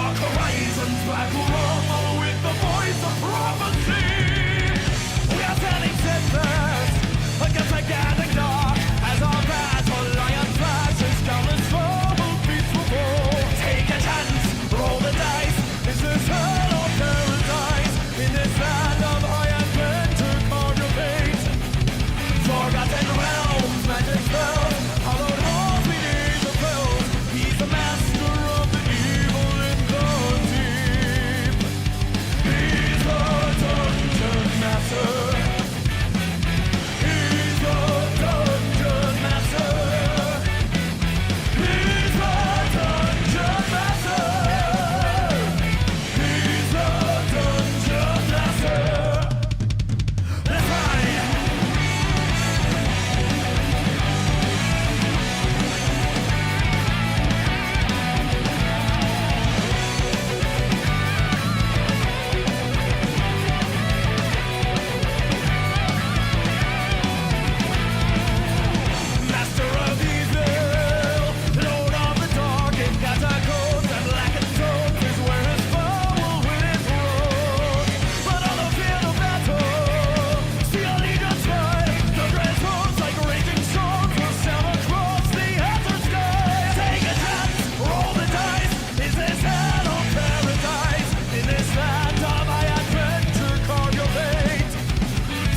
dark horizons, black rumble with the voice of prophecy. We are standing steadfast against the gathering dark as our battle lion flashes down the troubled beats will fall. Take a chance, roll the dice. Is this hell or paradise? In this land of high adventure, carve your fate. Forgotten realms, magic spells, hollowed halls beneath the fells. He's the master of the evil in the deep. He's the dungeon master. He's the dungeon master. He's the dungeon master. He's the dungeon master. That's right. Master of evil, Lord of the dark, in catacombs and blackened tombs is where his power will win its road. But on the field of battle, see a legion's fight. The dread hosts like raging storms will sail across the hazard sky. Take a chance, roll the dice. Is this hell or paradise? In this land of high adventure, carve your fate.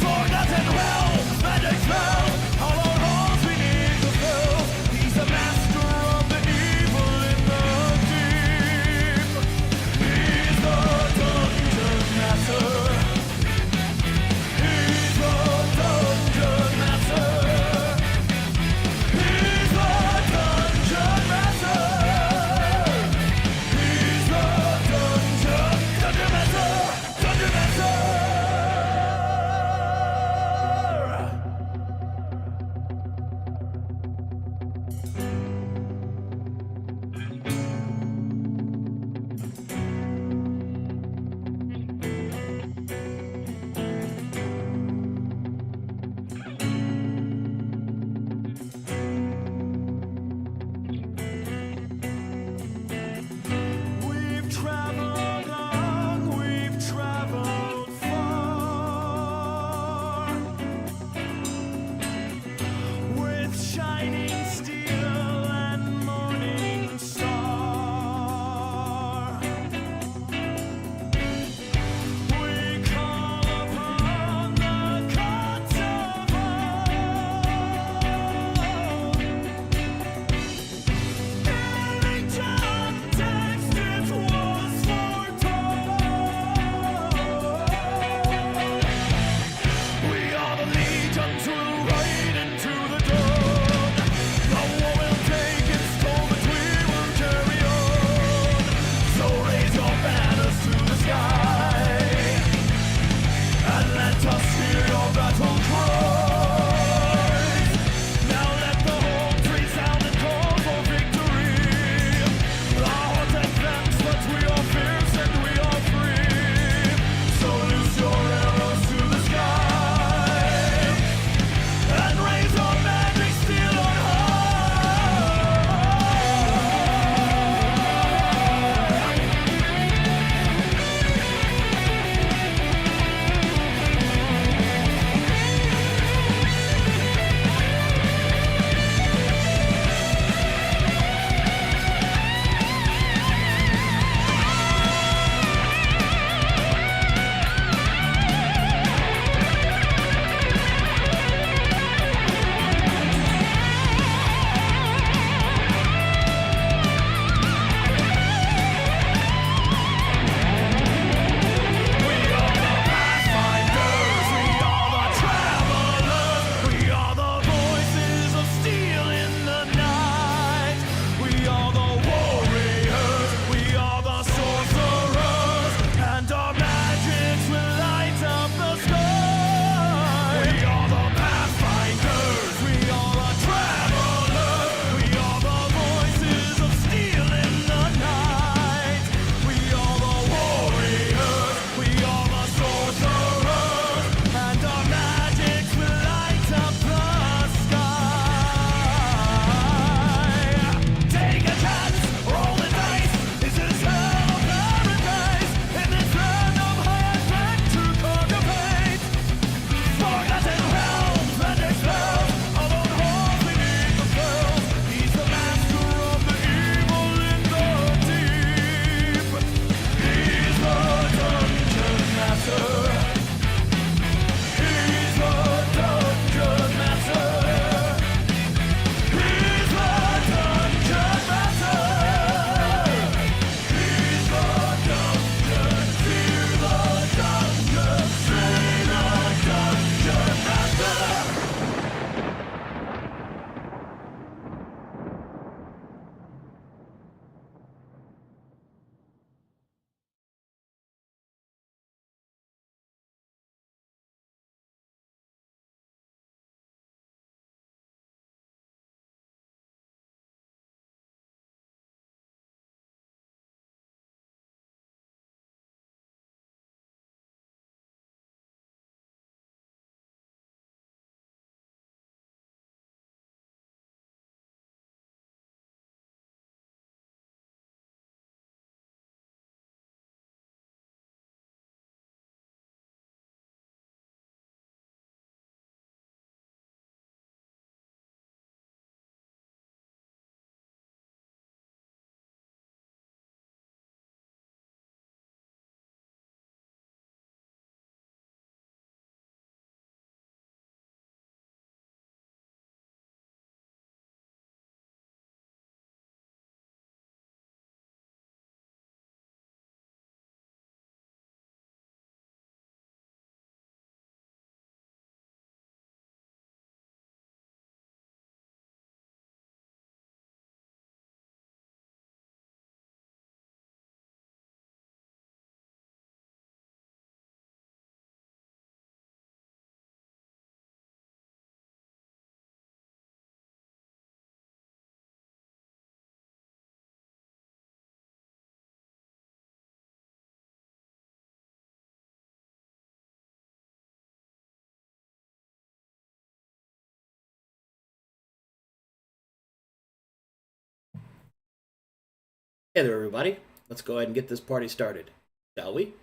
Forgotten realms, magic spells, hollowed halls beneath the fells. He's the master of the evil in the deep. He's the dungeon master. He's the dungeon master. He's the dungeon master. He's the dungeon master. Dungeon master. We've traveled long, we've traveled far, with shining steel Hey there, everybody. Let's go ahead and get this party started, shall we?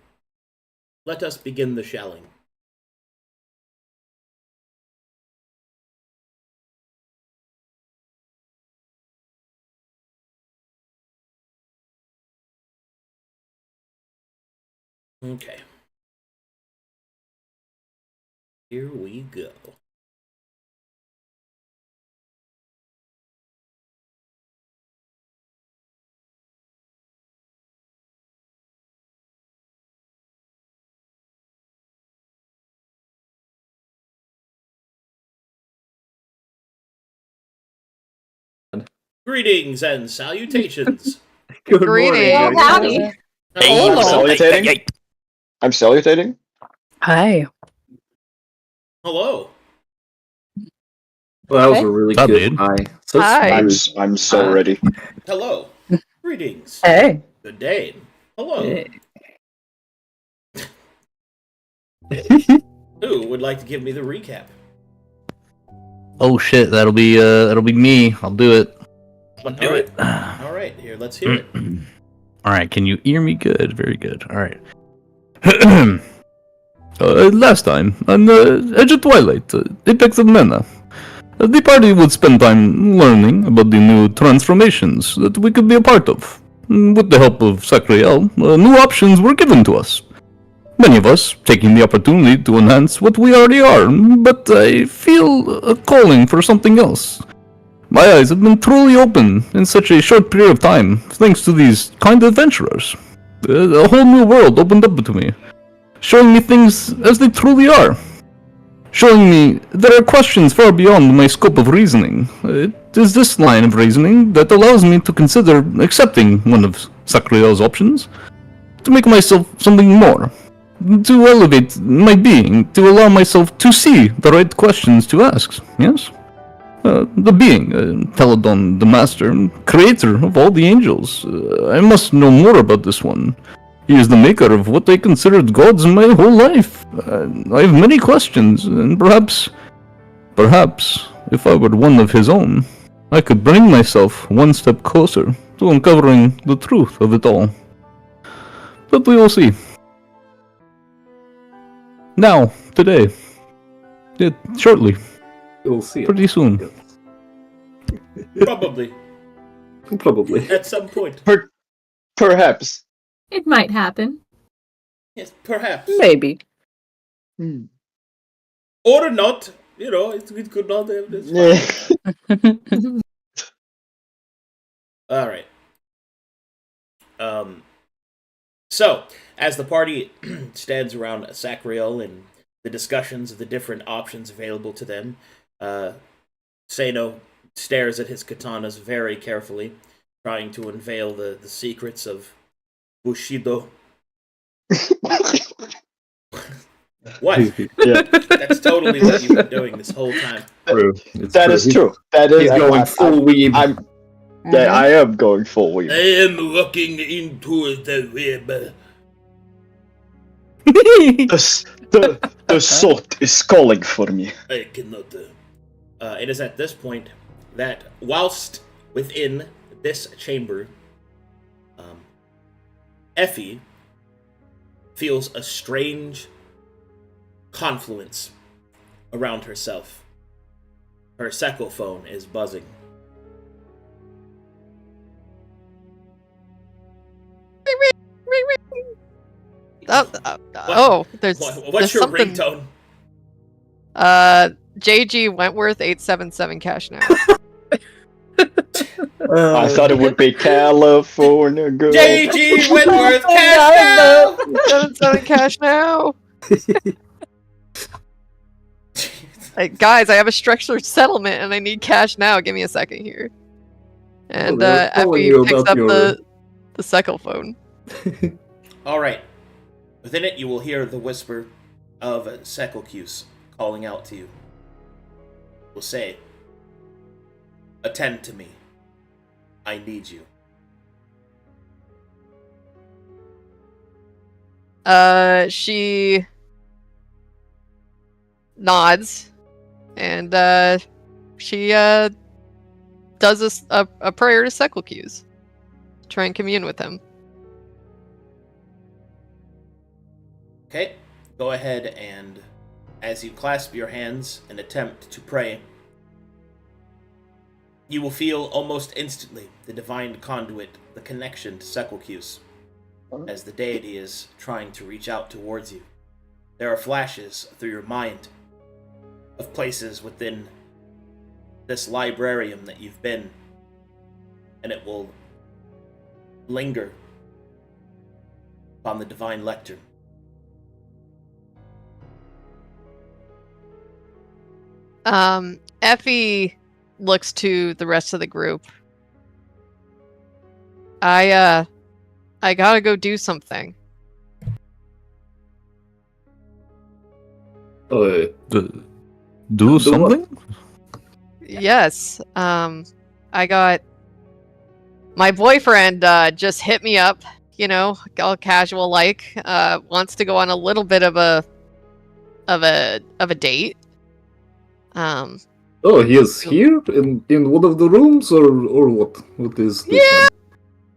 Let us begin the shelling. Okay. Here we go. Greetings and salutations. Good Greetings. morning. Well, guys. howdy. Hello. I'm salutating. I'm salutating. Hi. Hello. Well, that was Okay. a really Up, good dude. hi. So Hi. smooth. I'm so Hi. ready. Hello. Greetings. Hey. Good day. Hello. Hey. Who would like to give me the recap? Oh shit, that'll be me. I'll do it. I'll do Alright. it. All right, here, let's hear it. Alright, can you hear me good? Very good. Alright. Last time, on Edge of Twilight, Apex of Mana, the party would spend time learning about the new transformations that we could be a part of. With the help of Sacriel, new options were given to us. Many of us taking the opportunity to enhance what we already are, but I feel a calling for something else. My eyes have been truly opened in such a short period of time, thanks to these kind adventurers. A whole new world opened up to me, showing me things as they truly are. Showing me there are questions far beyond my scope of reasoning. It is this line of reasoning that allows me to consider accepting one of Sacriel's options, to make myself something more. To elevate my being, to allow myself to see the right questions to ask, yes? The being, Teledon, the master, creator of all the angels. I must know more about this one. He is the maker of what I considered gods in my whole life. I have many questions, and perhaps, if I were one of his own, I could bring myself one step closer to uncovering the truth of it all. But we will see. Now, today. Shortly. You'll see it. Pretty soon. Probably. Probably. At some point. Perhaps. It might happen. Yes, perhaps. Maybe. Hmm. Or not. You know, it could not have this. Yeah. All right. So, as the party stands around Sacriel and the discussions of the different options available to them, Sano stares at his katanas very carefully, trying to unveil the secrets of Bushido. What? Yeah, That's totally what you've been doing this whole time. True. It's that true. is true. That is. He's going full weeb. I am going full weeb. I am looking into the web. The salt is calling for me. I cannot. It is at this point that, whilst within this chamber, Effie feels a strange confluence around herself. Her secophone is buzzing. There's What's there's your something. ringtone? JG Wentworth 877 cash now. I thought it would be California girl. JG Wentworth, cash now! 877 cash now. Hey, guys, I have a structured settlement and I need cash now. Give me a second here. And they're calling Effie you picks about up your- the second phone. All right. Within it, you will hear the whisper of Secocuse calling out to you. Will say, "Attend to me. I need you." She nods, and she does a prayer to Secocuse. try and commune with him. Okay, go ahead and, as you clasp your hands and attempt to pray, you will feel almost instantly the divine conduit, the connection to Sequelcus, as the deity is trying to reach out towards you. There are flashes through your mind of places within this librarium that you've been, and it will linger upon the divine lectern. Effie looks to the rest of the group. I gotta go do something. Do something? Yes. I got my boyfriend just hit me up, you know, all casual like, wants to go on a little bit of a date. Oh, he is here in one of the rooms, or what? What is this Yeah. one?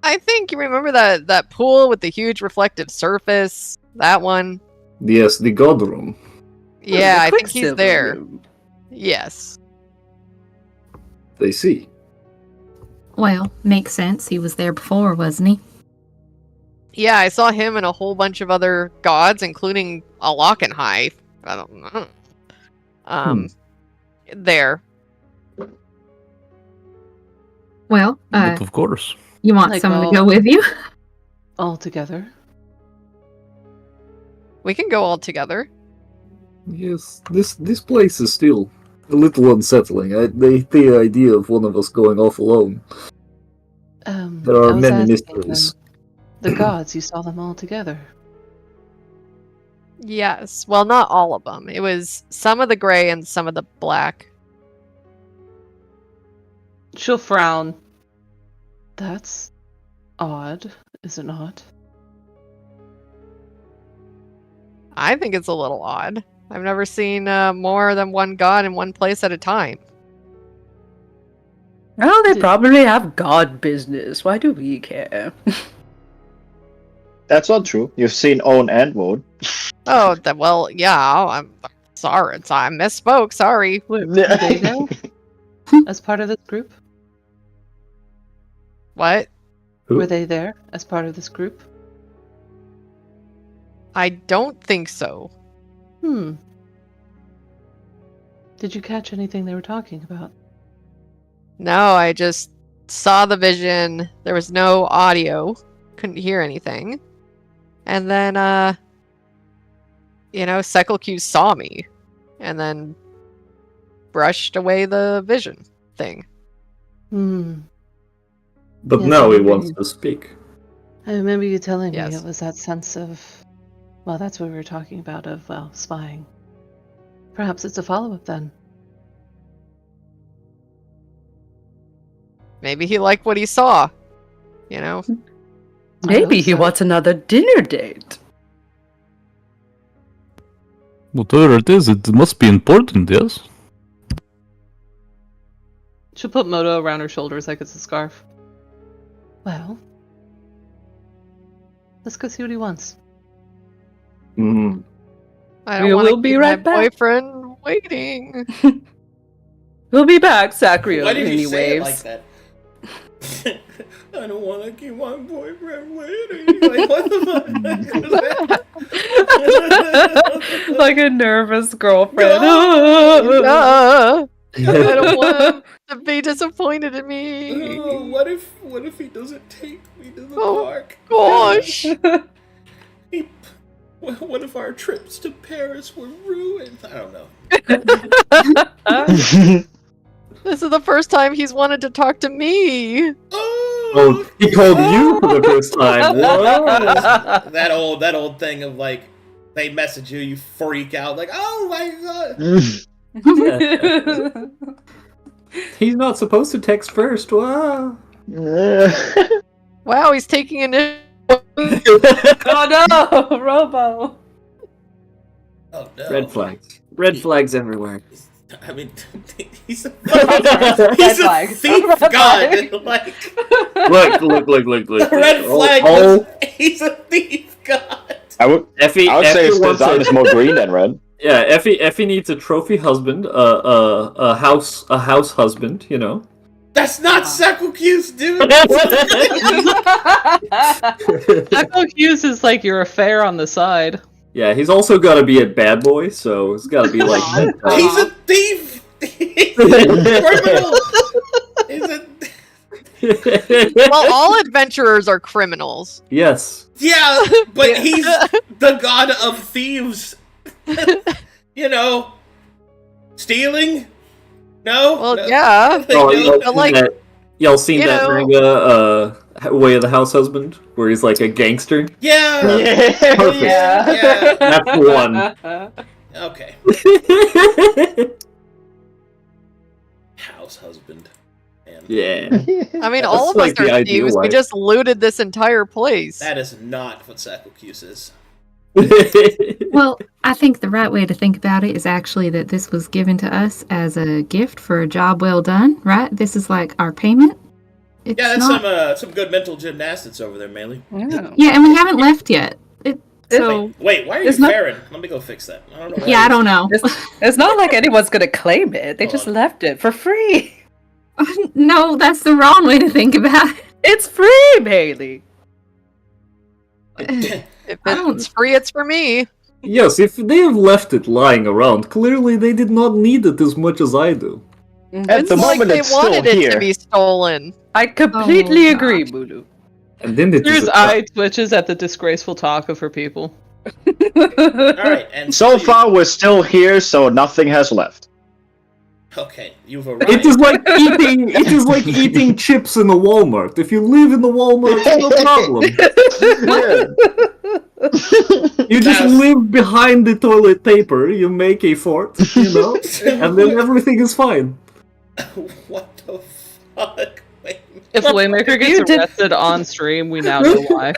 I think you remember that pool with the huge reflective surface? That one? Yes, the god room. Yeah, I think he's Quicksilver there. room. Yes. They see. Well, makes sense. He was there before, wasn't he? Yeah, I saw him and a whole bunch of other gods, including a Lockenhigh. I don't know. There. Well, But of course. you want Like someone all- to go with you? All together. We can go all together. Yes, this place is still a little unsettling. The idea of one of us going off alone. There are I was many asking mysteries. them, the gods, you saw them all together. Yes. Well, not all of them. It was some of the gray and some of the black. She'll frown. That's odd, is it not? I think it's a little odd. I've never seen more than one god in one place at a time. Oh, they Did- probably have god business. Why do we care? That's not true. You've seen Own and Woad. Oh, well, yeah. I'm sorry. I misspoke. Sorry. Were they there? As part of this group? What? Who? Were they there as part of this group? I don't think so. Did you catch anything they were talking about? No, I just saw the vision. There was no audio. Couldn't hear anything. And then, Sequelcus saw me. And then brushed away the vision thing. But Yes, now I he remember wants you- to speak. I remember you telling me Yes. it was that sense of... Well, that's what we were talking about, of, spying. Perhaps it's a follow-up then. Maybe he liked what he saw. You know? Maybe hope he so. wants another dinner date. Whatever it is, it must be important, yes? She'll put Moto around her shoulders like it's a scarf. Well... Let's go see what he wants. Mm. I don't We want to will be keep right my back. boyfriend waiting. We'll be back, Sacriel. Why did you say it anyways. like that? I don't want to keep my boyfriend waiting. Like, what the fuck? Like a nervous girlfriend. I don't want him to be disappointed in me. Oh, what if he doesn't take me to the Oh, park? Gosh. What if our trips to Paris were ruined? I don't know. This is the first time he's wanted to talk to me. Oh, he called you for the first time. Whoa. that old thing of like they message you, you freak out like, oh my god. He's not supposed to text first. Wow. Wow, he's taking an. Oh no, Robo. Oh no. Red flags. Red flags everywhere. I mean, he's a he's a flag. thief Red god. flag. Like Look. the red flag. He's a thief god. I would Effie say his wants design a- is more green than red. Yeah, Effie needs a trophy husband, a house husband, you know. That's not Sakukyu's, dude. Echo Hughes is like your affair on the side. Yeah, he's also got to be a bad boy, so it's got to be like. He's a thief. He's a criminal. He's a Well, all adventurers are criminals. Yes. yeah, but he's the god of thieves. You know, stealing. No. Well, No. yeah. Oh, No. y'all seen you that know- manga, Way of the House Husband, where he's like a gangster? Yeah. Perfect. Yeah. That's the one. Okay. House husband. Man. Yeah. I mean, That's all of like us the are ideal thieves. We life. just looted this entire place. That is not what Sakukyus is. Well, I think the right way to think about it is actually that this was given to us as a gift for a job well done, right? This is like our payment. It's Yeah, that's not... some good mental gymnastics over there, Melee. Yeah, and we haven't left yet. So Wait, why are you It's not- farring? Let me go fix that. I don't know. yeah, I don't know. It's not like anyone's gonna claim it. They Hold just on. left it for free. No, that's the wrong way to think about it. It's free, Bailey. If I don't- it's free, it's for me. Yes, if they have left it lying around, clearly they did not need it as much as I do. At It's the like moment, they it's still wanted it here. to be stolen. I completely Oh, agree, God. Bulu. And then it is Here's eye twitches at the disgraceful talk of her people. All right, and So far, we're still here, so nothing has left. Okay, you've arrived. It is like eating. It is like eating chips in a Walmart. If you live in the Walmart, no problem. You just That's- live behind the toilet paper. You make a fort, you know, and then everything is fine. What the fuck? Wait. If Waymaker gets You did- arrested on stream, we now know why.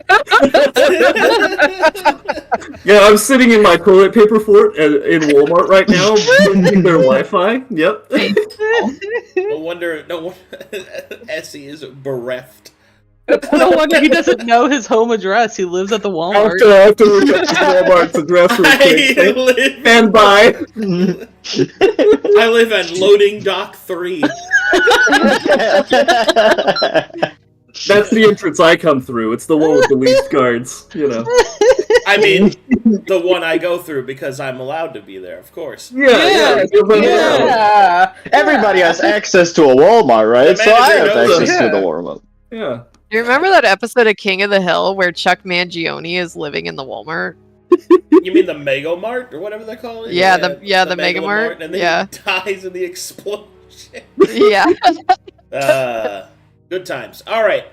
Yeah, I'm sitting in my toilet paper fort in Walmart right now, using their Wi-Fi. Yep. No wonder. Essie is bereft. No wonder he doesn't know his home address. He lives at the Walmart. I have to look up Walmart's address real I quick. live. Stand by. I live at Loading Dock 3. That's the entrance I come through. It's the one with the least guards, you know. I mean, the one I go through because I'm allowed to be there, of course. Yeah. Yeah. Everybody has access to a Walmart, right? The So I manager have knows access it. to the Walmart. Yeah. Do you remember that episode of King of the Hill where Chuck Mangione is living in the Walmart? You mean the Mega Mart or whatever they call it? Yeah, the Mega Mart, and then yeah. he dies in the explosion. Yeah. Good times. All right.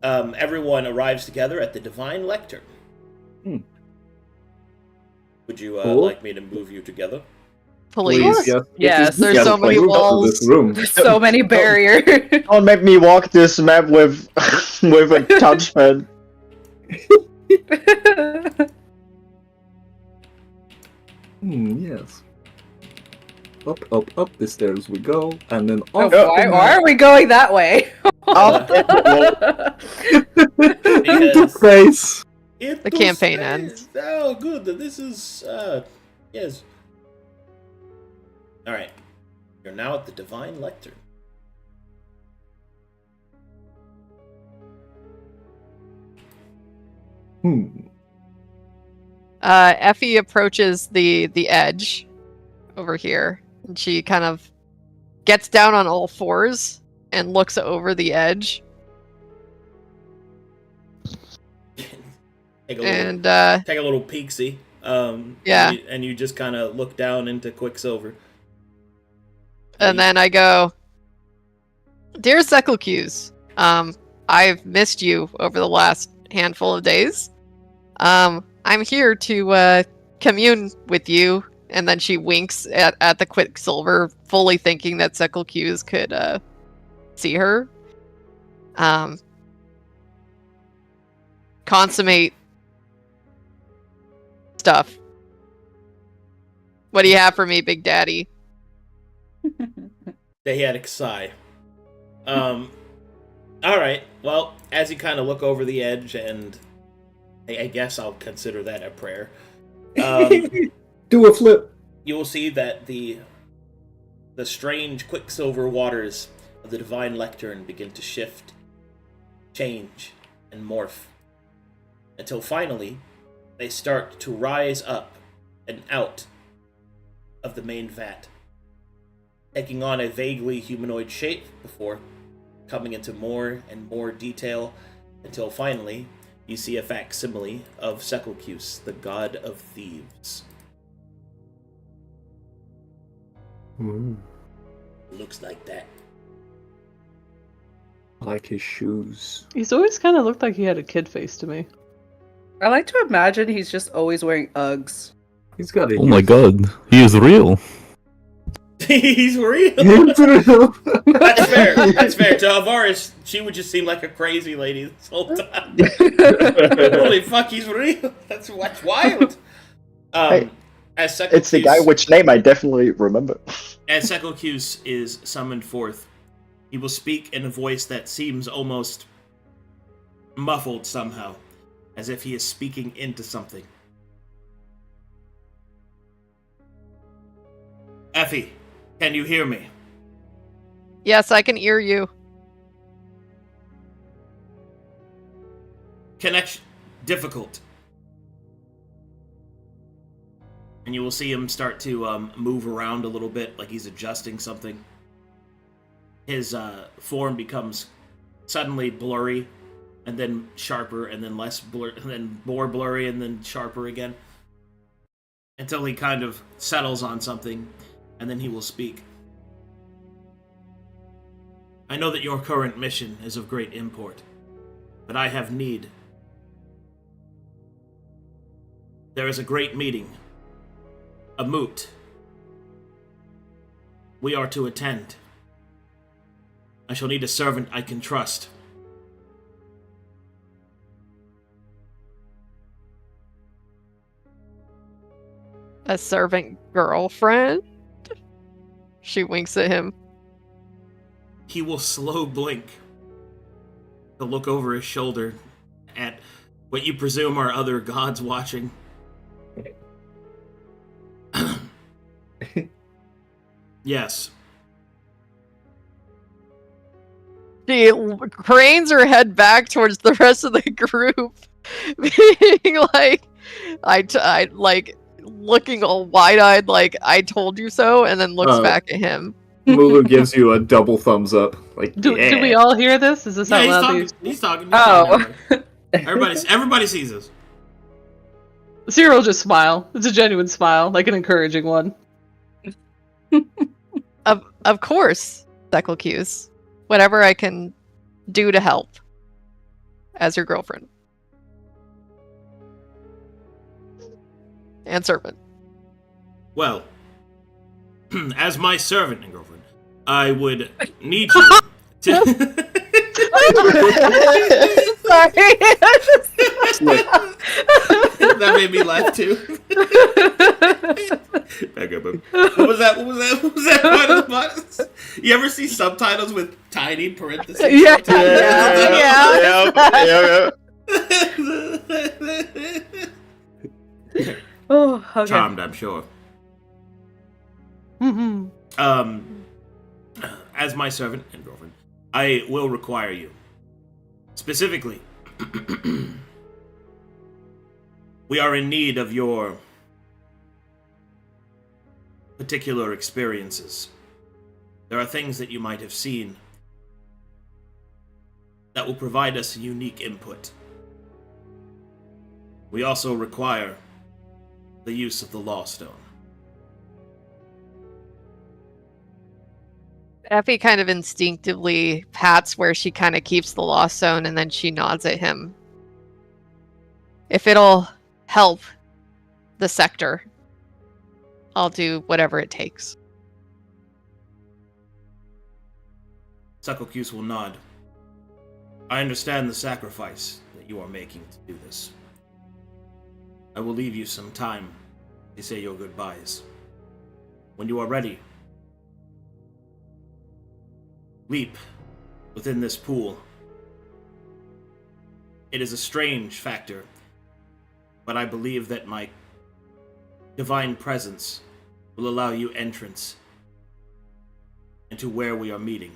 Everyone arrives together at the Divine Lectern. Hmm. Would you Cool. like me to move you together? Police. yes. Yes, there's Yes, so many please, walls. This room. So many barriers. Don't make me walk this map with with a touchpad. Yes. Up the stairs we go, and then Oh, off. why are we going that way? Up Into face. The campaign ends. Oh, good. This is, yes. All right. You're now at the Divine Lectern. Effie approaches the edge over here, and she kind of gets down on all fours and looks over the edge. Take a little, And take a little peeksy. Yeah. And you just kind of look down into Quicksilver. and then I go, "Dear Sekulcuse, I've missed you over the last handful of days. I'm here to commune with you." And then she winks at the Quicksilver, fully thinking that Sekulcuse could see her. Consummate stuff. What do you have for me, Big Daddy? The Hiatic sigh. Alright, well, as you kind of look over the edge, and I guess I'll consider that a prayer, Do a flip. you will see that the strange quicksilver waters of the Divine Lectern begin to shift, change, and morph, until finally they start to rise up and out of the main vat, taking on a vaguely humanoid shape before coming into more and more detail, until finally you see a facsimile of Sekulcus, the god of thieves. Looks like that. Like his shoes. He's always kind of looked like he had a kid face to me. I like to imagine he's just always wearing Uggs. He's got a Oh my god, he is real. He's real. That's That's fair. That's fair. To Avaris, she would just seem like a crazy lady this whole time. Holy fuck, he's real. That's wild. Hey, As Sekulcus, It's the guy which name I definitely remember. as Sekulcus is summoned forth, he will speak in a voice that seems almost muffled somehow, as if he is speaking into something. Effie, can you hear me? Yes, I can hear you. Connection difficult. And you will see him start to move around a little bit, like he's adjusting something. His form becomes suddenly blurry, and then sharper, and then less blur, and then more blurry, and then sharper again, until he kind of settles on something, and then he will speak. I know that your current mission is of great import, but I have need. There is a great meeting. A moot. We are to attend. I shall need a servant I can trust. A servant girlfriend? She winks at him. He will slow blink. He'll look over his shoulder at what you presume are other gods watching. Yes. She cranes her head back towards the rest of the group, being like, I like looking all wide-eyed, like I told you so, and then looks back at him. Mulu gives you a double thumbs up. Like, Do yeah. we all hear this? Is this Yeah, out he's loud? talking. He's talking. Oh. Everybody sees this. Cyril just smile. It's a genuine smile, like an encouraging one. Of course, Sekulcus. Whatever I can do to help. As your girlfriend. And servant. Well, as my servant and girlfriend, I would need you to. Sorry. That made me laugh too. Back up. What was that? What was that? What was that part of the box? You ever see subtitles with tiny parentheses? Yeah. Oh, okay. Charmed, I'm sure. Mm-hmm. As my servant and girlfriend, I will require you. Specifically, we are in need of your particular experiences. There are things that you might have seen that will provide us unique input. We also require the use of the Law Stone. Effie kind of instinctively pats where she kind of keeps the Lost Zone, and then she nods at him. If it'll help the sector, I'll do whatever it takes. Sekulcus will nod. I understand the sacrifice that you are making to do this. I will leave you some time to say your goodbyes. When you are ready, leap within this pool. It is a strange factor, but I believe that my divine presence will allow you entrance into where we are meeting.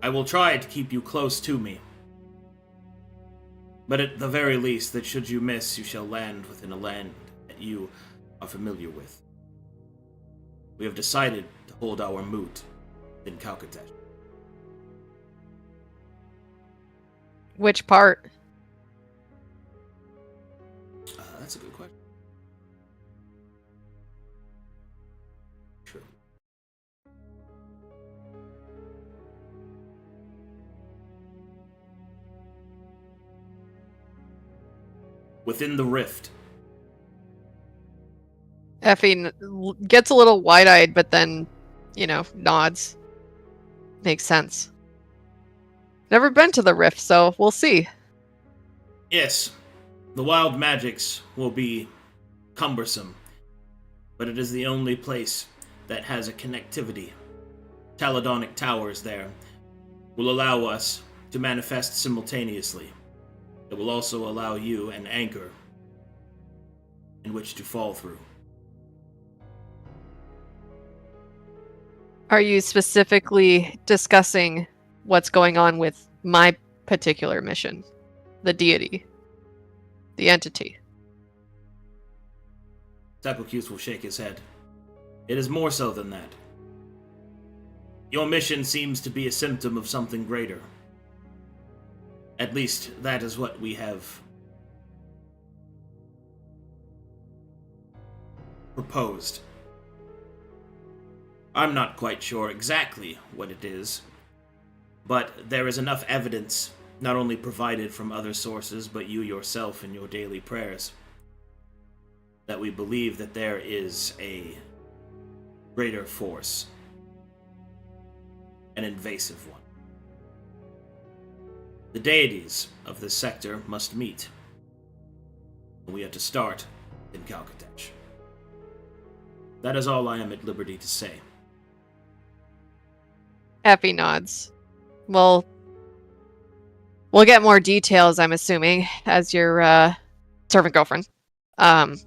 I will try to keep you close to me, but at the very least, that should you miss, you shall land within a land that you are familiar with. We have decided to hold our moot in Calcatesh. Which part? That's a good question. True. Within the rift. Effie gets a little wide-eyed, but then, nods. Makes sense. Never been to the rift, so we'll see. Yes, the wild magics will be cumbersome, but it is the only place that has a connectivity. Taladonic towers there will allow us to manifest simultaneously. It will also allow you an anchor in which to fall through. Are you specifically discussing what's going on with my particular mission? The deity? The entity? Sapocuse will shake his head. It is more so than that. Your mission seems to be a symptom of something greater. At least, that is what we have proposed. I'm not quite sure exactly what it is, but there is enough evidence, not only provided from other sources, but you yourself in your daily prayers, that we believe that there is a greater force, an invasive one. The deities of this sector must meet. We have to start in Calcatesh. That is all I am at liberty to say. Effie nods. Well, we'll get more details, I'm assuming, as your servant girlfriend. I'll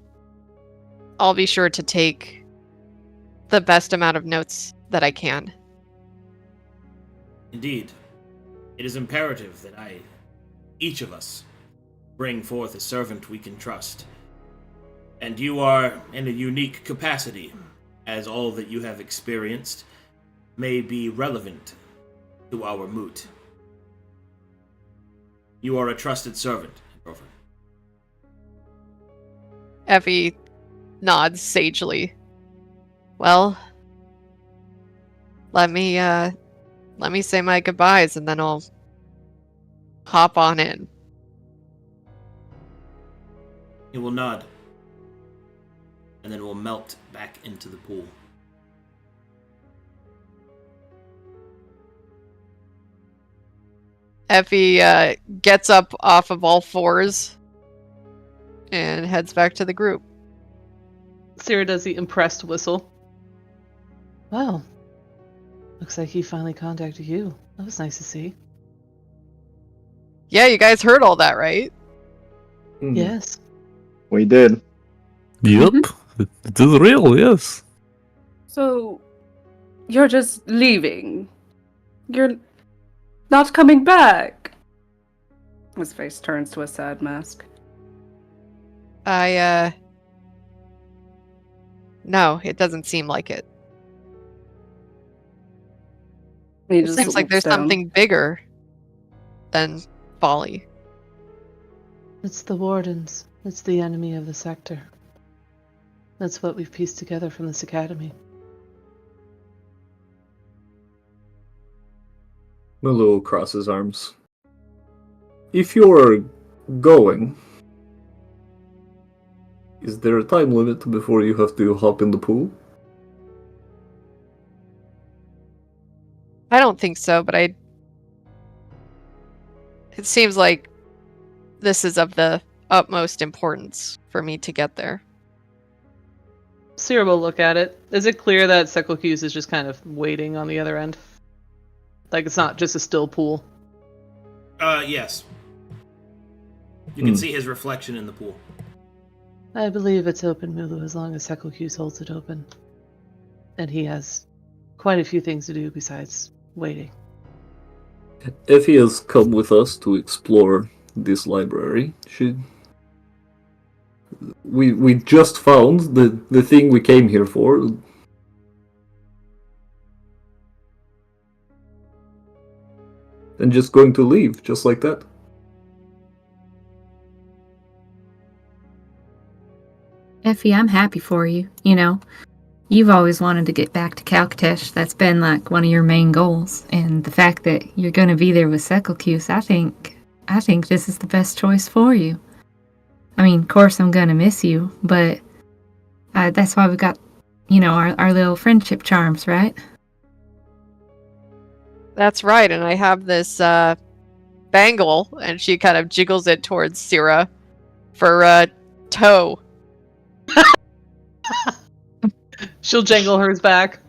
be sure to take the best amount of notes that I can. Indeed, it is imperative that each of us, bring forth a servant we can trust. And you are in a unique capacity, as all that you have experienced may be relevant to our moot. You are a trusted servant, girlfriend. Effie nods sagely. Well, let me say my goodbyes and then I'll hop on in. He will nod, and then will melt back into the pool. Effie gets up off of all fours and heads back to the group. Sarah does the impressed whistle. Well, looks like he finally contacted you. That was nice to see. Yeah, you guys heard all that, right? Hmm. Yes. We did. Yep, it is real, yes. So, you're just leaving. You're not coming back. His face turns to a sad mask. No, it doesn't seem like it. He It just seems like looks there's down. something bigger than folly. It's the Wardens. It's the enemy of the sector. That's what we've pieced together from this academy. Milo will cross his arms. If you're going, is there a time limit before you have to hop in the pool? I don't think so, but it seems like this is of the utmost importance for me to get there. Sierra will look at it. Is it clear that Sekulcuse is just kind of waiting on the other end? Like it's not just a still pool? Yes. You can see his reflection in the pool. I believe it's open, Mulu, as long as Sekulcuse holds it open. And he has quite a few things to do besides waiting. Effie has come with us to explore this library. We just found the thing we came here for. And just going to leave, just like that. Effie, I'm happy for you. You know, you've always wanted to get back to Calcatesh. That's been like one of your main goals. And the fact that you're going to be there with Sekulcuse, I think this is the best choice for you. I mean, of course I'm going to miss you, but that's why we got, you know, our little friendship charms, right? That's right, and I have this bangle, and she kind of jiggles it towards Sierra for toe. She'll jangle hers back.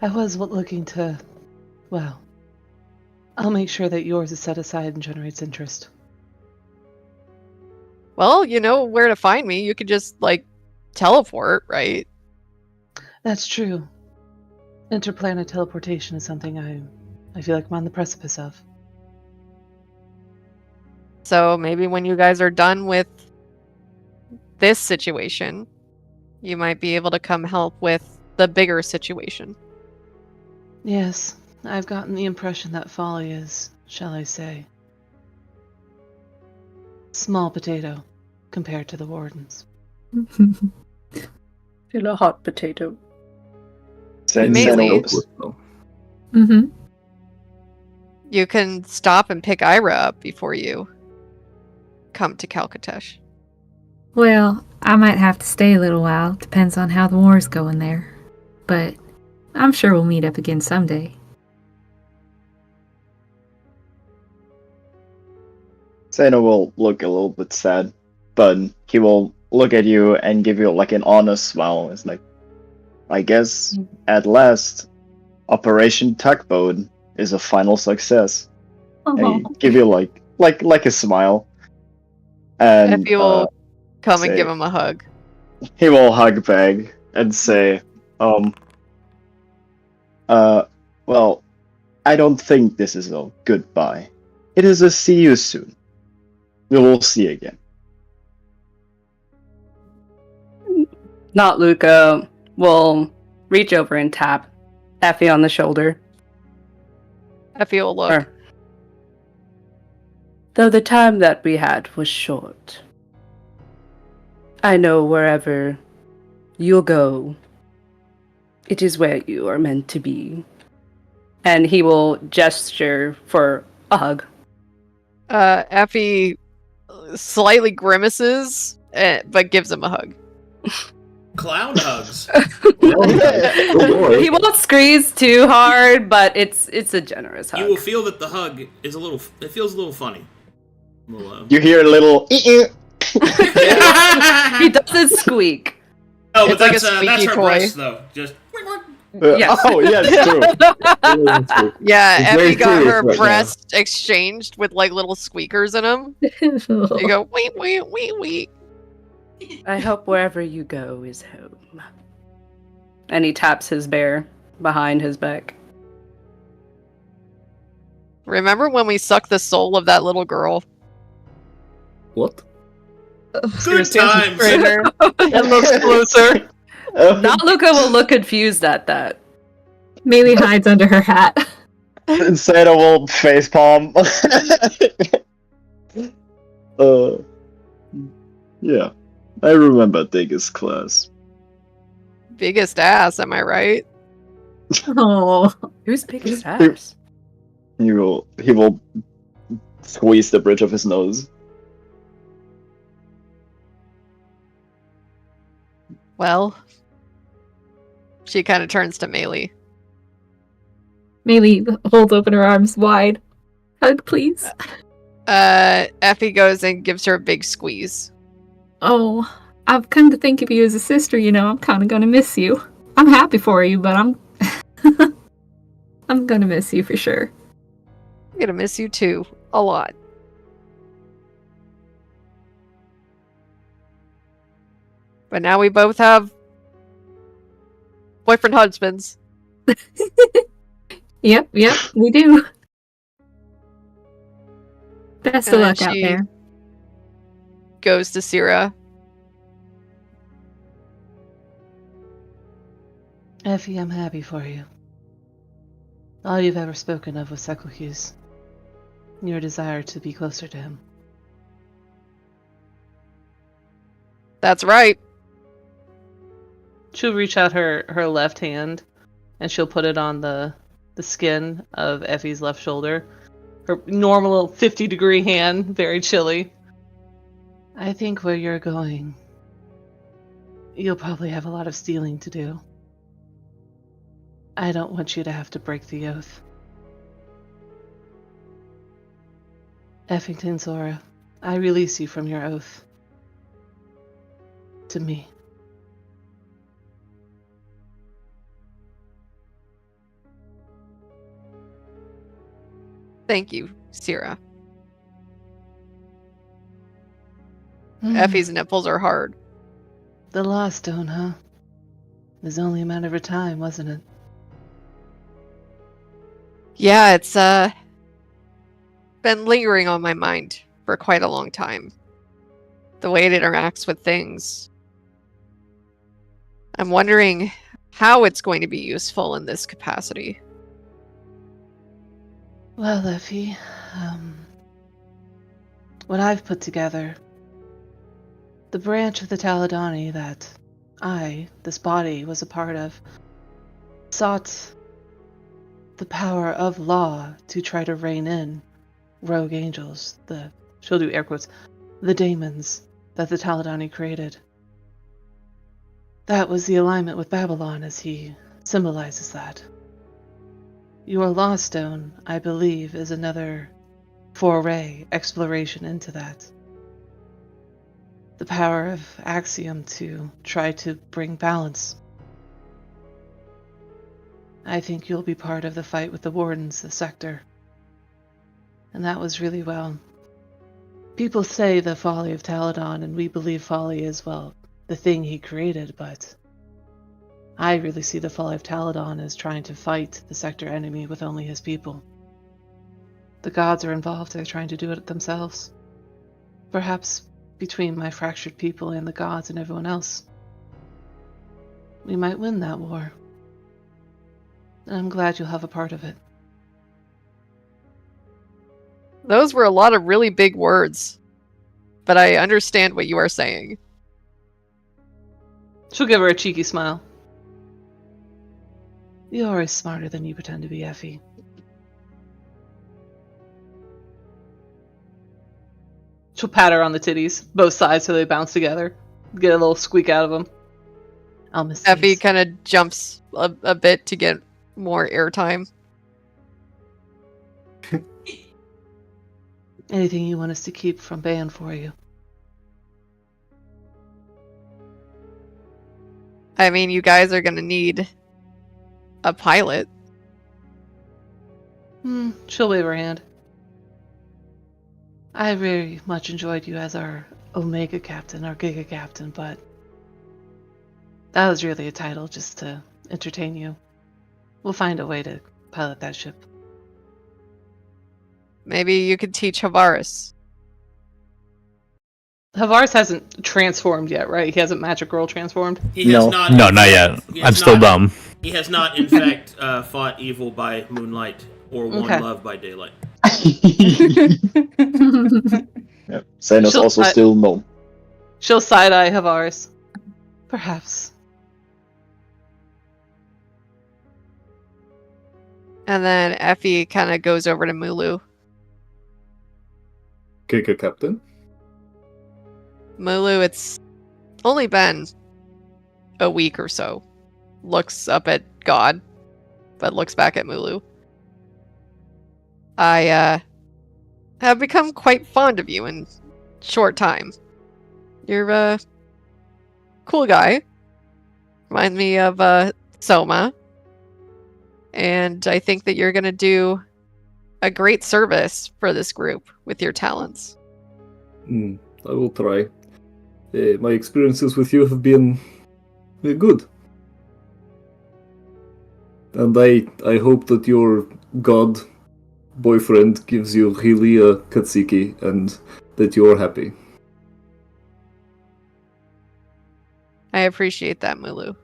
I was looking to... Well, I'll make sure that yours is set aside and generates interest. Well, you know where to find me. You could just, like, teleport, right? That's true. Interplanet teleportation is something I feel like I'm on the precipice of. So maybe when you guys are done with this situation, you might be able to come help with the bigger situation. Yes, I've gotten the impression that Folly is, shall I say, small potato compared to the Wardens. Still a hot potato. Mainly. Mm-hmm. You can stop and pick Ira up before you come to Calcatesh. Well, I might have to stay a little while. Depends on how the war's going there. But I'm sure we'll meet up again someday. Zeno will look a little bit sad, but he will look at you and give you like an honest smile. It's like, I guess at last, Operation Tugboat is a final success. And he give you like a smile. And If you will come and say- give him a hug. he will hug back and say, well, I don't think this is a goodbye. It is a see you soon. We will see again. Not Luca will reach over and tap Effie on the shoulder. If you will look. Or, though the time that we had was short, I know wherever you'll go, it is where you are meant to be. And he will gesture for a hug. Effie slightly grimaces, but gives him a hug. Clown hugs. Oh, He won't squeeze too hard, but it's a generous hug. You will feel that the hug is it feels a little funny. A little, You hear a little. He doesn't squeak. Oh, but It's like a that's squeaky her toy. breast though. Just Yes. Oh, yeah, it's true. Yeah, He's very Effie got her serious right now. breast exchanged with like little squeakers in them. You go, wee, wee, wee, wee. I hope wherever you go is home. And he taps his bear behind his back. Remember when we sucked the soul of that little girl? What? good times. It looks closer. Not Luca will look confused at that. Maybe hides under her hat. Zeno will facepalm. Yeah. I remember Digger's class. Biggest ass, am I right? Oh. Who's biggest ass? He will squeeze the bridge of his nose. Well, she kind of turns to Melee. Maybe holds open her arms wide. Hug, please. Effie goes and gives her a big squeeze. Oh, I've come to think of you as a sister, I'm kind of going to miss you. I'm happy for you, but I'm I'm going to miss you for sure. I'm gonna miss you too. A lot. But now we both have boyfriend husbands. Yep, we do. Best of And then luck out she there. goes to Syrah. Effie, I'm happy for you. All you've ever spoken of was Sekulhus. Your desire to be closer to him. That's right. She'll reach out her left hand, and she'll put it on the skin of Effie's left shoulder. Her normal 50-degree hand, very chilly. I think where you're going, you'll probably have a lot of stealing to do. I don't want you to have to break the oath. Effington Zora, I release you from your oath. To me. Thank you, Syrah. Hmm. Effie's nipples are hard. The Lost Stone, huh? It was only a matter of time, wasn't it? Yeah, it's been lingering on my mind for quite a long time. The way it interacts with things. I'm wondering how it's going to be useful in this capacity. Well, Effie, what I've put together, the branch of the Taladani that this body, was a part of, sought the power of law to try to rein in rogue angels, she'll do air quotes, the daemons that the Taladani created. That was the alignment with Babylon, as he symbolizes that. Your Lost Stone, I believe, is another foray, exploration into that. The power of Axiom to try to bring balance. I think you'll be part of the fight with the Wardens, the Sector. And that was really well. People say the folly of Taladon, and we believe folly is, well, the thing he created, but I really see the folly of Taladon as trying to fight the Sector enemy with only his people. The gods are involved, they're trying to do it themselves. Perhaps between my fractured people and the gods and everyone else. We might win that war. And I'm glad you'll have a part of it. Those were a lot of really big words, but I understand what you are saying. She'll give her a cheeky smile. You're always smarter than you pretend to be, Effie. She'll pat her on the titties, both sides, so they bounce together. Get a little squeak out of them. I'll miss Effie these. kind of jumps a bit to get more airtime. Anything you want us to keep from Ban for you? I mean, you guys are gonna need a pilot. She'll wave her hand. I very much enjoyed you as our Omega Captain, our Giga Captain, but that was really a title just to entertain you. We'll find a way to pilot that ship. Maybe you could teach Havaris. Havaris hasn't transformed yet, right? He hasn't Magic Girl transformed? He has No. not. No, not yet. he I'm has still not- dumb. He has not, in fact, fought evil by moonlight or won Okay. love by daylight. Yep. Xenos She'll- also still no. She'll side-eye Havaris. Perhaps. And then Effie kind of goes over to Mulu. Giga Captain. Mulu, it's only been a week or so. Looks up at God, but looks back at Mulu. I have become quite fond of you in short time. You're cool guy. Remind me of Soma. And I think that you're going to do a great service for this group with your talents. I will try. My experiences with you have been good. And I hope that your god boyfriend gives you really a katsiki and that you're happy. I appreciate that, Mulu.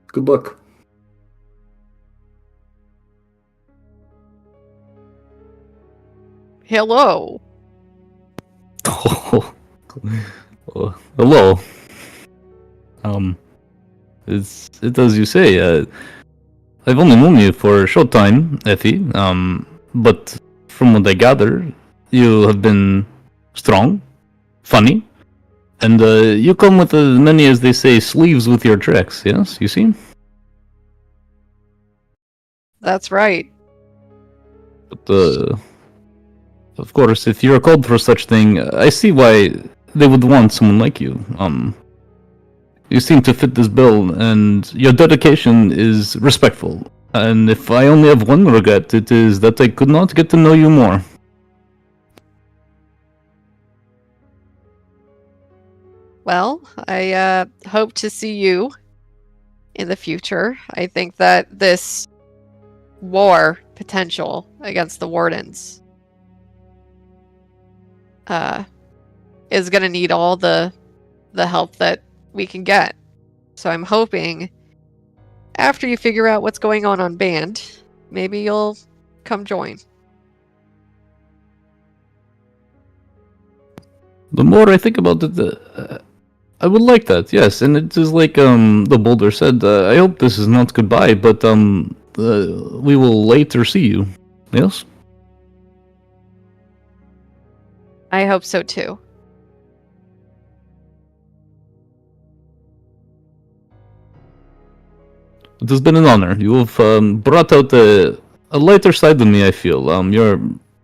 Good luck. Hello. Oh, hello. It's as you say. I've only known you for a short time, Effie. But from what I gather, you have been strong, funny, and you come with as many, as they say, sleeves with your tricks. Yes, you see. That's right. But of course, if you're called for such thing, I see why they would want someone like you. You seem to fit this bill, and your dedication is respectful. And if I only have one regret, it is that I could not get to know you more. Well, I hope to see you in the future. I think that this war potential against the Wardens is going to need all the help that we can get. So I'm hoping after you figure out what's going on Band, maybe you'll come join. The more I think about it, I would like that, yes. And it is like the Boulder said, I hope this is not goodbye, but we will later see you. Yes? I hope so too. It has been an honor. You have brought out a lighter side to me, I feel. Your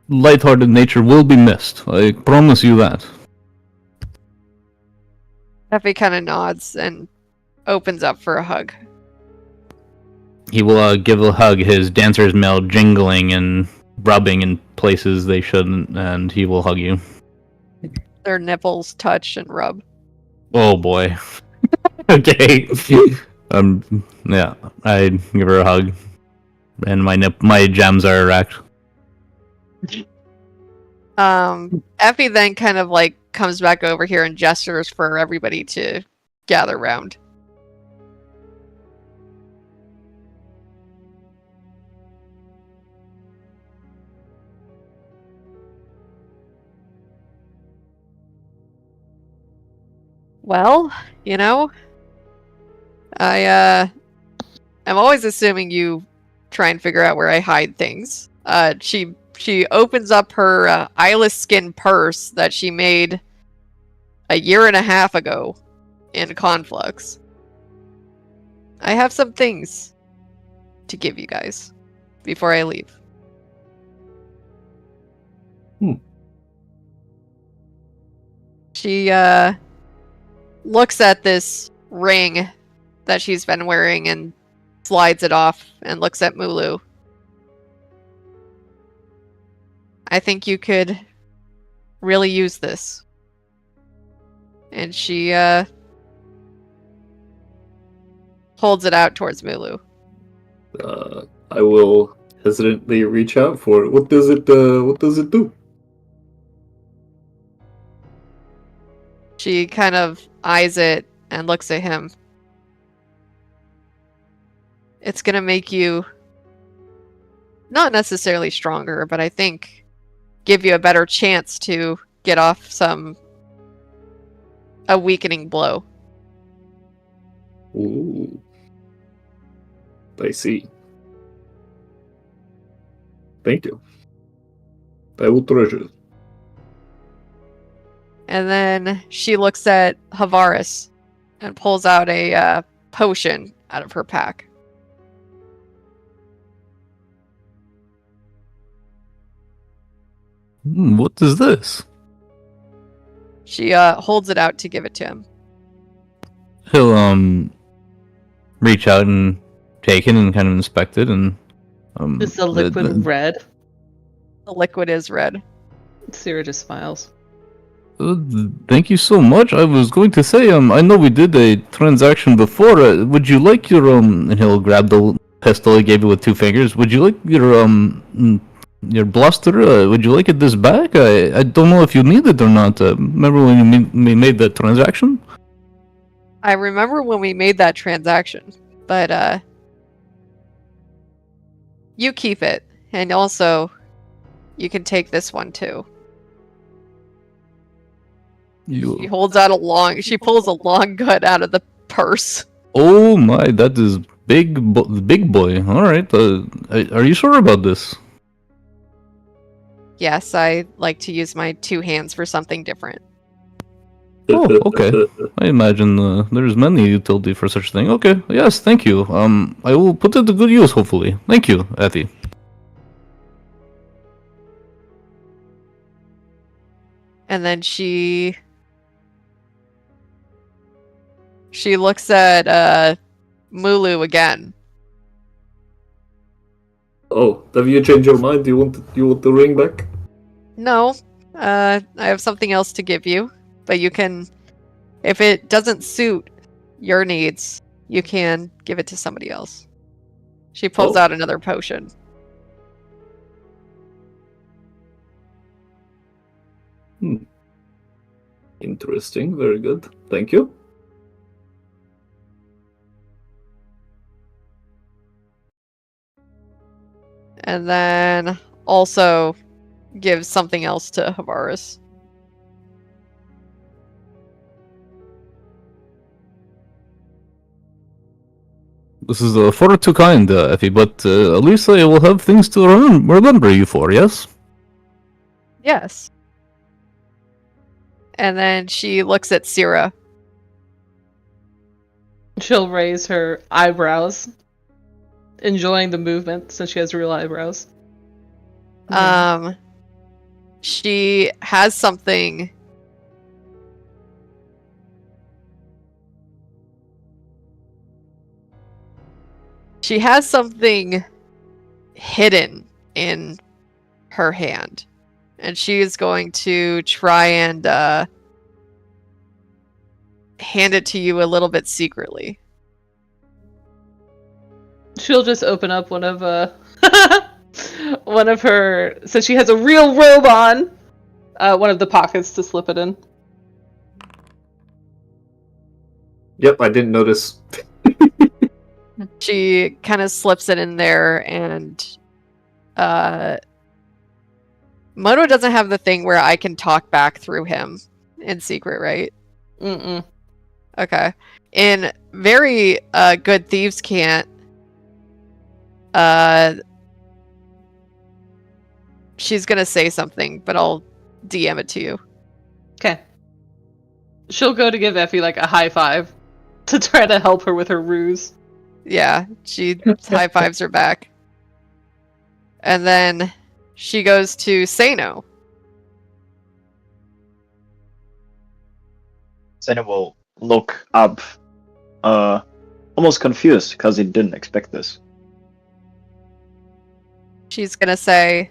lighthearted nature will be missed. I promise you that. Effie kind of nods and opens up for a hug. He will give a hug, his dancer's mouth jingling and rubbing in places they shouldn't, and he will hug you. Their nipples touch and rub. Oh boy. Okay. Yeah, I give her a hug, and my gems are erect. Effie then kind of like comes back over here and gestures for everybody to gather round. Well, you know, I'm always assuming you try and figure out where I hide things. She opens up her eyeless skin purse that she made a year and a half ago in Conflux. I have some things to give you guys before I leave. She looks at this ring that she's been wearing and slides it off and looks at Mulu. I think you could really use this. And she holds it out towards Mulu. I will hesitantly reach out for it. What does it do? She kind of eyes it and looks at him. It's gonna make you not necessarily stronger, but I think give you a better chance to get off a weakening blow. Ooh. I see. Thank you. I will treasure it. And then she looks at Havaris and pulls out a potion out of her pack. What is this? She holds it out to give it to him. He'll reach out and take it and kind of inspect it and Is the liquid red? The liquid is red. Sierra just smiles. Thank you so much. I was going to say, I know we did a transaction before. Would you like your and he'll grab the pistol he gave you with 2 fingers. Would you like your blaster? Would you like it this back? I don't know if you need it or not. Remember when we made that transaction? I remember when we made that transaction, but you keep it, and also you can take this one too. She holds out she pulls a long gun out of the purse. Oh my, that is big boy. All right, are you sure about this? Yes, I like to use my 2 hands for something different. Oh, okay. I imagine there's many utility for such a thing. Okay, yes, thank you. I will put it to good use, hopefully. Thank you, Ethy. And then she looks at Mulu again. Oh, have you changed your mind? Do you want the ring back? No, I have something else to give you, but you can, if it doesn't suit your needs, you can give it to somebody else. She pulls out another potion. Interesting, very good. Thank you. And then also gives something else to Havaris. This is far too kind, Effie, but at least I will have things to remember you for, yes? Yes. And then she looks at Syrah. She'll raise her eyebrows, enjoying the movement since she has real eyebrows. She has something. She has something hidden in her hand. And she is going to try and hand it to you a little bit secretly. She'll just open up one of one of her, since she has a real robe on, one of the pockets to slip it in. Yep, I didn't notice. She kind of slips it in there, and Moto doesn't have the thing where I can talk back through him in secret, right? Mm-mm. Okay. In very good thieves can't. She's gonna say something, but I'll DM it to you. Okay. She'll go to give Effie like a high five to try to help her with her ruse. Yeah, she high fives her back. And then she goes to Sano. Seno will look up, almost confused because he didn't expect this. She's gonna say,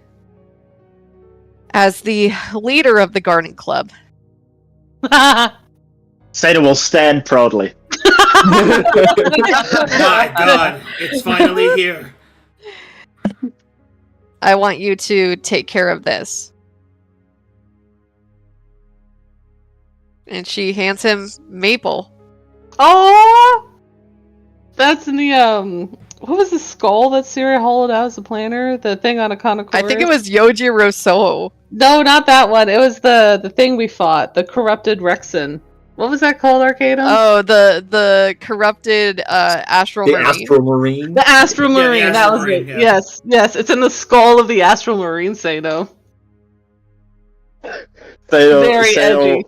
as the leader of the garden club. Seno will stand proudly. My God, it's finally here. I want you to take care of this. And she hands him Maple. Oh, that's in the what was the skull that Siri hollowed out as a planner? The thing on a Conocor? I think it was Yoji Rousseau. No, not that one. It was the thing we fought, the corrupted Rexen. What was that called, Arcadum? Oh, the corrupted Astral The Marine. Astral Marine? The Astral Marine, the that Astral was Marine, it. yeah. Yes, it's in the skull of the Astral Marine, Sano. Very edgy.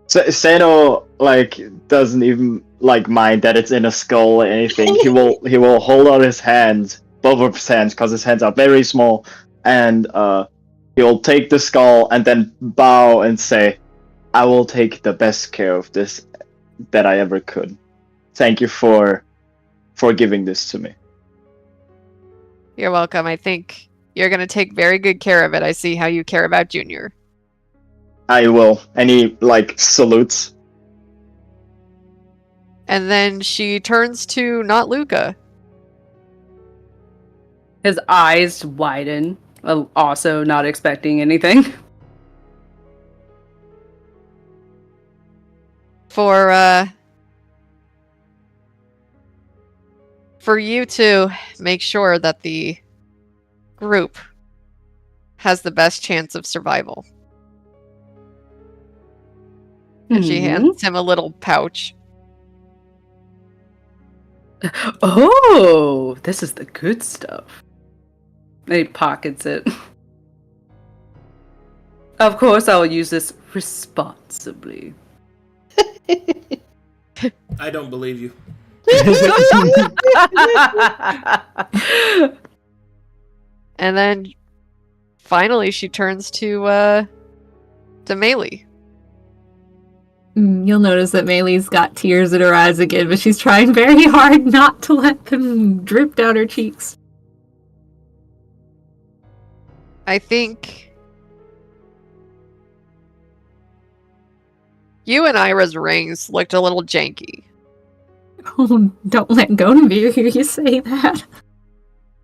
Seno like doesn't even like mind that it's in a skull or anything. He will hold out his hands, both of his hands, because his hands are very small, and he'll take the skull and then bow and say, I will take the best care of this that I ever could. Thank you for giving this to me. You're welcome. I think you're going to take very good care of it. I see how you care about Junior. I will. And he, salutes. And then she turns to not Luca. His eyes widen, also not expecting anything. For you to make sure that the group has the best chance of survival. And she hands him a little pouch. Oh, this is the good stuff. And he pockets it. Of course, I will use this responsibly. I don't believe you. And then finally she turns to Melee. You'll notice that Maylee's got tears in her eyes again, but she's trying very hard not to let them drip down her cheeks. I think you and Ira's rings looked a little janky. Oh, don't let Gonavir hear you say that.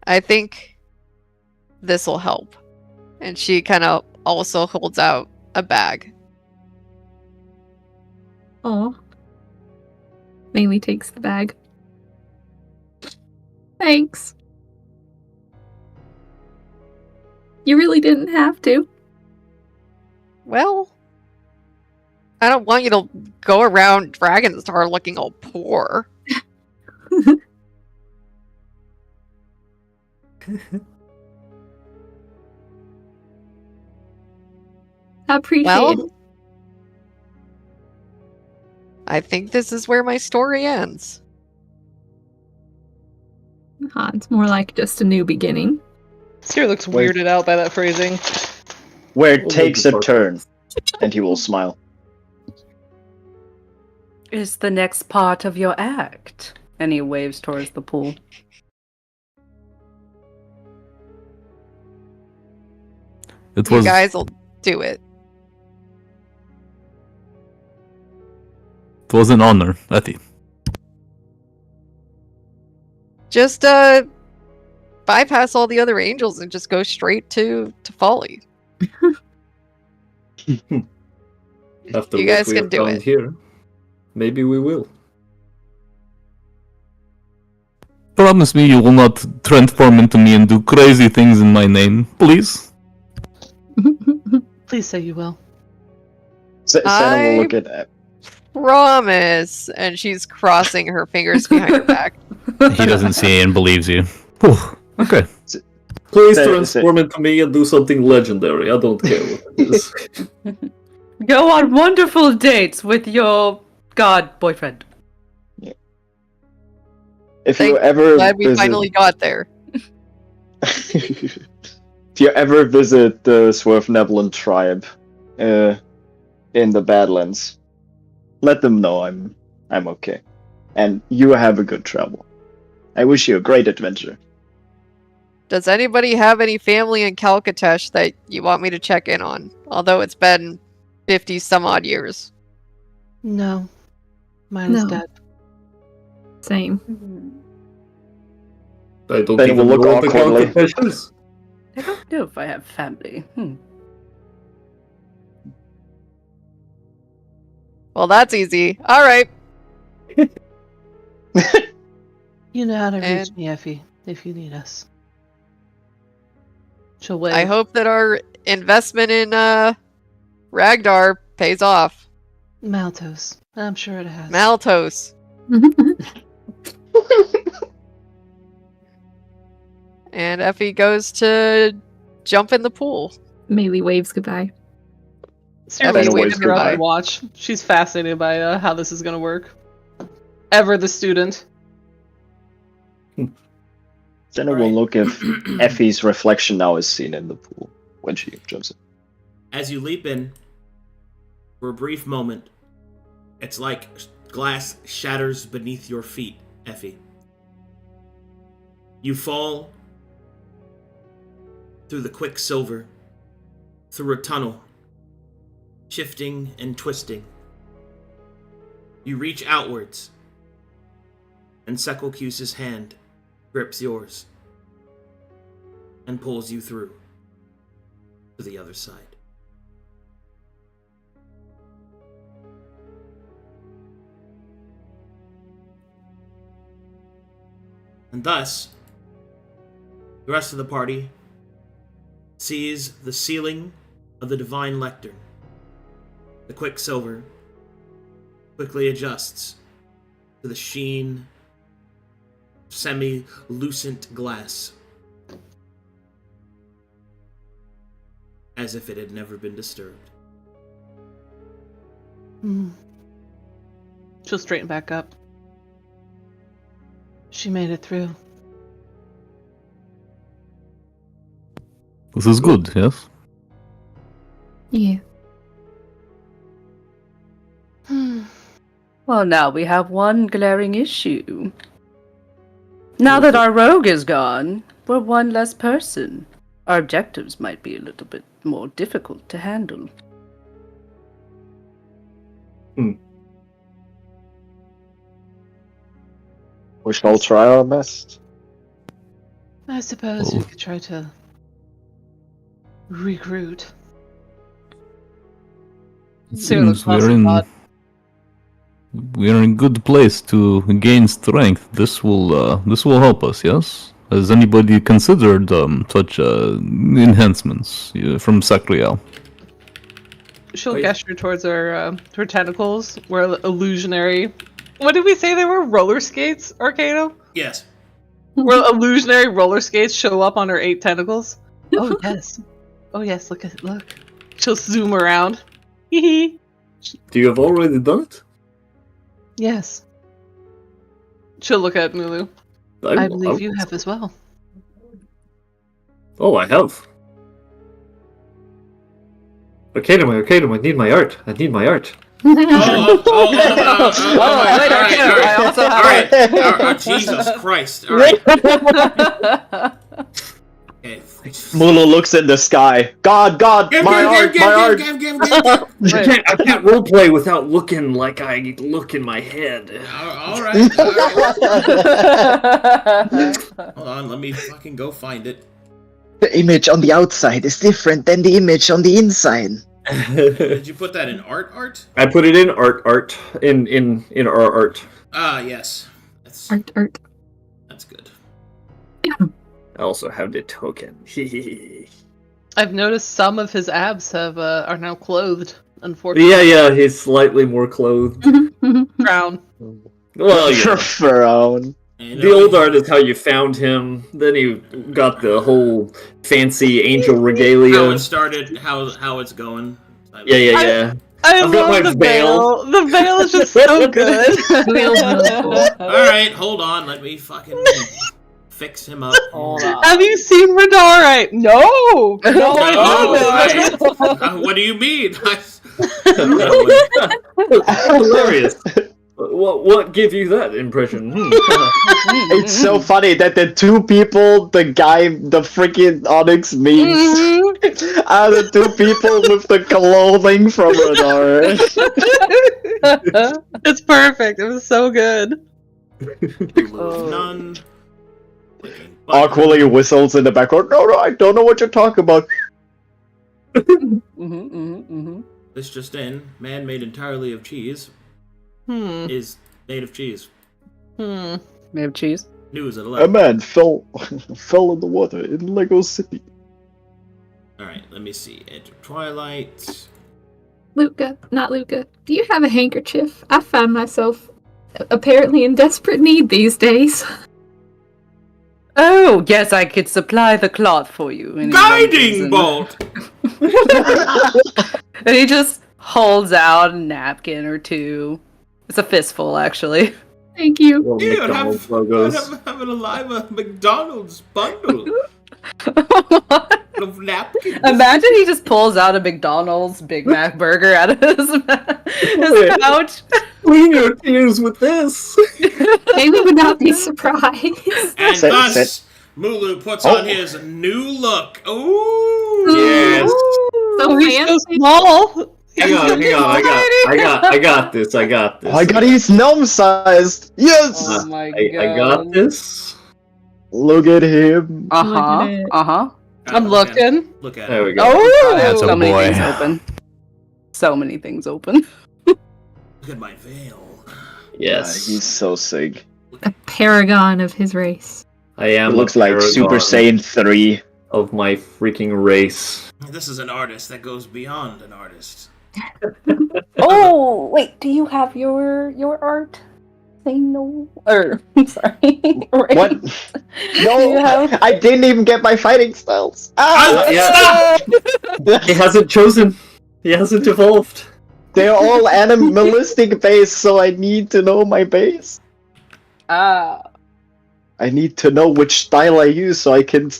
I think this will help. And she kind of also holds out a bag. Oh. Maylee takes the bag. Thanks. You really didn't have to. Well, I don't want you to go around Dragonstar looking all poor. I appreciate Well, it. I think this is where my story ends. It's more like just a new beginning. Sierra looks Wait. weirded out by that phrasing. Where it takes a turn. And he will smile. Is the next part of your act? And he waves towards the pool. It You was guys will do it. it was an honor, Etty. Just bypass all the other angels and just go straight to Folly. After You what guys we can have do found it. here, maybe we will. Promise me you will not transform into me and do crazy things in my name, please. Please say you will. Senna will look at Promise. And she's crossing her fingers behind her back. He doesn't see it and believes you. Whew. Okay. Please Say- transform into me and do something legendary. I don't care what it is. Go on wonderful dates with your god boyfriend. if you Thank- ever Glad we visit, finally got there. if you ever visit the Swervenevolent tribe in the Badlands, let them know I'm okay. And you have a good travel. I wish you a great adventure. Does anybody have any family in Calcatesh that you want me to check in on? Although it's been 50 some odd years. No. Mine is No. dead. Same. I don't Then even we'll look know what the awkwardly. Calcatesh is. I don't know if I have family. Well, that's easy. All right. You know how to reach And- me, Effie, if you need us. She'll wait. I hope that our investment in Ragnar pays off. Maltos. I'm sure it has. Maltos. And Effie goes to jump in the pool. Maylee waves goodbye. Sierra Effie will waves wait her out goodbye. and watch. She's fascinated by how this is going to work. Ever the student. Senna will look if Effie's reflection now is seen in the pool when she jumps in. As you leap in, For a brief moment, it's like glass shatters beneath your feet, Effie. You fall through the quicksilver, through a tunnel, shifting and twisting. You reach outwards, and Sekulcuse's hand grips yours and pulls you through to the other side. And thus, the rest of the party sees the ceiling of the Divine Lectern. The Quicksilver quickly adjusts to the sheen, semi-lucent glass, as if it had never been disturbed. She'll straighten back up. She made it through. This is good, yes? Yeah. Well, now we have one glaring issue. Now that our rogue is gone, we're one less person. Our objectives might be a little bit more difficult to handle. We shall try our best. I suppose we could try to recruit. It seems we're in good place to gain strength. This will help us, yes? Has anybody considered such enhancements from Sacriel? She'll gesture towards her tentacles, where illusionary. What did we say they were? Roller skates, Arcadum? Yes. Where illusionary roller skates show up on her 8 tentacles. Oh yes. Oh yes. Look. She'll zoom around. Hee. Do you have already done it? Yes. She'll look at Mulu. I believe you have as well. Oh, I have. Arcadum, I need my art. I also have Alright, Jesus Christ. Alright. Okay. Mulu looks in the sky. God, my art. I can't roleplay without looking like I look in my head. Alright. Hold on, let me fucking go find it. The image on the outside is different than the image on the inside. Did you put that in art? I put it in art in our art. Ah, yes. That's Art. That's good. I also have the token. I've noticed some of his abs are now clothed. Unfortunately. Yeah, he's slightly more clothed. Brown. Well, yeah. Frown. The old art is how you found him. Then you got the whole fancy angel regalia. How it started, how it's going. Yeah. I I've got love my the veil. veil. The veil is just so good. Alright, hold on, let me fucking fix him up. Hold on. Have you seen Radar? No, I haven't. What do you mean? Hilarious. What gave you that impression? It's so funny that the two people the freaking Onyx meets are the two people with the clothing from Radar. It's perfect. It was so good. None. Awkwardly whistles in the background. No, I don't know what you're talking about. This just in, man made entirely of cheese is made of cheese. Made of cheese? News at A 11. man fell in the water in Lego City. Alright, let me see. Enter Twilight. Luca, do you have a handkerchief? I find myself apparently in desperate need these days. Oh, yes, I could supply the cloth for you. And Guiding bolt! And he just holds out a napkin or two. It's a fistful, actually. Thank you. Well, Dude, McDonald's logos. have an alive McDonald's bundle. napkins. Imagine he just pulls out a McDonald's Big Mac burger out of his pouch. Clean your tears with this. Maybe would not be surprised. And Sit- thus, sit. Mulu puts Oh. on his new look. Ooh! Yes. So He's so fancy. small. Hang on. I got this. Oh my god, he's gnome-sized! Yes! Oh my I got this. Look at him. Uh Look huh. at it. Uh huh. I'm looking. Look at There it. we go. Oh, That's a so many boy. things open. So many things open. Look at my veil. Yes. He's so sick. A paragon of his race. I am. He looks a like Super paragon Saiyan 3. of my freaking race. This is an artist that goes beyond an artist. Oh wait, do you have your art? Say no. Or I'm sorry. Right. What? You No! have- I didn't even get my fighting styles! Ah! Yeah. He hasn't chosen. He hasn't evolved. They're all animalistic based, so I need to know my base. Ah. I need to know which style I use so I can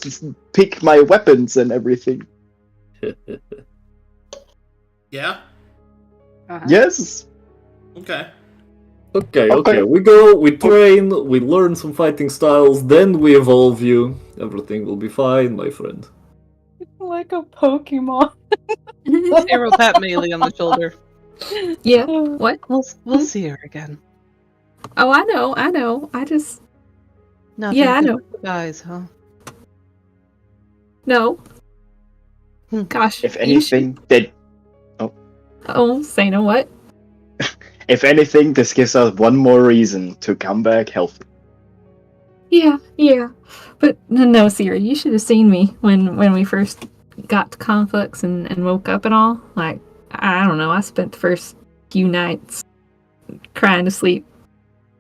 pick my weapons and everything. Yeah? Uh-huh. Yes! Okay. Okay. We go, we train, we learn some fighting styles, then we evolve you. Everything will be fine, my friend. Like a Pokemon. Arrow pat Melee on the shoulder. Yeah. What? We'll see her again. Oh, I know. I just Nothing Yeah, I but know. Guys, huh? no. Hmm. Gosh. If you should- anything, that Oh, say no what? if anything, this gives us one more reason to come back healthy. Yeah. But no, Siri, you should have seen me when we first got to conflicts and woke up and all. Like, I don't know, I spent the first few nights crying to sleep.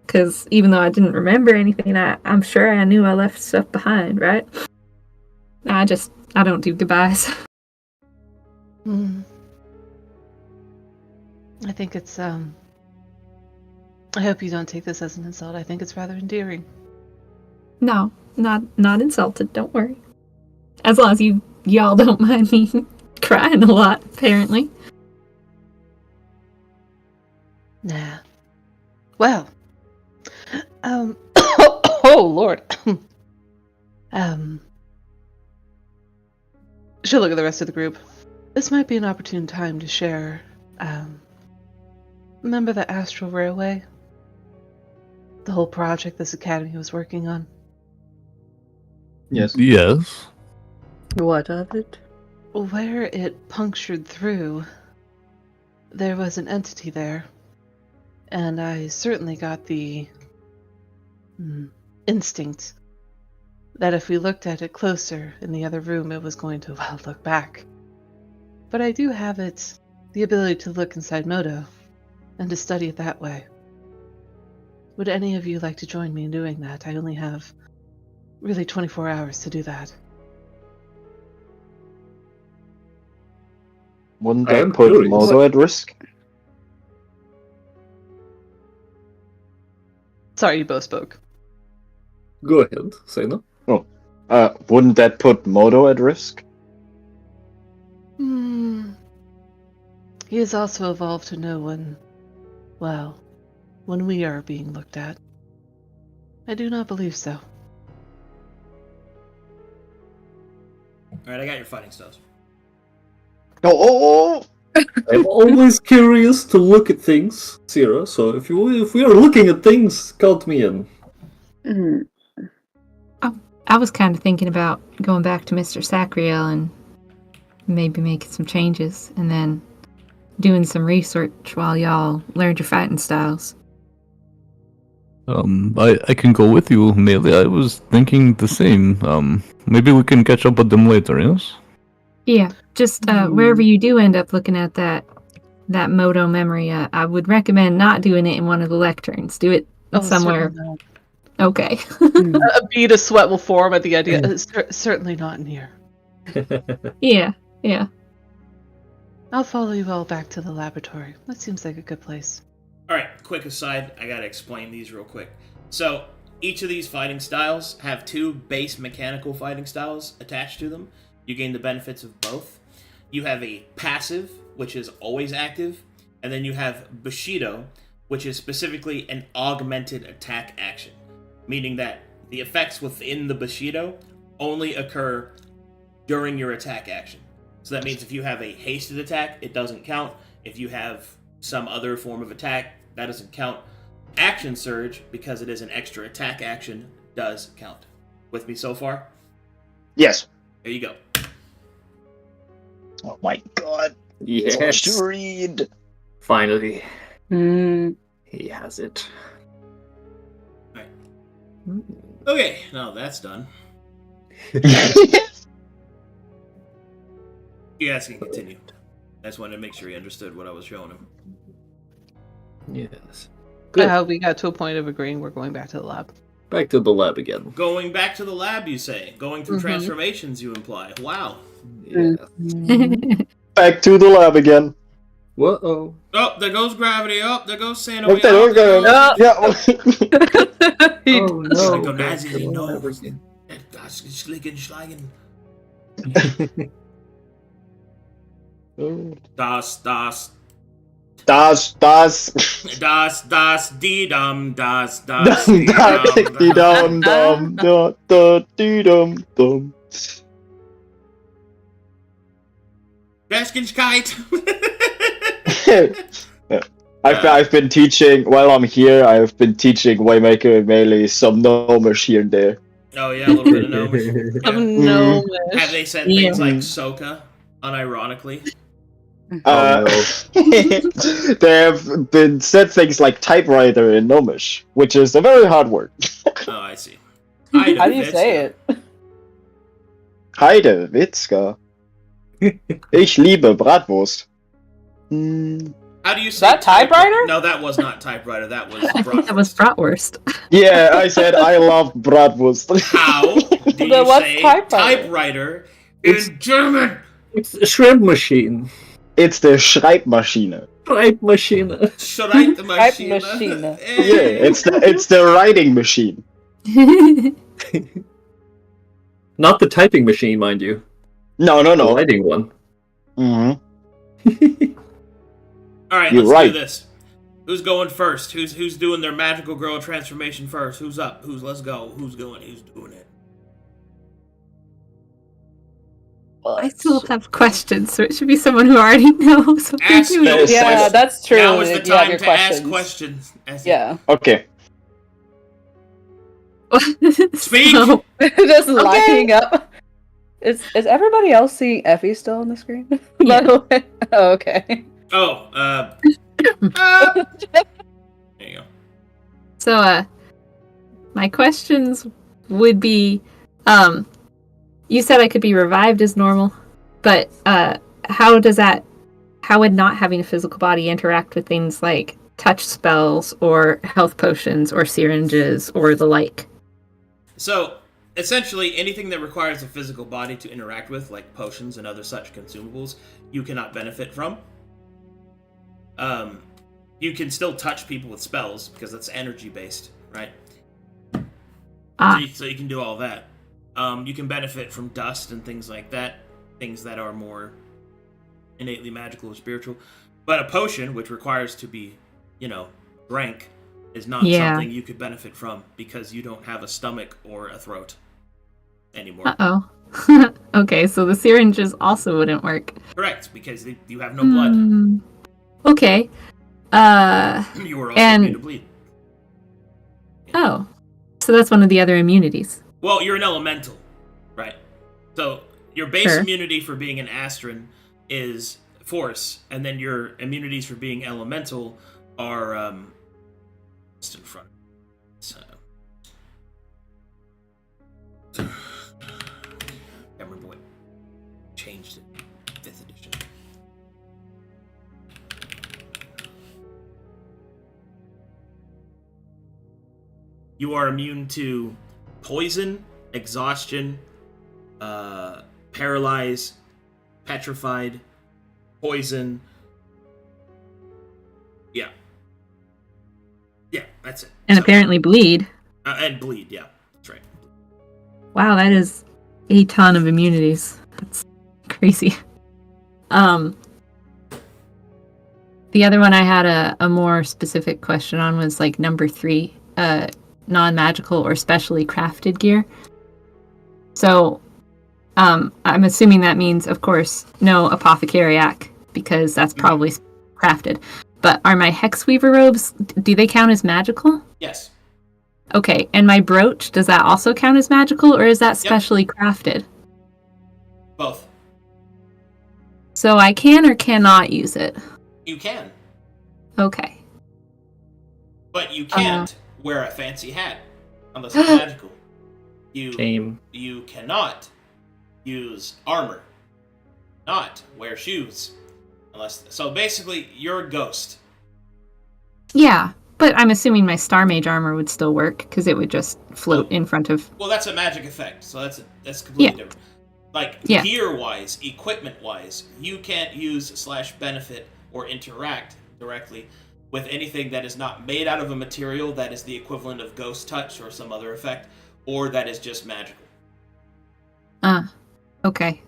Because even though I didn't remember anything, I'm sure I knew I left stuff behind, right? I don't do goodbyes. Hmm. I think it's, I hope you don't take this as an insult. I think it's rather endearing. No, not insulted, don't worry. As long as y'all don't mind me crying a lot, apparently. Nah. Well. Oh, Lord. She'll look at the rest of the group. This might be an opportune time to share, remember the Astral Railway? The whole project this academy was working on? Yes. Yes. What of it? Where it punctured through, there was an entity there. And I certainly got the instinct that if we looked at it closer in the other room, it was going to, well, look back. But I do have the ability to look inside Moto, and to study it that way. Would any of you like to join me in doing that? I only have really 24 hours to do that. Wouldn't I am that put curious. Moto at risk? Sorry, you both spoke. Go ahead, say no. Wouldn't that put Moto at risk? He has also evolved to know when we are being looked at. I do not believe so. Alright, I got your fighting styles. Oh! I'm always curious to look at things, Sierra, so if we are looking at things, count me in. Mm. I was kind of thinking about going back to Mr. Sacriel and maybe making some changes, and then doing some research while y'all learned your fighting styles. I can go with you, Melee. I was thinking the same. Maybe we can catch up with them later, yes? Yeah, just wherever you do end up looking at that Moto memory, I would recommend not doing it in one of the lecterns. Do it somewhere. Certainly not. Okay. A bead of sweat will form at the idea. Certainly not in here. Yeah. I'll follow you all back to the laboratory. That seems like a good place. Alright, quick aside, I gotta explain these real quick. So, each of these fighting styles have two base mechanical fighting styles attached to them. You gain the benefits of both. You have a passive, which is always active, and then you have Bushido, which is specifically an augmented attack action, meaning that the effects within the Bushido only occur during your attack action. So that means if you have a hasted attack, it doesn't count. If you have some other form of attack, that doesn't count. Action Surge, because it is an extra attack action, does count. With me so far? Yes. There you go. Oh my god. Yes. To read. Finally, Mm, he has it. Alright. Okay, now that's done. You guys can continue. I just wanted to make sure he understood what I was showing him. Yes. Good. We got to a point of agreeing we're going back to the lab. Back to the lab again. Going back to the lab, you say? Going through Mhm. transformations, you imply? Wow. Yeah. Back to the lab again. Whoa. Oh, there goes gravity. Oh, there goes Santa. Okay, we're going. Yeah. Oh no. Like a Nazi, Back to the no. lab again. Das ist Schlicken. Das, die dum, das, die dum. Bestgenkeit. I've been teaching while I'm here. I've been teaching Waymaker and Melee some gnomish here and there. Oh yeah, a little bit of gnomish. Yeah. No. Have they said things like Soka, unironically? Oh, They have been said things like typewriter in gnomish, which is a very hard word. Oh, I see. how do you say it? Heide Witzka. Ich liebe Bratwurst. How do you say that typewriter? No, that was not typewriter. That was bratwurst. That was bratwurst. Yeah, I said I love Bratwurst. How do you Then what's say typewriter? typewriter in German? it's a shrimp machine. It's the Schreibmaschine. Schreibmaschine. Schreibmaschine. Schreibmaschine. Yeah, it's the writing machine. Not the typing machine, mind you. No. The writing one. Mm-hmm. All right, You're let's right. do this. Who's going first? Who's doing their magical girl transformation first? Who's up? Let's go? Who's going? Who's doing it? I still have questions, so it should be someone who already knows what Ask they're doing. those Yeah, questions. that's true. Now is the if you have time your to questions. ask questions. Yeah. Okay. Speak! So, Just lining up. Is everybody else seeing Effie still on the screen? By Yeah. the way. Oh, okay. Oh, there you go. So, my questions would be, you said I could be revived as normal, but how would not having a physical body interact with things like touch spells or health potions or syringes or the like? So, essentially, anything that requires a physical body to interact with, like potions and other such consumables, you cannot benefit from. You can still touch people with spells, because that's energy-based, right? So you can do all that. You can benefit from dust and things like that, things that are more innately magical or spiritual. But a potion, which requires to be, drank, is not something you could benefit from, because you don't have a stomach or a throat anymore. Uh-oh. Okay, so the syringes also wouldn't work. Correct, because you have no blood. Okay. You were also immune to bleed. Oh. So that's one of the other immunities. Well, you're an elemental, right? So your base Sure. immunity for being an Astron is force, and then your immunities for being elemental are just in front. So I can't remember what changed it. 5th edition. You are immune to poison, exhaustion, paralyze, petrified, poison. Yeah, that's it. And So- apparently bleed. and bleed, yeah, that's right. Wow, that is a ton of immunities. That's crazy. The other one I had a more specific question on was like number 3, non-magical or specially crafted gear. So, I'm assuming that means, of course, no apothecariac, because that's probably crafted. But are my Hexweaver robes, do they count as magical? Yes. Okay, and my brooch, does that also count as magical, or is that specially crafted? Both. So I can or cannot use it? You can. Okay. But you can't wear a fancy hat unless it's magical. You cannot use armor. Not wear shoes. So basically, you're a ghost. Yeah, but I'm assuming my Star Mage armor would still work, because it would just float in front of... Well, that's a magic effect, so that's completely different. Like, gear-wise, equipment-wise, you can't use / benefit or interact directly with anything that is not made out of a material that is the equivalent of ghost touch or some other effect, or that is just magical. Okay.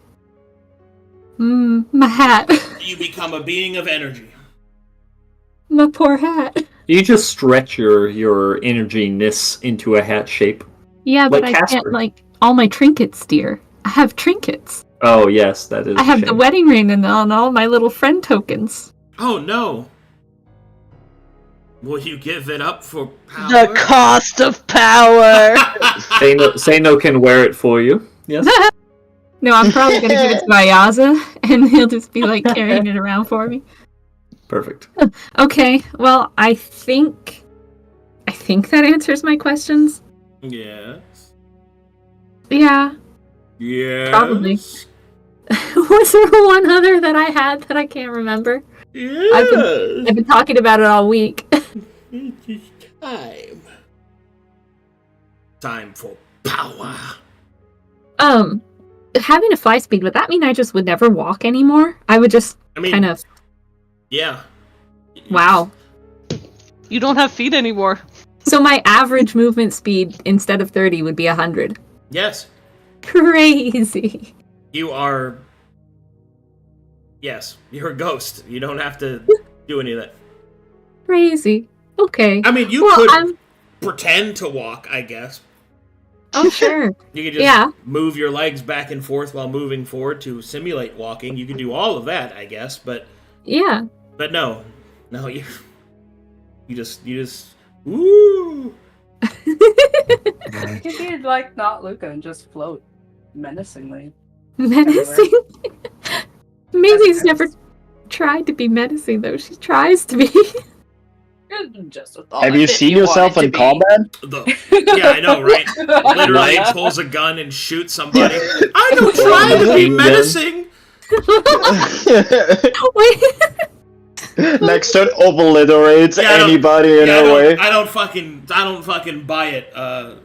My hat. You become a being of energy. My poor hat. You just stretch your energy-ness into a hat shape. Yeah, but Like I Casper. can't, like, all my trinkets, dear. I have trinkets. Oh, yes, that is I have a the shame. wedding ring and all my little friend tokens. Oh no! Will you give it up for power? The cost of power. Sano can wear it for you. Yes. No, I'm probably going to give it to Ayaza, and he'll just be, like, carrying it around for me. Perfect. Okay, well, I think that answers my questions. Yes. Yeah, Yes. probably. Was there one other that I had that I can't remember? Yes. I've been talking about it all week. Time for power. Having a fly speed, would that mean I just would never walk anymore? I would just kind of... Yeah. Wow. You don't have feet anymore. So my average movement speed instead of 30 would be 100. Yes. Crazy. You are... Yes, you're a ghost. You don't have to do any of that. Crazy. Okay. I mean, you could pretend to walk, I guess. Oh, sure. You could just move your legs back and forth while moving forward to simulate walking. You could do all of that, I guess, but... Yeah. But no, you just woo. You could be like not Luca and just float menacingly. Menacing? Maylee's never tried to be menacing, though. She tries to be. Just a thought Have you if seen you yourself wanted in to be. combat? Yeah, I know, right? Literally pulls a gun and shoots somebody. I don't try to be menacing. Wait. Next turn obliterates anybody in her way. I don't fucking buy it. I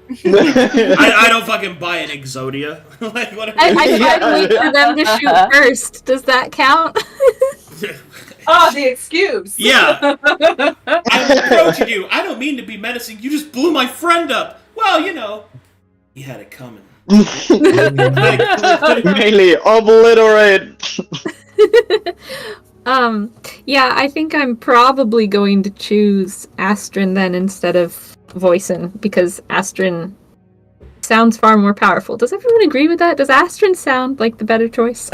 don't fucking buy it, Exodia. Like whatever. I tried to wait for them to shoot first. Does that count? Oh, the excuse. Yeah. I'm approaching you. I don't mean to be menacing. You just blew my friend up. Well, you know, he had it coming. Mainly obliterate. Yeah, I think I'm probably going to choose Astrid then instead of Voisin, because Astrid sounds far more powerful. Does everyone agree with that? Does Astrid sound like the better choice?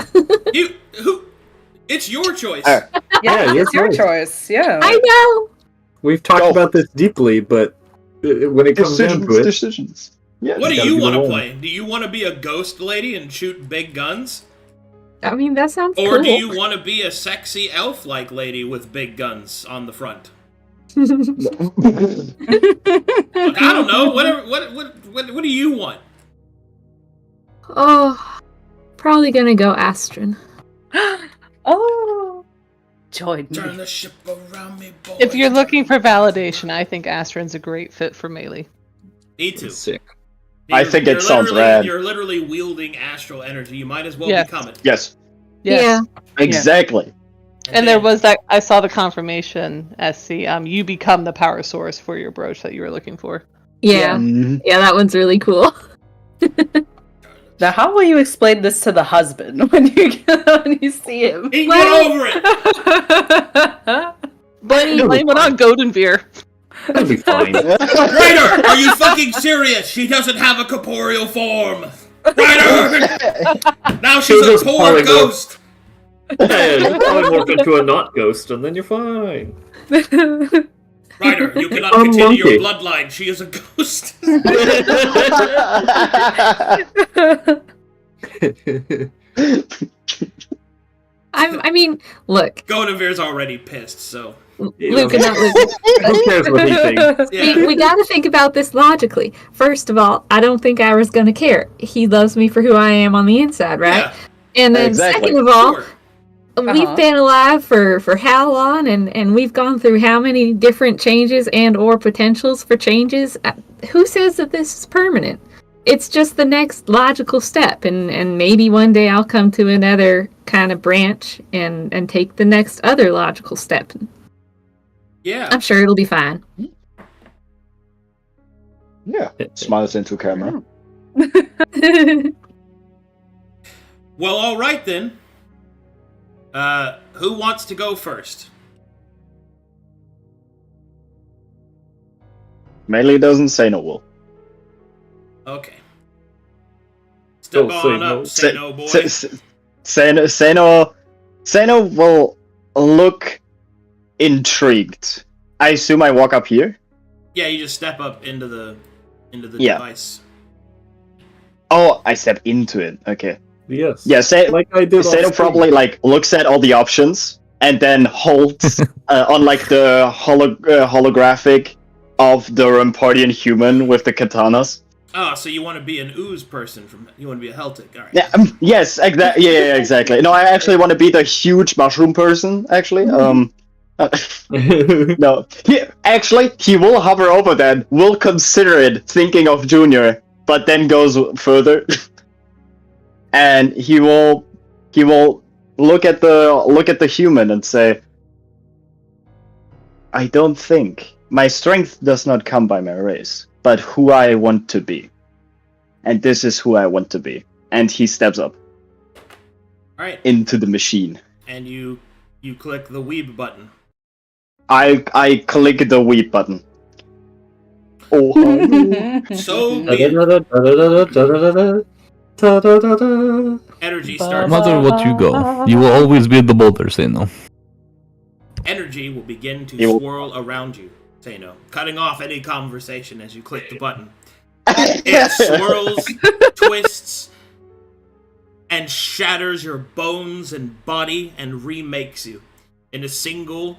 It's your choice. Yeah, it's your choice. Yeah. I know. We've talked about this deeply, but when it comes down to it... Decisions. Yeah. What do you want to play? Do you want to be a ghost lady and shoot big guns? I mean, that sounds cool. Or do you want to be a sexy elf-like lady with big guns on the front? Look, I don't know. What do you want? Oh, probably gonna go Astrid. Oh, join me. Turn the ship around me, boy. If you're looking for validation, I think Astrid's a great fit for Melee. Me too. Sick. I think it sounds rad. You're literally wielding astral energy. You might as well become it. Yes. Yeah. Exactly. And there was that. I saw the confirmation, SC. You become the power source for your brooch that you were looking for. Yeah. Mhm. Yeah, that one's really cool. Now, how will you explain this to the husband when you see him? He can get over it. Blame it on Golden Beer. That'll be fine. Ryder, are you fucking serious? She doesn't have a corporeal form. Ryder! Now she's She'll a just poor polymorph. ghost. Yeah, you polymorph into a not ghost, and then you're fine. Ryder, you cannot A continue your monkey. bloodline. She is a ghost. I mean, look, Gonavir's already pissed, so Luke, not Luke. Who cares what he thinks? yeah. We got to think about this logically. First of all, I don't think Ira's going to care. He loves me for who I am on the inside, right? Yeah, And then Exactly. second of all, sure. we've been alive for how long, and we've gone through how many different changes and or potentials for changes. Who says that this is permanent? It's just the next logical step, and maybe one day I'll come to another kind of branch and take the next other logical step. Yeah. I'm sure it'll be fine. Yeah. Smiles into camera. Well, all right then. Who wants to go first? Melee doesn't say no will. Okay. Step Don't say on no. up, say no, boy. Seno will look intrigued. I assume I walk up here. Yeah, you just step up into the Yeah. device. Oh, I step into it. Okay. Yes. Yeah, Like I did. Seno probably like looks at all the options and then holds on like the holographic of the Rampardian human with the katanas. Oh, so you want to be an ooze person you want to be a Celtic, all right. Yeah. Yes. Exactly. Yeah. Exactly. No, I actually want to be the huge mushroom person. Actually. No. He will hover over that. Will consider it, thinking of Junior, but then goes further. And he will look at the human and say, I don't think my strength does not come by my race, but who I want to be. And this is who I want to be. And he steps up All right. into the machine. And you click the weeb button. I click the weep button. Oh, So energy No starts. matter what you go, you will always be the boulder, Seno. Energy will begin to It will- swirl around you, Sano, cutting off any conversation as you click the button. It swirls, twists, and shatters your bones and body and remakes you in a single,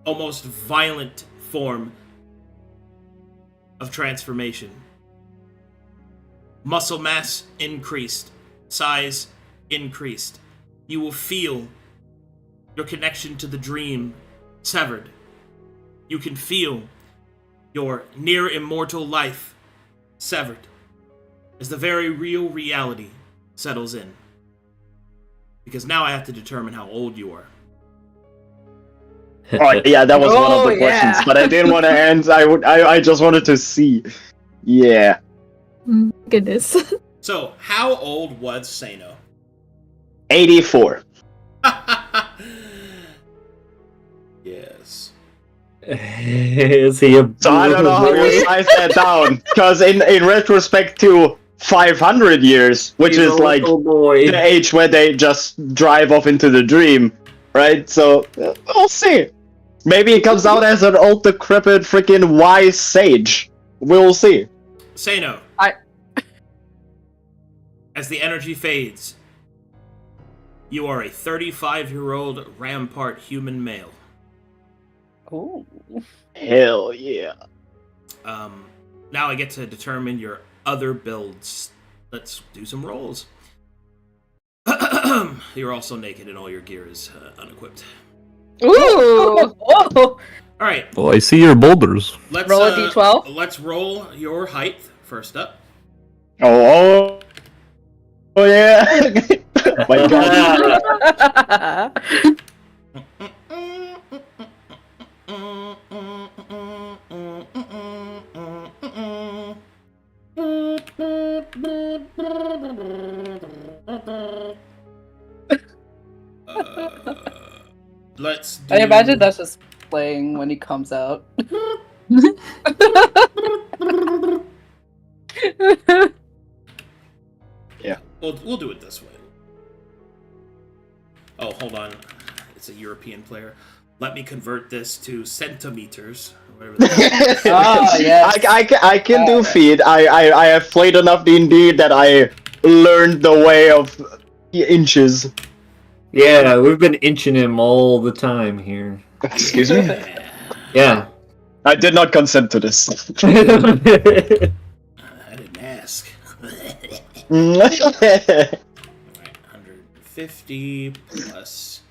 almost violent form of transformation. Muscle mass increased, size increased. You will feel your connection to the dream severed. You can feel your near immortal life severed as the very real reality settles in. Because now I have to determine how old you are. Alright, yeah, that was one of the Oh, questions, yeah. but I didn't want to answer. I just wanted to see. Yeah. Goodness. So, how old was Sano? 84. Yes. Is he a? So I don't know how you size that down, because in retrospect to 500 years, which He's is a like little boy. the age where they just drive off into the dream, right? So we'll see. Maybe it comes out as an old, decrepit, freaking wise sage. We'll see. Sano. I- As the energy fades, you are a 35-year-old rampart human male. Oh. Hell yeah. Now I get to determine your other builds. Let's do some rolls. You're also naked and all your gear is unequipped. Ooh! Oh. Alright, Oh, I see your boulders. let's Roll a d12. Let's roll your height first up. Oh yeah. My god. Let's do... I imagine that's just playing when he comes out. Yeah. We'll do it this way. Oh, hold on. It's a European player. Let me convert this to centimeters. Or whatever that is. Oh, yes. I can do feet. I have played enough D&D that I learned the way of inches. Yeah, we've been inching him all the time here. Excuse me? Yeah. I did not consent to this. I didn't ask. Alright, 150 plus...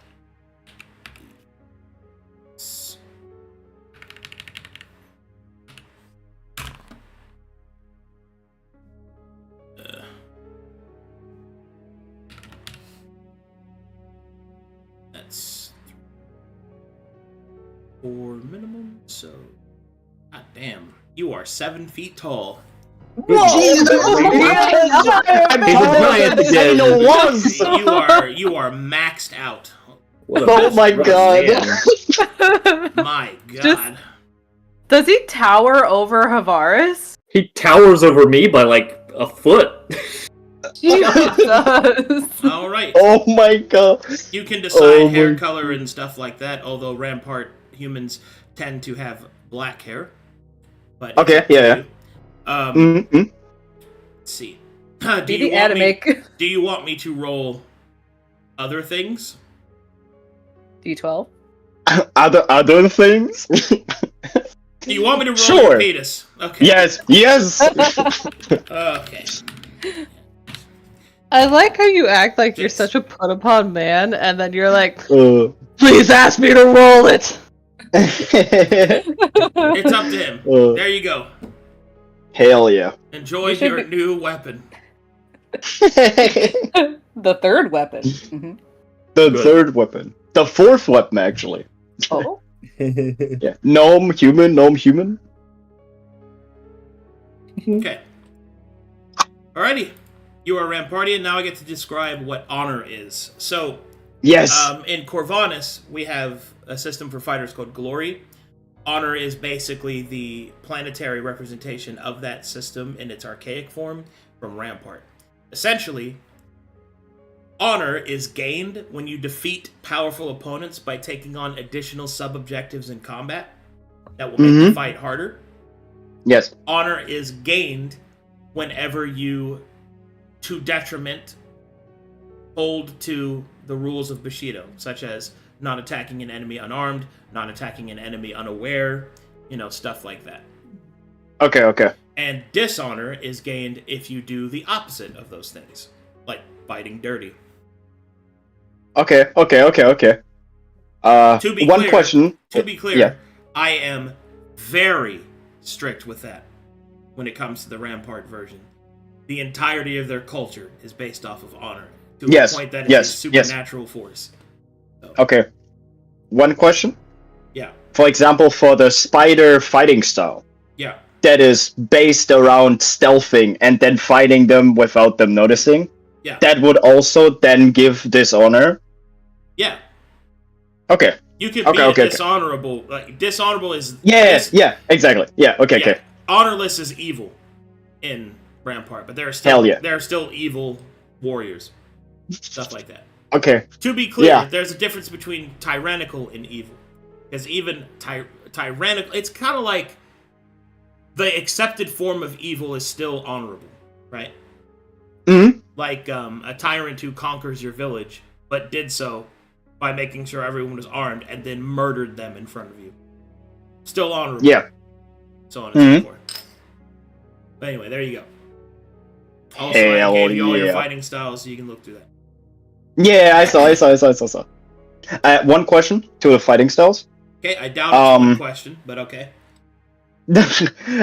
That's 4 minimum, so... God damn, you are 7 feet tall. Jesus! You are maxed out. Oh my god. My god. Does he tower over Havaris? He towers over me by like a foot. Jesus. All right. Oh my god. You can decide hair color and stuff like that, although Rampart humans tend to have black hair. But Okay, yeah. let's see. Do Do you want me to roll other things? D12? Other things? Do you want me to roll Sure. your penis? Okay. Yes. Okay. I like how you act like you're such a put upon man, and then you're like, Uh, please ask me to roll it! It's up to him. There you go. Hell yeah. Enjoy You should your new weapon. The third weapon. Mhm. The third weapon. The fourth weapon, actually. Oh. Yeah. Gnome, human. Okay. Alrighty. You are Rampartian. Now I get to describe what honor is. So, Yes. in Corvanus, we have a system for fighters called Glory. Honor is basically the planetary representation of that system in its archaic form from Rampart. Essentially, honor is gained when you defeat powerful opponents by taking on additional sub-objectives in combat that will make the fight harder. Yes. Honor is gained whenever you, to detriment, hold to the rules of Bushido, such as not attacking an enemy unarmed, not attacking an enemy unaware, stuff like that. Okay. And dishonor is gained if you do the opposite of those things, like fighting dirty. Okay. To be One clear, question. To be clear, Yeah. I am very strict with that when it comes to the Rampart version. The entirety of their culture is based off of honor, to a point that it's a supernatural force. So, Okay. One question. yeah. For example, for the spider fighting style, Yeah. that is based around stealthing and then fighting them without them noticing. Yeah. That would also then give dishonor. Yeah. Okay. You can Okay, be okay. dishonorable. Like, dishonorable is... Yeah, exactly. Yeah, okay. Honorless is evil in Rampart, but there are still evil warriors. Stuff like that. Okay. To be clear, Yeah. there's a difference between tyrannical and evil. Because even tyrannical... It's kind of like the accepted form of evil is still honorable, right? Mm-hmm. Like a tyrant who conquers your village, but did so by making sure everyone was armed and then murdered them in front of you. Still honorable. Yeah. So on and so forth. But anyway, there you go. Also, I gave you all your fighting styles, so you can look through that. Yeah, I saw. One question to the fighting styles. Okay, I doubt it's one question, but okay.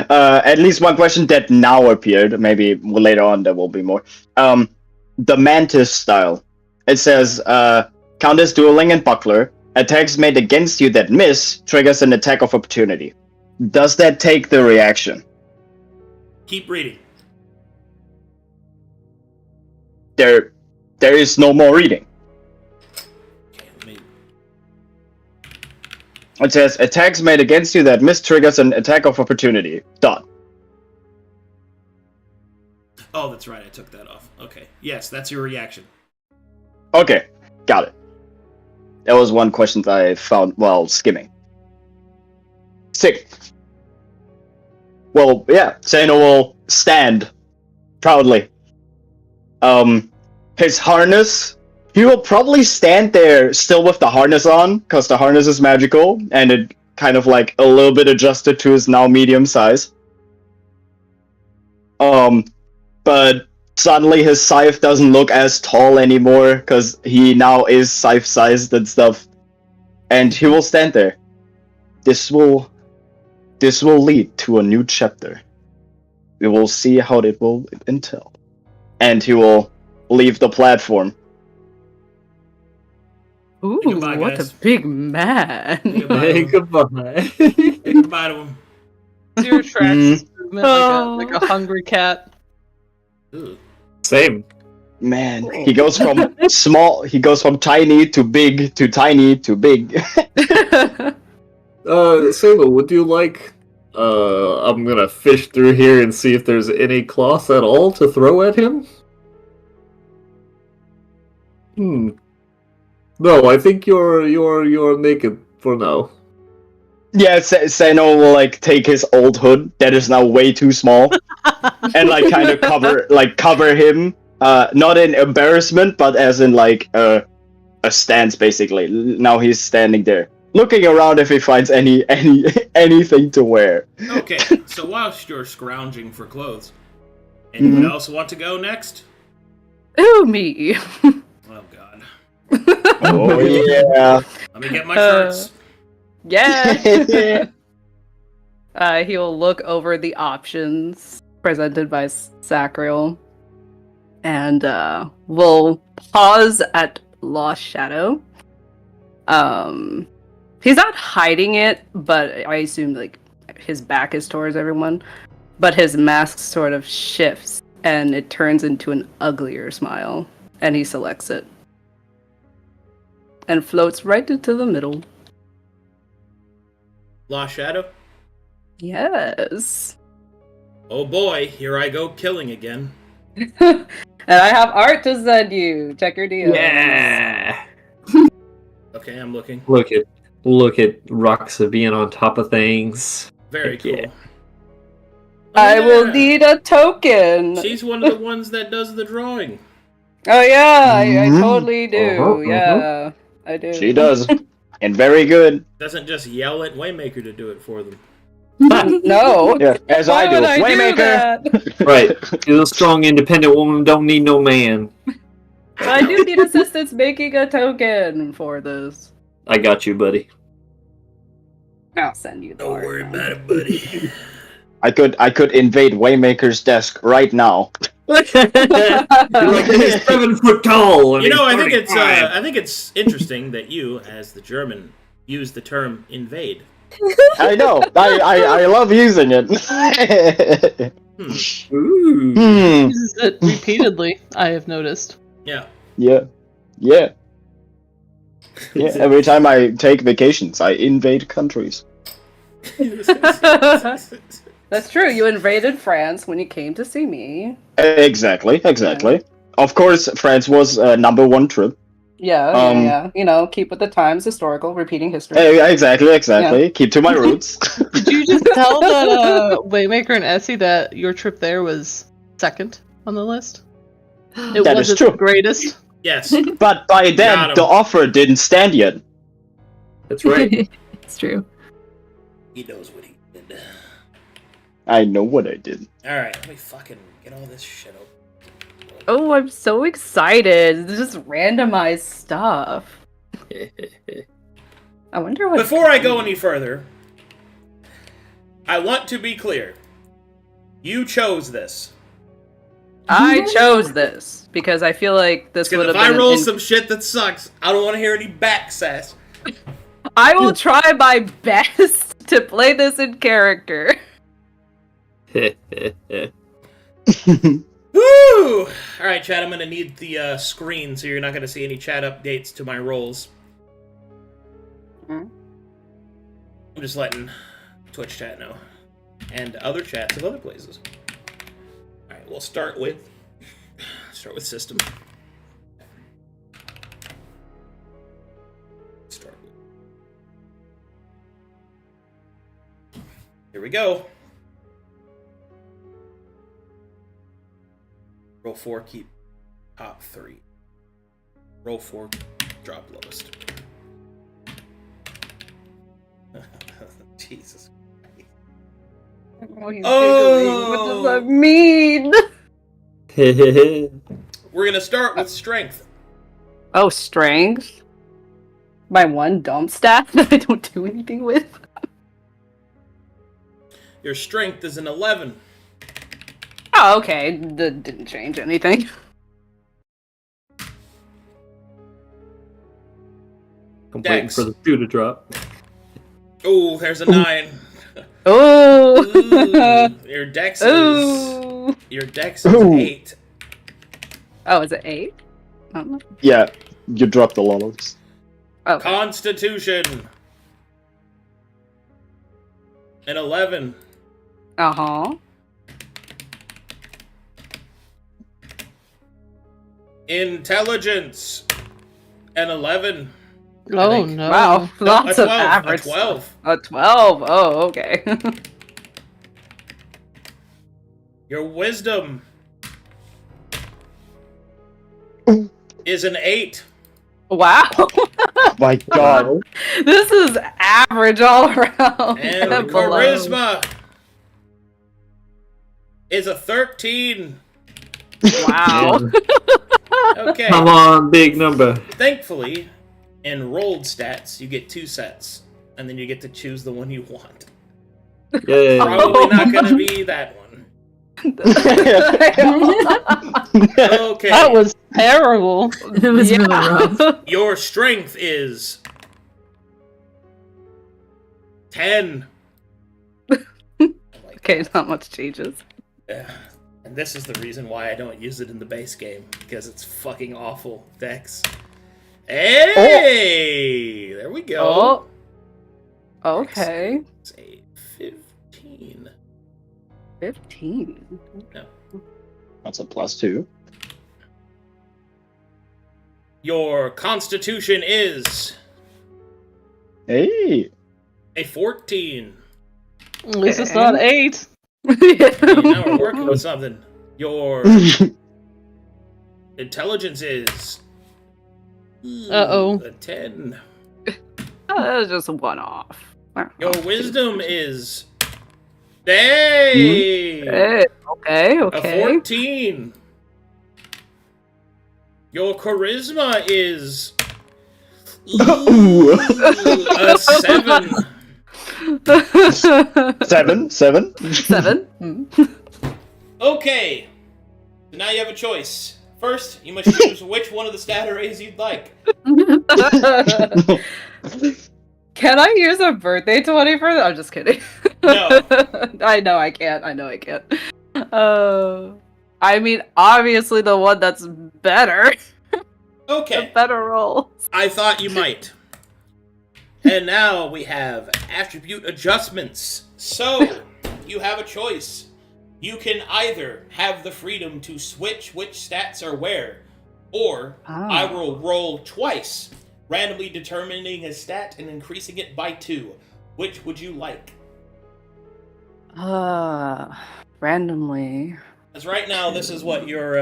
At least one question that now appeared. Maybe later on there will be more. The Mantis style. It says, Countess Dueling and Buckler. Attacks made against you that miss triggers an attack of opportunity. Does that take the reaction? Keep reading. There is no more reading. Okay, let me It says, attacks made against you that miss triggers an attack of opportunity. Done. Oh, that's right. I took that off. Okay. Yes, that's your reaction. Okay, got it. That was one question that I found while skimming. Sick. Well, yeah, Xeno will stand proudly. His harness, he will probably stand there still with the harness on, because the harness is magical, and it kind of like a little bit adjusted to his now medium size. But suddenly his scythe doesn't look as tall anymore, because he now is scythe-sized and stuff. And he will stand there. This will lead to a new chapter. We will see how it will entail. And he will leave the platform. Ooh, Goodbye, what guys. a big man. Goodbye. Goodbye. Say goodbye to him. Zero tracks his movement Oh. like a hungry cat. Ooh. Same. Man, he goes from small, he goes from tiny to big to tiny to big. Sable, would you like... I'm gonna fish through here and see if there's any cloth at all to throw at him? No, I think you're naked for now. Yeah, Seno will like take his old hood that is now way too small and like kind of cover him, not in embarrassment, but as in like a stance basically. Now he's standing there, looking around if he finds anything to wear. Okay, so whilst you're scrounging for clothes, anyone else want to go next? Ooh, me. Oh god. Oh yeah. Let me get my shirts. Yeah. He'll look over the options presented by Sacriel, and will pause at Lost Shadow. He's not hiding it, but I assume like his back is towards everyone. But his mask sort of shifts, and it turns into an uglier smile, and he selects it, and floats right into the middle. Lost Shadow? Yes. Oh boy, here I go killing again. And I have art to send you. Check your DM. Yeah. Okay, I'm looking. Look at Roxa being on top of things. Very Heck cool. yeah. I will Yeah. need a token. She's one of the ones that does the drawing. Oh yeah, I Mhm. totally do. Uh-huh, Yeah, I do. She does, and very good. Doesn't just yell at Waymaker to do it for them. No. Yeah, as Why I do. would I do Waymaker. that? Right. You're a strong, independent woman. Don't need no man. But I do need assistance making a token for this. I got you, buddy. I'll send you the Don't art. worry then. about it, buddy. I could invade Waymaker's desk right now. You're like, he's 7 foot tall. And You know, he's I 35. think it's interesting that you, as the German, use the term invade. I know. I love using it. Ooh. Hmm. Uses it repeatedly, I have noticed. Yeah. Yeah. Yeah. Yeah. Every time I take vacations, I invade countries. That's true. You invaded France when you came to see me. Exactly. Of course, France was number one trip. Yeah, yeah. You know, keep with the times, historical, repeating history. Exactly. Yeah. Keep to my roots. Did you just tell that Waymaker and Essie that your trip there was second on the list? It That is wasn't true. the greatest. Yes. But by Got then, 'em. the offer didn't stand yet. That's right. It's true. He knows what he did. I know what I did. Alright, let me fucking get all this shit up. Oh, I'm so excited. It's just randomized stuff. I wonder what. Before I go any further, I want to be clear. You chose this. I chose this because I feel like this would Because have if been. I roll some shit that sucks, I don't want to hear any back sass. I will try my best to play this in character. Woo! Alright, chat, I'm going to need the screen, so you're not going to see any chat updates to my rolls. I'm just letting Twitch chat know. And other chats of other places. Alright, we'll start with system. Here we go. Roll 4, keep top 3. Roll 4, drop lowest. Jesus Christ. Oh, he's giggling. What does that mean? We're gonna start with strength. Oh, strength? My one dump stat that I don't do anything with? Your strength is an 11. Oh, okay. That didn't change anything. I'm waiting Dex. for the shoe to drop. Oh, there's a 9. Oh! Ooh, your dex is Ooh! Ooh. 8. Oh, is it 8? I don't know. Yeah, you dropped a lot of those. Okay. Constitution. An 11. Uh-huh. Intelligence. An 11. Oh think. no! Wow, lots a of 12. average. A 12. A 12. Oh, okay. Your wisdom is an 8. Wow. My god. This is average all around. And Below. charisma is a 13. Wow. Okay. Come on, big number. Thankfully, in rolled stats, you get 2 sets, and then you get to choose the one you want. Yeah. Probably not going to be that one. Okay. That was terrible. It was really rough. Your strength is 10. Okay, not much changes. Yeah. And this is the reason why I don't use it in the base game, because it's fucking awful, Dex. Hey! There we go. Oh. Okay. It's a 15. 15. That's a +2. Your constitution is Hey. a 14. At least it's not 8. Now we're working with something. Your intelligence is Uh-oh. a 10. Oh, that was just a one-off. Your wisdom is hey, Hey, okay, a okay. 14. Your charisma is a 7. 7. 7. Okay. So now you have a choice. First, you must choose which one of the stat arrays you'd like. Can I use a birthday 20 for that? I'm just kidding. No. I know I can't. I mean, obviously the one that's better. Okay. The better roll. I thought you might. And now we have attribute adjustments. So, you have a choice. You can either have the freedom to switch which stats are where, or I will roll twice, randomly determining a stat and increasing it by 2. Which would you like? Randomly. Because right now, this is what your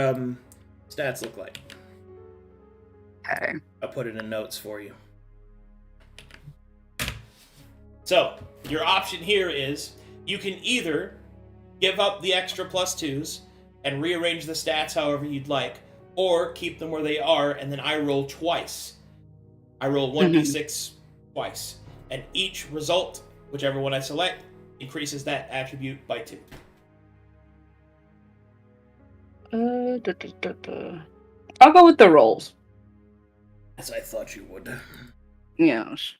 stats look like. Okay. I'll put it in notes for you. So, your option here is you can either give up the extra +2s and rearrange the stats however you'd like, or keep them where they are, and then I roll twice. I roll 1d6 twice, and each result, whichever one I select, increases that attribute by 2. I'll go with the rolls. As I thought you would. Yes.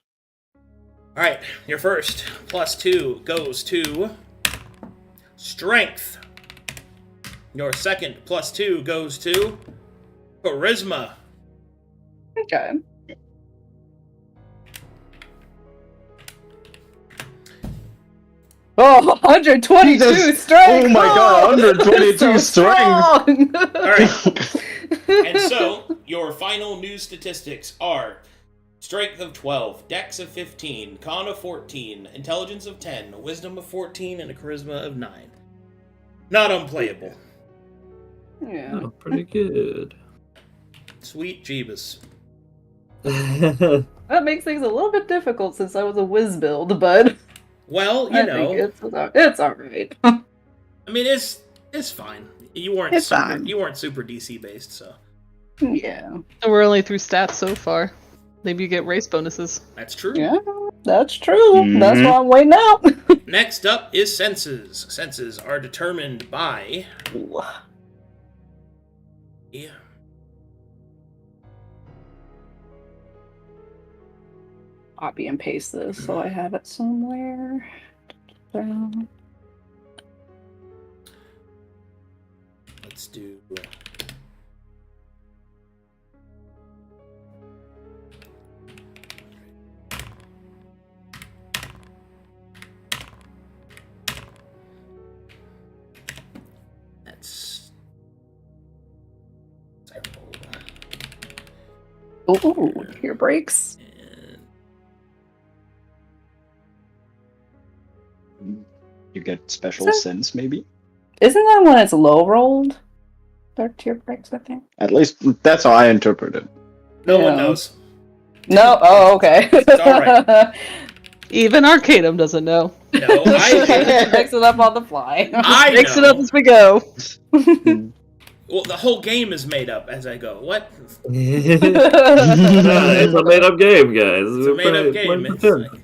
Alright, your first +2 goes to Strength. Your second +2 goes to Charisma. Okay. Oh, 122 Jesus. strength! Oh my god, That's 122 so strength! strong! Alright. And so, your final new statistics are Strength of 12, Dex of 15, Con of 14, Intelligence of 10, Wisdom of 14, and a Charisma of 9. Not unplayable. Yeah. Oh, pretty good. Sweet Jeebus. That makes things a little bit difficult since I was a whiz build, but Well, you I know, think it's alright. I mean, it's fine. You weren't It's super, fine. you weren't super DC based, so Yeah. So we're only through stats so far. Maybe you get race bonuses. that's true. Yeah, that's true. That's Mhm. why I'm waiting out. Next up is senses. Senses are determined by yeah. Copy and paste this so I have it somewhere. Let's do. That's. I roll. Ooh, here breaks. And You get special So- sense, maybe? Isn't that when it's low rolled? Third tier breaks, I think. At least that's how I interpret it. no one Yeah. knows. No, oh, okay. It's alright. Even Arcadum doesn't know. No, I. Mix it up on the fly. I Mix it know. up as we go. Well, the whole game is made up as I go. What? It's a made up game, guys. It's a made up game. It's like,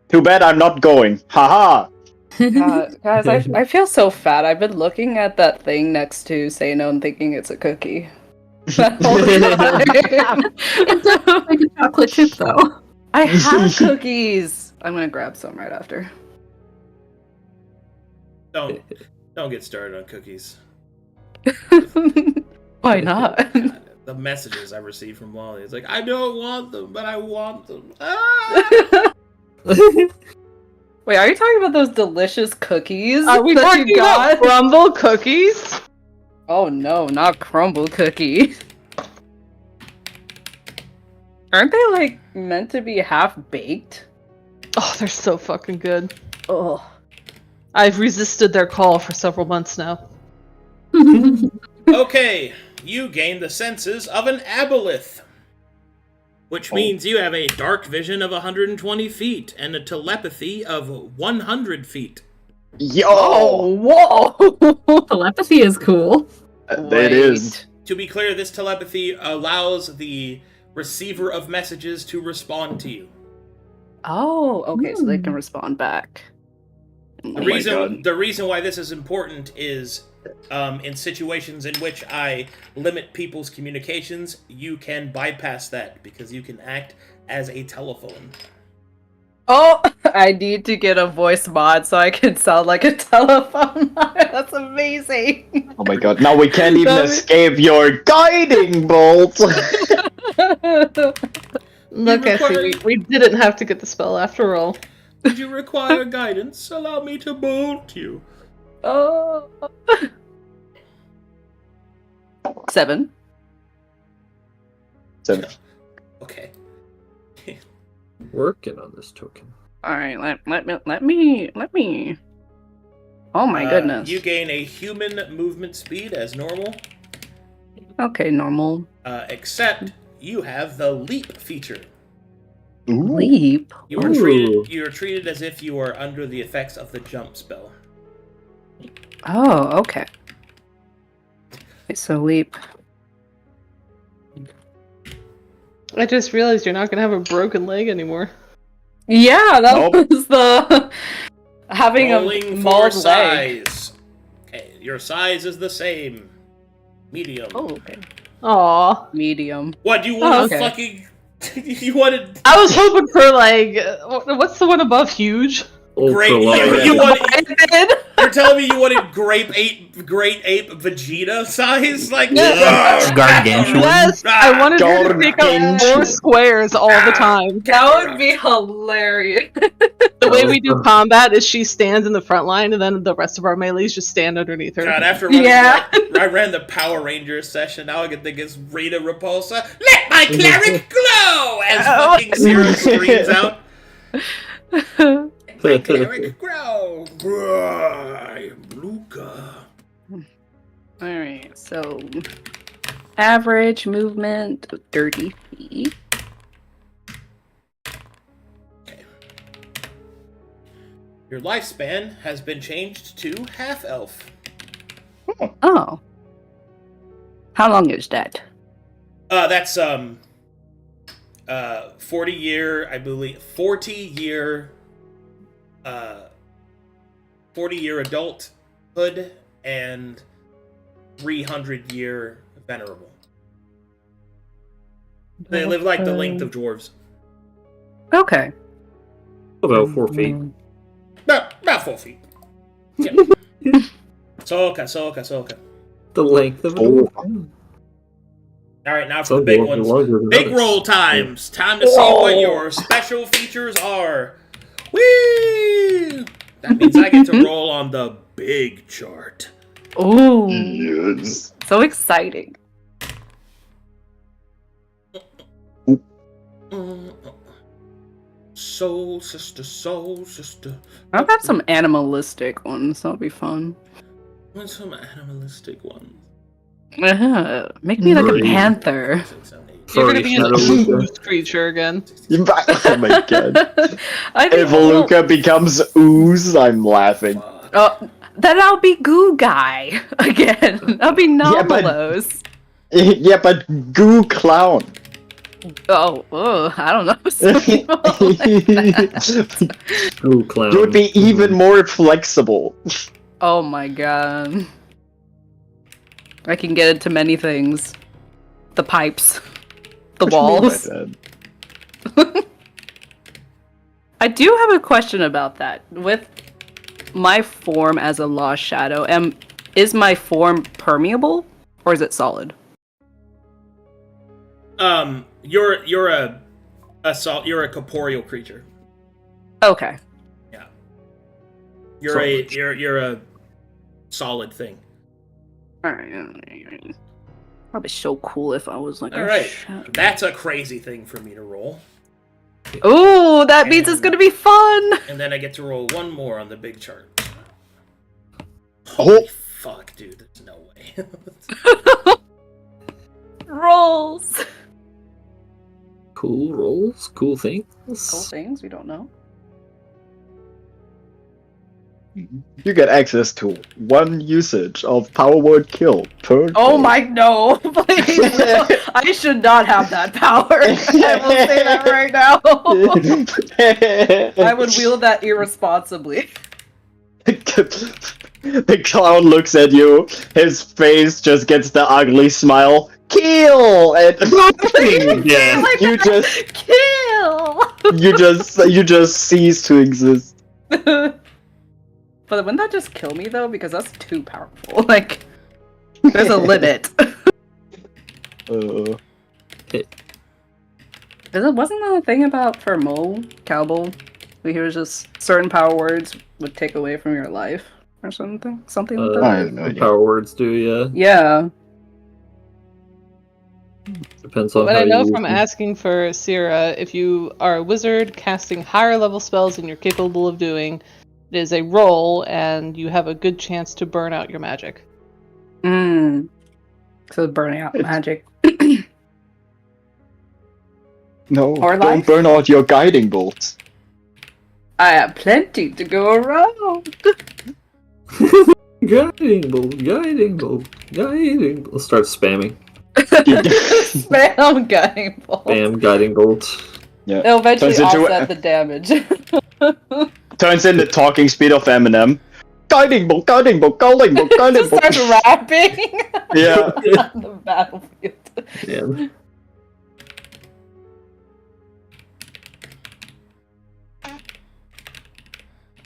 Too bad I'm not going. Haha! Guys, I feel so fat. I've been looking at that thing next to Seino and thinking it's a cookie. That whole time. It's like a chocolate chip, though. I have cookies. I'm gonna grab some right after. don't get started on cookies. Why not? The messages I received from Wally. It's like, I don't want them, but I want them. Ah! Wait, are you talking about those delicious cookies? Are we that talking you got? about crumble cookies? Oh no, not crumble cookie. Aren't they like meant to be half baked? Oh, they're so fucking good. Ugh. I've resisted their call for several months now. Okay, you gain the senses of an aboleth, which means you have a dark vision of 120 feet and a telepathy of 100 feet. Yo! Oh, whoa! Telepathy is cool. It is. To be clear, this telepathy allows the receiver of messages to respond to you. Oh, okay, so they can respond back. The reason why this is important is in situations in which I limit people's communications, you can bypass that because you can act as a telephone. Oh, I need to get a voice mod so I can sound like a telephone mod. That's amazing. Oh my god, now we can't even escape your guiding bolt! Look, Effie, we didn't have to get the spell after all. Did you require guidance? Allow me to bolt you. Oh. 7. Okay. Working on this token. All right, let me. Oh my goodness. You gain a human movement speed as normal, Okay, normal. except you have the leap feature. Leap. You are treated as if you are under the effects of the jump spell. Oh, okay. Okay, so leap. I just realized you're not gonna have a broken leg anymore. Yeah, that Nope. was the having Rolling a for mauled leg. size. Okay, your size is the same. Medium. Oh, okay. Aw. Medium. What do you want? Oh, okay. Fucking. You wanted. I was hoping for like, what's the one above huge? Great. Ultra light. You wanted. You're telling me you wanted great ape Vegeta size? Like, Gargantuan. Yes, I wanted her to take up Gargantuan. 4 squares all the time. That would be hilarious. The way we do combat is she stands in the front line, and then the rest of our melees just stand underneath her. God, after running Yeah. I ran the Power Rangers session, now I can think it's Rita Repulsa. Let my cleric glow! As fucking Zero screams out. My cleric grow! I am Luca. Alright, so average movement of 30 feet. Your lifespan has been changed to half-elf. Oh. How long is that? That's 40-year, I believe, 40-year 40-year adulthood and 300-year venerable. They live like the length of dwarves. Okay. About 4 feet. About 4 feet. Yeah. Soka. The length of Oh. Alright, now for Some the big dwarves are ones. larger than Big others. roll times. Time to see what your special features are. Whee! That means I get to roll on the big chart. Ooh. Yes. So exciting. Soul sister. I've got some animalistic ones. That'll be fun. What's some animalistic ones? Make me like a Great. panther. 6, 7, 8. You're Sorry, gonna be an Shadow Luca. ooze creature again. Oh my god. I If Luca becomes ooze, I'm laughing. Fuck. Oh, then I'll be Goo Guy again. I'll be Yeah, but- Novelos. Yeah, but goo clown. Oh, I don't know. Some people like that. Ooh, clown. You would be even more flexible. Oh my god. I can get into many things. The pipes. The What do you mean by walls. that? I do have a question about that. With my form as a lost shadow, is my form permeable or is it solid? You're a corporeal creature. Okay. You're a solid thing. Alright. Probably so cool if I was like All a right, shadow. that's a crazy thing for me to roll, Ooh, that means it's gonna be fun! and then I get to roll one more on the big chart. Oh. Holy fuck, dude! There's no way. Rolls! Cool rolls, cool things. Cool things, we don't know. You get access to 1 usage of power word kill per Oh day. my no! Please! I should not have that power! I will say that right now! I would wield that irresponsibly. The clown looks at you, his face just gets the ugly smile. Kill! And Yeah. Like you that. just Kill! you just cease to exist. But wouldn't that just kill me though? Because that's too powerful. Like, there's a limit. Wasn't that a thing about for Mole, Cowboy? We hear just certain power words would take away from your life or something? Something like I that? have no the idea. power words do, yeah. Yeah. Depends on But how I know you from use them. asking for Syrah, if you are a wizard casting higher level spells than you're capable of doing, it is a roll, and you have a good chance to burn out your magic. So burning out magic. No, Or don't life? burn out your guiding bolts. I have plenty to go around. Guiding bolt, guiding bolt, guiding bolt. Start spamming. Spam guiding bolt. Spam guiding bolt. Yeah. It'll eventually Turns into offset the damage. Turns in the talking speed of Eminem. Guiding bolt, guiding bolt, guiding bolt, guiding Just bolt. starts rapping Yeah. on the battlefield. Yeah.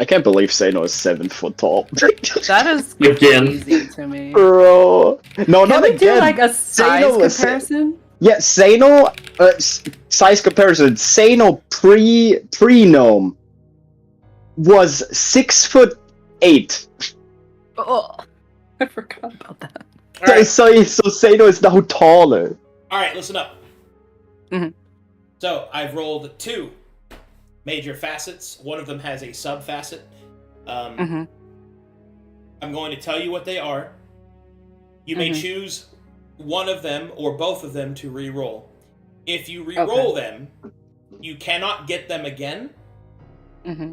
I can't believe Sano is 7 foot tall. That is Again. crazy to me. Bro. No, Can not we do again. like a size Sano is- comparison? Yeah, Sano, size comparison. Sano pre-gnome was 6'8". Oh, I forgot about that. All right. So Sano is now taller. All right, listen up. Mhm. So I've rolled 2 major facets. One of them has a sub-facet. Mm-hmm. I'm going to tell you what they are. You may choose one of them or both of them to re-roll. If you re-roll them, you cannot get them again, Mm-hmm.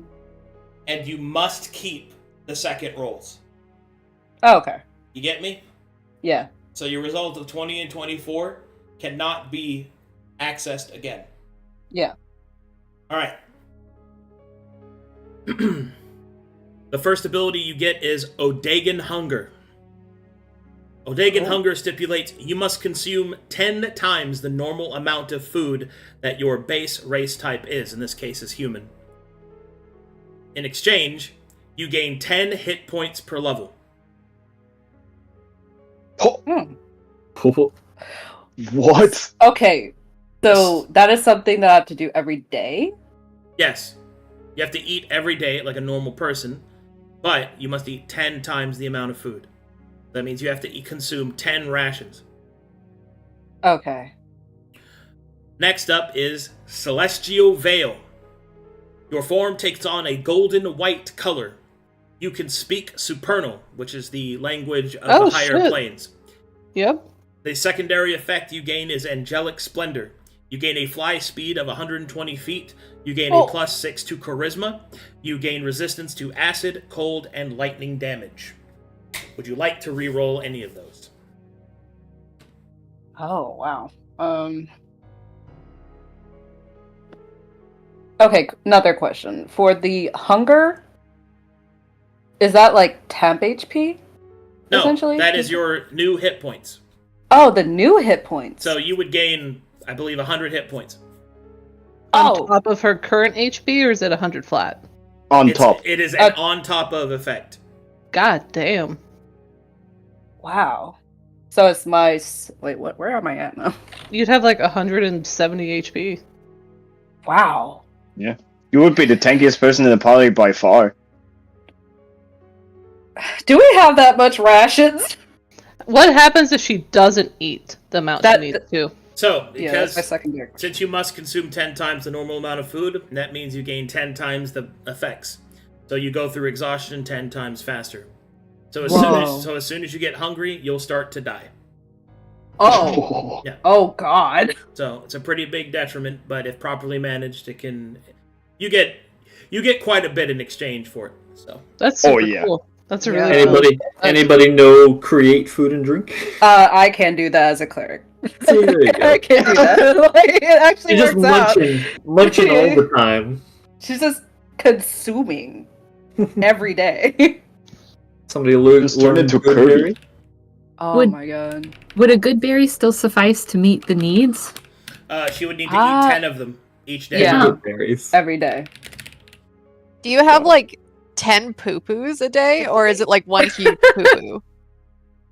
and you must keep the second rolls. Oh, okay. You get me? Yeah. So your result of 20 and 24 cannot be accessed again. Yeah. All right. The first ability you get is Odagan Hunger. Odagan Hunger stipulates you must consume 10 times the normal amount of food that your base race type is, in this case is human. In exchange, you gain 10 hit points per level. What? Okay. So that is something that I have to do every day? Yes, you have to eat every day like a normal person, but you must eat 10 times the amount of food. That means you have to consume 10 rations. Okay. Next up is Celestial Veil. Your form takes on a golden white color. You can speak Supernal, which is the language of the higher shit. planes. Yep. The secondary effect you gain is Angelic Splendor. You gain a fly speed of 120 feet. You gain a +6 to Charisma. You gain resistance to acid, cold, and lightning damage. Would you like to re-roll any of those? Oh, wow. Okay, another question. For the hunger, is that like temp HP? No, Essentially? that is your new hit points. Oh, the new hit points. So you would gain, I believe, 100 hit points. On top of her current HP, or is it 100 flat? On top. It is an on top of effect. God damn. Wow. So it's my... Wait, what? Where am I at now? You'd have like 170 HP. Wow. Yeah. You would be the tankiest person in the party by far. Do we have that much rations? What happens if she doesn't eat the amount she needs to? So, Yeah, that's my because secondary. since you must consume 10 times the normal amount of food, that means you gain 10 times the effects. So you go through exhaustion 10 times faster. So as soon as you get hungry, you'll start to die. Oh. Yeah. Oh, God. So it's a pretty big detriment, but if properly managed, it can... You get quite a bit in exchange for it. So That's super cool. That's a really Anybody know create food and drink? I can do that as a cleric. See, there you go. I can do that. Like, it actually You're just works munching all the time. She's just consuming every day. Somebody learn into good curry. berry? Oh my god. Would a good berry still suffice to meet the needs? she would need to eat 10 of them each day. Yeah. Good berries. Every day. Do you have like 10 poo-poos a day, or is it like one huge poo-poo?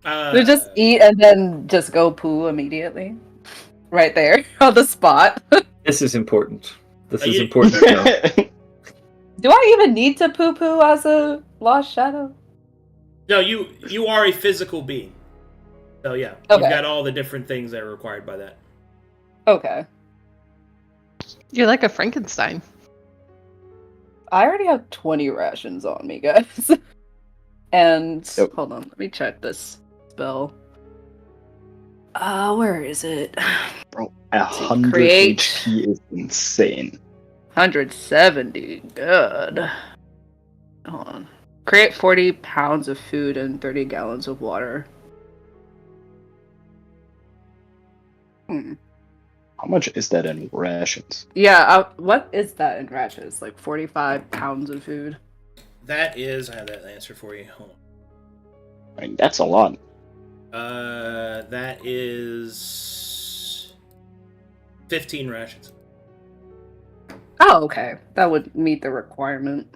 They just eat and then just go poo immediately. Right there on the spot. This is important. This is important to know. Do I even need to poo-poo as a lost shadow? No, you are a physical being. So yeah, Okay. you've got all the different things that are required by that. Okay. You're like a Frankenstein. I already have 20 rations on me, guys. And hold on, let me check this spell. Where is it? Bro, 100 Create. HP is insane. 170. Good. Hold on. Create 40 pounds of food and 30 gallons of water. How much is that in rations? Yeah, what is that in rations? Like 45 pounds of food? That is, I have that answer for you. Hold on. I mean, that's a lot. That is 15 rations. Oh, okay. That would meet the requirement.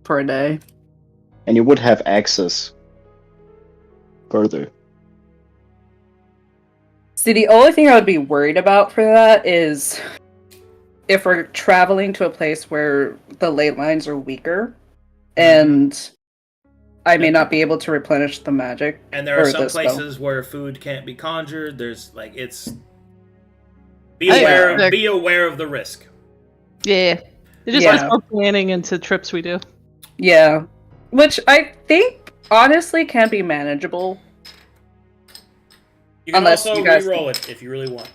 for a day. And you would have access further. See, the only thing I would be worried about for that is if we're traveling to a place where the ley lines are weaker, and I may not be able to replenish the magic. And there are or some the spell. places where food can't be conjured. There's like it's be aware of the risk. Yeah. It just Yeah. puts more planning into trips we do. Yeah, which I think honestly can be manageable. You can Unless also you guys re-roll it if you really want.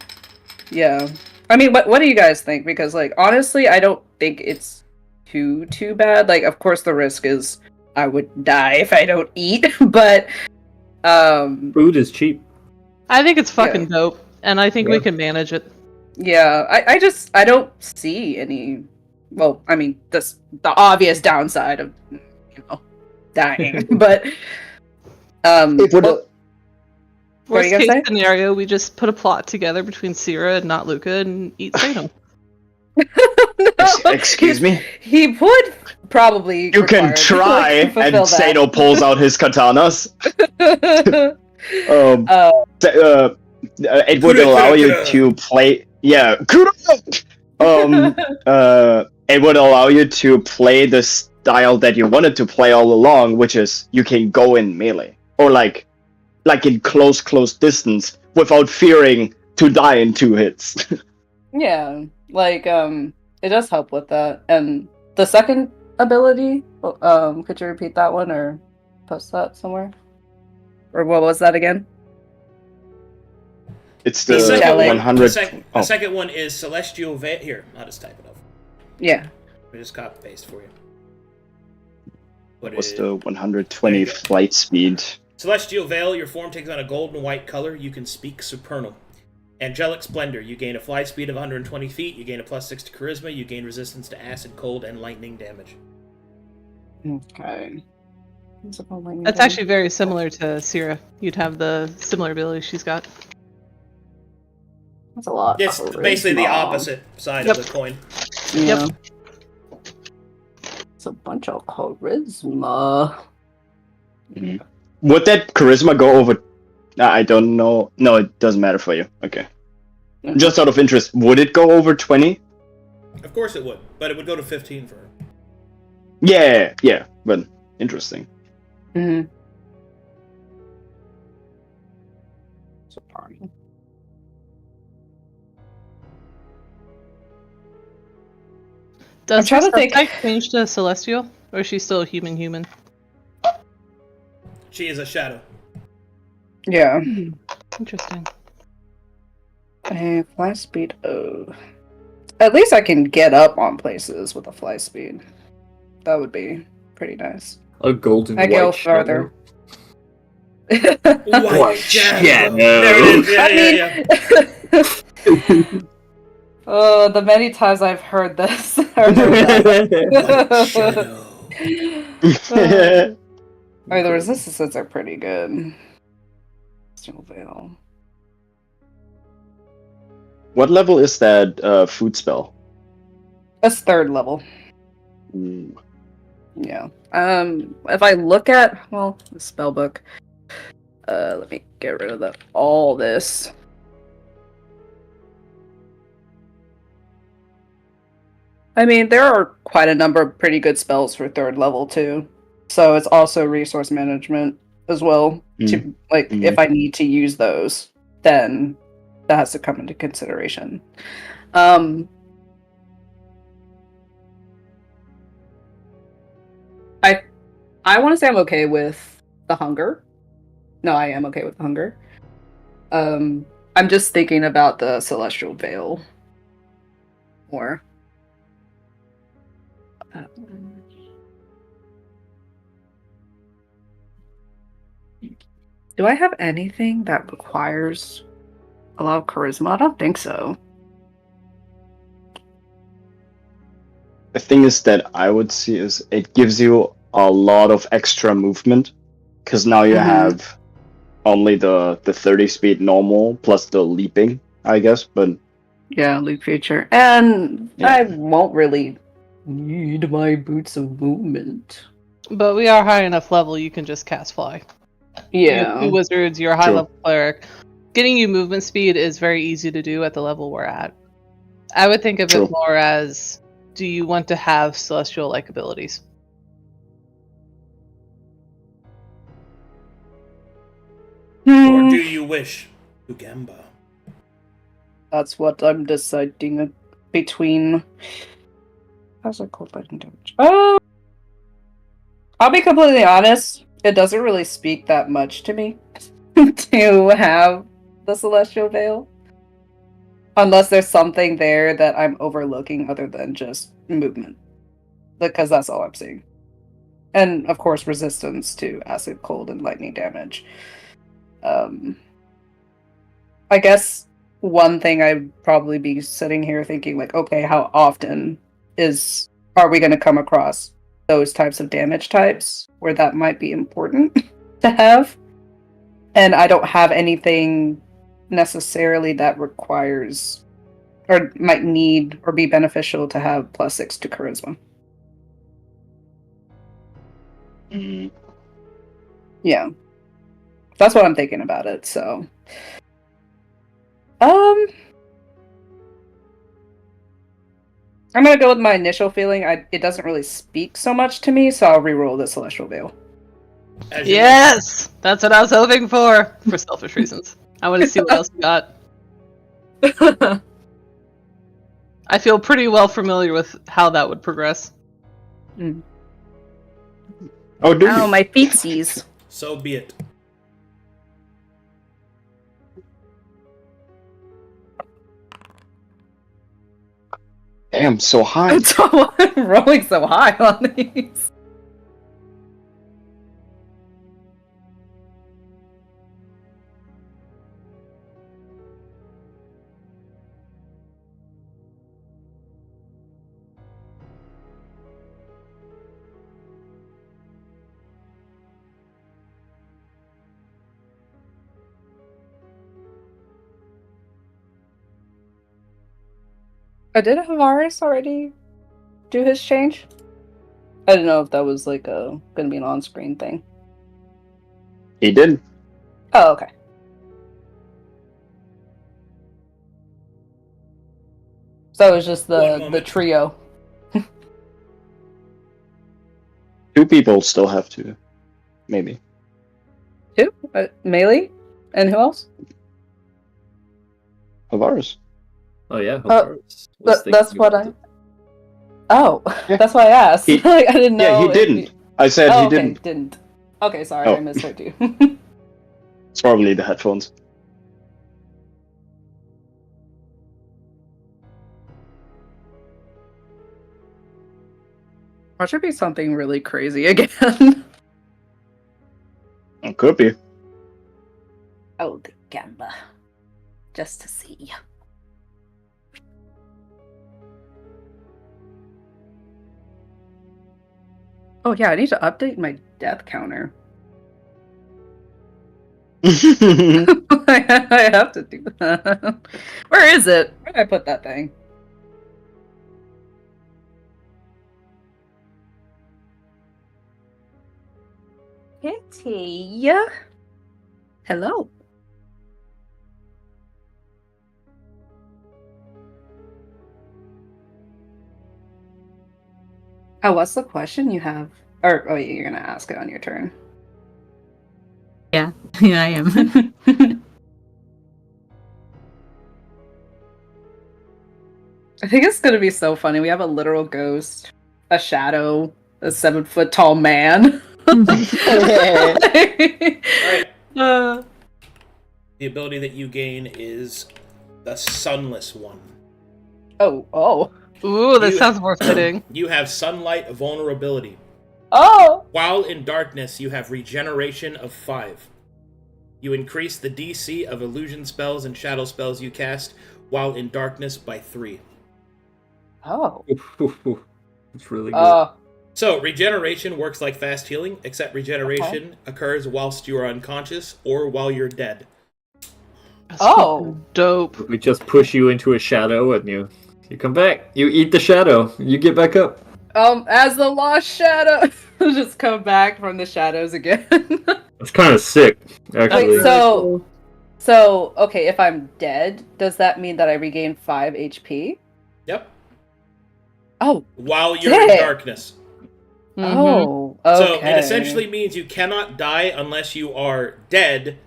Yeah, I mean, what do you guys think? Because like honestly, I don't think it's too bad. Like, of course, the risk is I would die if I don't eat, but Food is cheap. I think it's fucking dope, and I think we can manage it. yeah, I don't see any. Well, I mean, the obvious downside of dying, but It would. What are you Worst gonna case say? scenario, we just put a plot together between Sierra and not Luca and eat Sano. Excuse me? He would probably. You can require try, to fulfill and that. Sato pulls out his katanas. It would allow you to play. Yeah. It would allow you to play the style that you wanted to play all along, which is you can go in melee or like in close distance without fearing to die in 2 hits. Yeah, like it does help with that. And the second ability, could you repeat that one or post that somewhere? Or what was that again? It's The the second one, 100. the second one is Celestial Veil. Here, I'll just type it up. Yeah. Let me just copy paste for you. What What's is the 120 flight speed? Celestial Veil, your form takes on a gold and white color. You can speak supernal. Angelic Splendor, you gain a flight speed of 120 feet. You gain a +6 to charisma. You gain resistance to acid, cold, and lightning damage. Okay. That's actually very similar to Sierra. You'd have the similar abilities she's got. That's a lot. It's basically the opposite side of the coin. Yeah. It's a bunch of charisma. Would that charisma go over? I don't know. No, it doesn't matter for you. Okay. Just out of interest, would it go over 20? Of course it would, but it would go to 15 for her. Yeah, but interesting. Mm-hmm. Does trying her to think- subtype change to Celestial? Or is she still a human? She is a shadow. Yeah. Interesting. Fly speed. Oh. At least I can get up on places with a fly speed. That would be pretty nice. A golden I go white further. White shadow. There it is. Yeah. The many times I've heard this. White shadow. The resistances are pretty good. Still Veil. What level is that food spell? That's 3rd level. Ooh. Yeah. If I look at the spell book, let me get rid of all this. I mean, there are quite a number of pretty good spells for 3rd level too. So it's also resource management as well. To if I need to use those, then that has to come into consideration. I want to say I'm okay with the hunger. No, I am okay with the hunger. I'm just thinking about the Celestial Veil more. Do I have anything that requires a lot of charisma? I don't think so. The thing is that I would see is it gives you a lot of extra movement because now you have only the 30 speed normal plus the leaping, I guess. But yeah, leap feature, and I won't really Need my boots of movement. But we are high enough level, you can just cast fly. Yeah. You wizards, you're a high True. level cleric. Getting you movement speed is very easy to do at the level we're at. I would think of True. it more as, do you want to have celestial-like abilities? Or do you wish to Gamba? That's what I'm deciding between. How's it called? Lightning damage. I'll be completely honest. It doesn't really speak that much to me to have the Celestial Veil. Unless there's something there that I'm overlooking other than just movement. Because that's all I'm seeing. And, of course, resistance to acid, cold, and lightning damage. I guess one thing I'd probably be sitting here thinking, like, okay, how often are we going to come across those types of damage types where that might be important to have? And I don't have anything necessarily that requires or might need or be beneficial to have +6 to charisma. Mm. Yeah. That's what I'm thinking about it, so. I'm gonna go with my initial feeling. It doesn't really speak so much to me, so I'll reroll the Celestial Veil. As you Yes! That's what I was hoping for selfish reasons. I want to see what else you got. I feel pretty well familiar with how that would progress. Oh, do you? Oh, my feetsies. So be it. Damn, so high. I'm rolling so high on these. Did Havaris already do his change? I didn't know if that was like gonna be an on-screen thing. He did. Oh, okay. So it was just One the moment. trio. 2 people still have to. Maybe. Who? Melee? And who else? Havaris. Oh yeah, Havaris was That's thinking what about I. it. Oh, Yeah. that's why I asked. He- Like, I didn't know. Yeah, he if didn't. I said Oh, he okay, didn't. didn't. Okay, sorry, Oh. I misheard you. It's probably the headphones. Or should be something really crazy again. It could be. Oh, the Gamba. Just to see. Oh yeah, I need to update my death counter. I have to do that. Where is it? Where did I put that thing? Kitty. Hello. Oh, what's the question you have? Or, oh, you're gonna ask it on your turn. Yeah, I am. I think it's gonna be so funny. We have a literal ghost, a shadow, a 7-foot tall man. Alright. Uh, The ability that you gain is the Sunless One. oh. Ooh, that You- sounds more fitting. You have Sunlight Vulnerability. Oh! While in darkness, you have Regeneration of 5. You increase the DC of illusion spells and shadow spells you cast while in darkness by 3. Oh. It's really good. So, regeneration works like fast healing, except regeneration occurs whilst you are unconscious or while you're dead. That's Oh. fucking dope. We just push you into a shadow and you come back. You eat the shadow. You get back up. As the lost shadow, just come back from the shadows again. It's kind of sick, actually. Wait, so okay, if I'm dead, does that mean that I regain 5 HP? Yep. Oh, While you're in Sick. darkness. oh, okay. So it essentially means you cannot die unless you are dead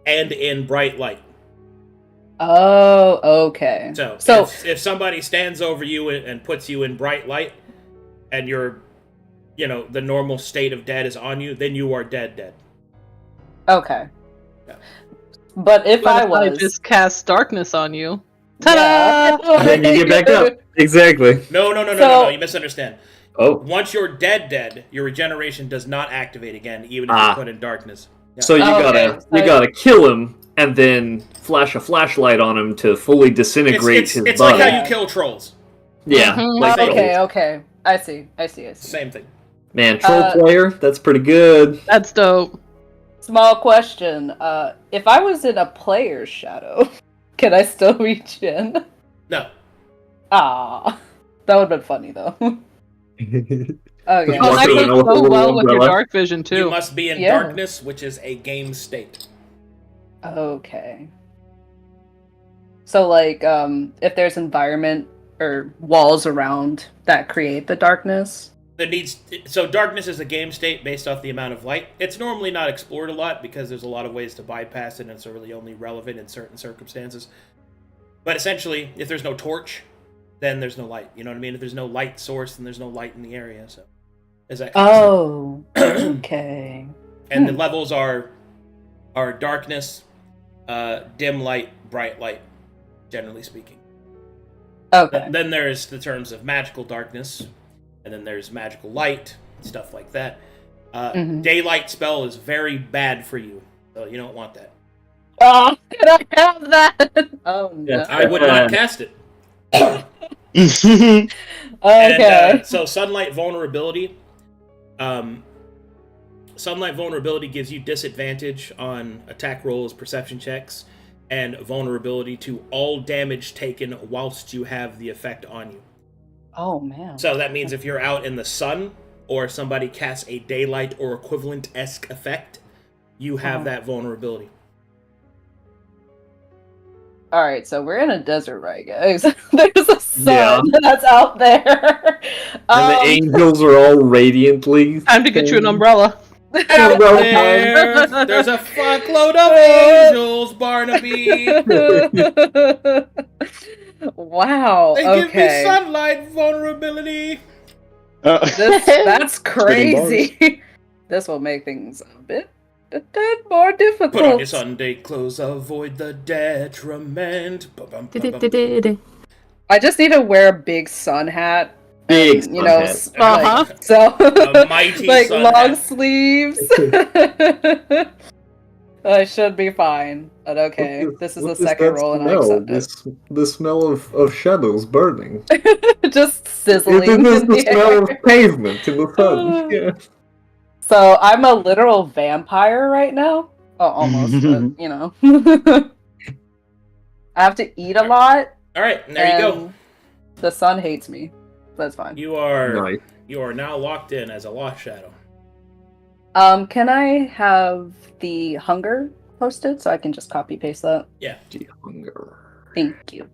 and in bright light. Oh, okay. So if somebody stands over you and puts you in bright light, and you're, the normal state of dead is on you, then you are dead. Okay. Yeah. But if I I was just cast darkness on you. Yeah. And then you get back up. Exactly. No, you misunderstand. Oh. Once you're dead, your regeneration does not activate again, even if you're put in darkness. Yeah. So you Okay. gotta kill him and then flash a flashlight on him to fully disintegrate his it's body. like how you kill trolls. Yeah. Mhm. like Okay. I see. Same thing. Man, troll player, that's pretty good. That's dope. Small question. If I was in a player's shadow, can I still reach in? No. Ah, that would have been funny though. Okay. Oh, Walk that through goes an elephant so with well one with your umbrella. dark vision too. You must be in Yeah. darkness, which is a game state. Okay. So like, if there's environment or walls around that create the darkness. So darkness is a game state based off the amount of light. It's normally not explored a lot because there's a lot of ways to bypass it, and it's really only relevant in certain circumstances. But essentially, if there's no torch, then there's no light. You know what I mean? If there's no light source, then there's no light in the area. So, is that Oh, okay. and the levels are darkness, dim light, bright light, generally speaking. Okay. Then there's the terms of magical darkness, and then there's magical light, stuff like that. Daylight spell is very bad for you, so you don't want that. Oh, can I have that? Oh no. I would not cast it. Okay. And, so sunlight vulnerability. Sunlight vulnerability gives you disadvantage on attack rolls, perception checks, and vulnerability to all damage taken whilst you have the effect on you. Oh man. So that means if you're out in the sun, or somebody casts a daylight or equivalent-esque effect, you have that vulnerability. All right, so we're in a desert, right, guys? There's a sun that's out there. And the angels are all radiantly. Time to get you an umbrella. Out there, there's a fuckload of angels, Barnaby. Wow. They Okay. give me sunlight vulnerability. That's crazy. This will make things a bit more difficult. Put on your Sunday clothes, avoid the detriment. I just need to wear a big sun hat. Big and, sun hat. Like, so A mighty like sun long hat. sleeves. I should be fine. But okay, this is the second roll and I accept it. The smell of shadows burning. Just sizzling. It is in the the smell air. of pavement in the sun. Yeah. So I'm a literal vampire right now. Oh, almost, but you know. I have to eat a lot. All right, and there you go. and The sun hates me. That's fine. You are Nice. you are now locked in as a lost shadow. Can I have the hunger posted so I can just copy paste that? Yeah. The hunger. Thank you.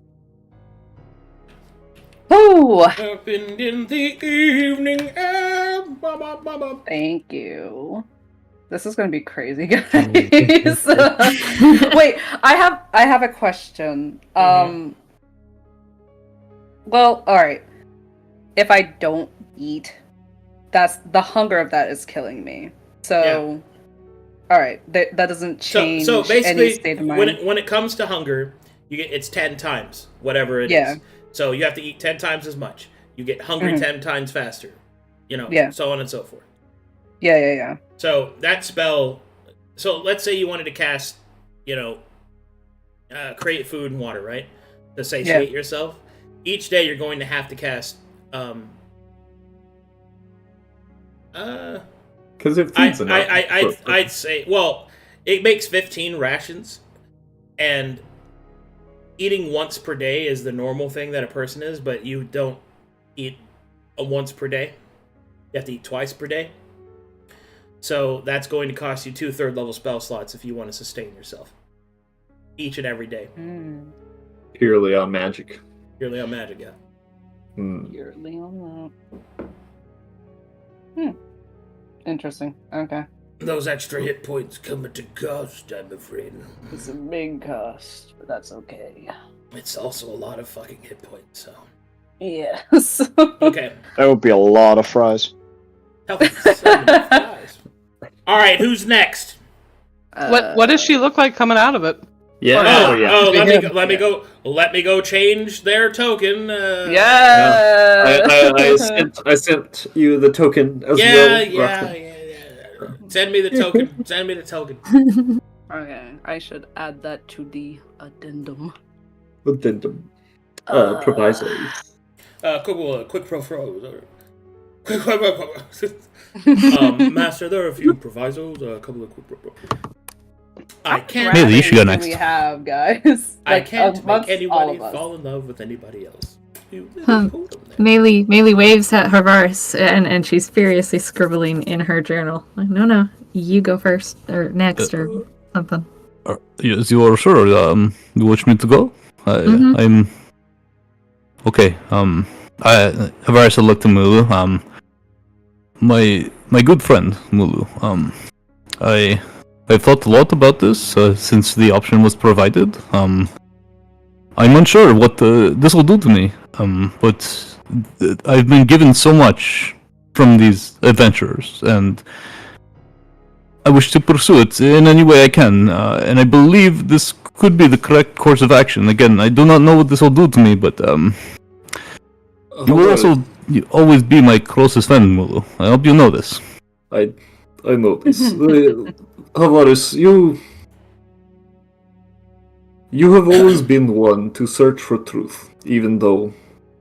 Oh, Happened in the evening air. Ba, ba, ba, ba. thank you. This is gonna be crazy, guys. Wait, I have a question. Well, all right. If I don't eat, that's the hunger of that is killing me. So, all right, that doesn't change So any basically, state of mind. when it comes to hunger, it's 10 times whatever it is. Yeah. So you have to eat 10 times as much. You get hungry 10 times faster. Yeah. So on and so forth. Yeah. So that spell. So let's say you wanted to cast, create food and water, right? To satiate yourself. Each day you're going to have to cast. Because it feeds enough. I'd say, well, it makes 15 rations, and eating once per day is the normal thing that a person is, but you don't eat once per day. You have to eat twice per day. So that's going to cost you 2 third-level spell slots if you want to sustain yourself. Each and every day. Purely on magic. Purely on magic, yeah. Purely on that. Interesting. Okay. Those extra hit points come at a cost, I'm afraid. It's a big cost, but that's okay. It's also a lot of fucking hit points, so... Yes. Okay. That would be a lot of fries. Alright, who's next? What does she look like coming out of it? Yeah. Let me go change their token. I sent you the token as well. Yeah. Send me the token. Okay, I should add that to the addendum. Addendum. Proviso. Quick pro. Master, there are a few provisos, a couple of quick pro. I can't. Maybe you should go next. We have guys. I can't make amongst all anybody of us. fall in love with anybody else. Melee waves at her verse, and she's furiously scribbling in her journal. Like, no, you go first, or next, or something. Yes, you are sure. You wish me to go? I'm okay. Avaris looked to Mulu. My good friend Mulu. I've thought a lot about this since the option was provided. I'm unsure what this will do to me. But I've been given so much from these adventures, and I wish to pursue it in any way I can. And I believe this could be the correct course of action. Again, I do not know what this will do to me, but you will also always be my closest friend, Mulu. I hope you know this. I know this. Havaris, you have always been one to search for truth, even though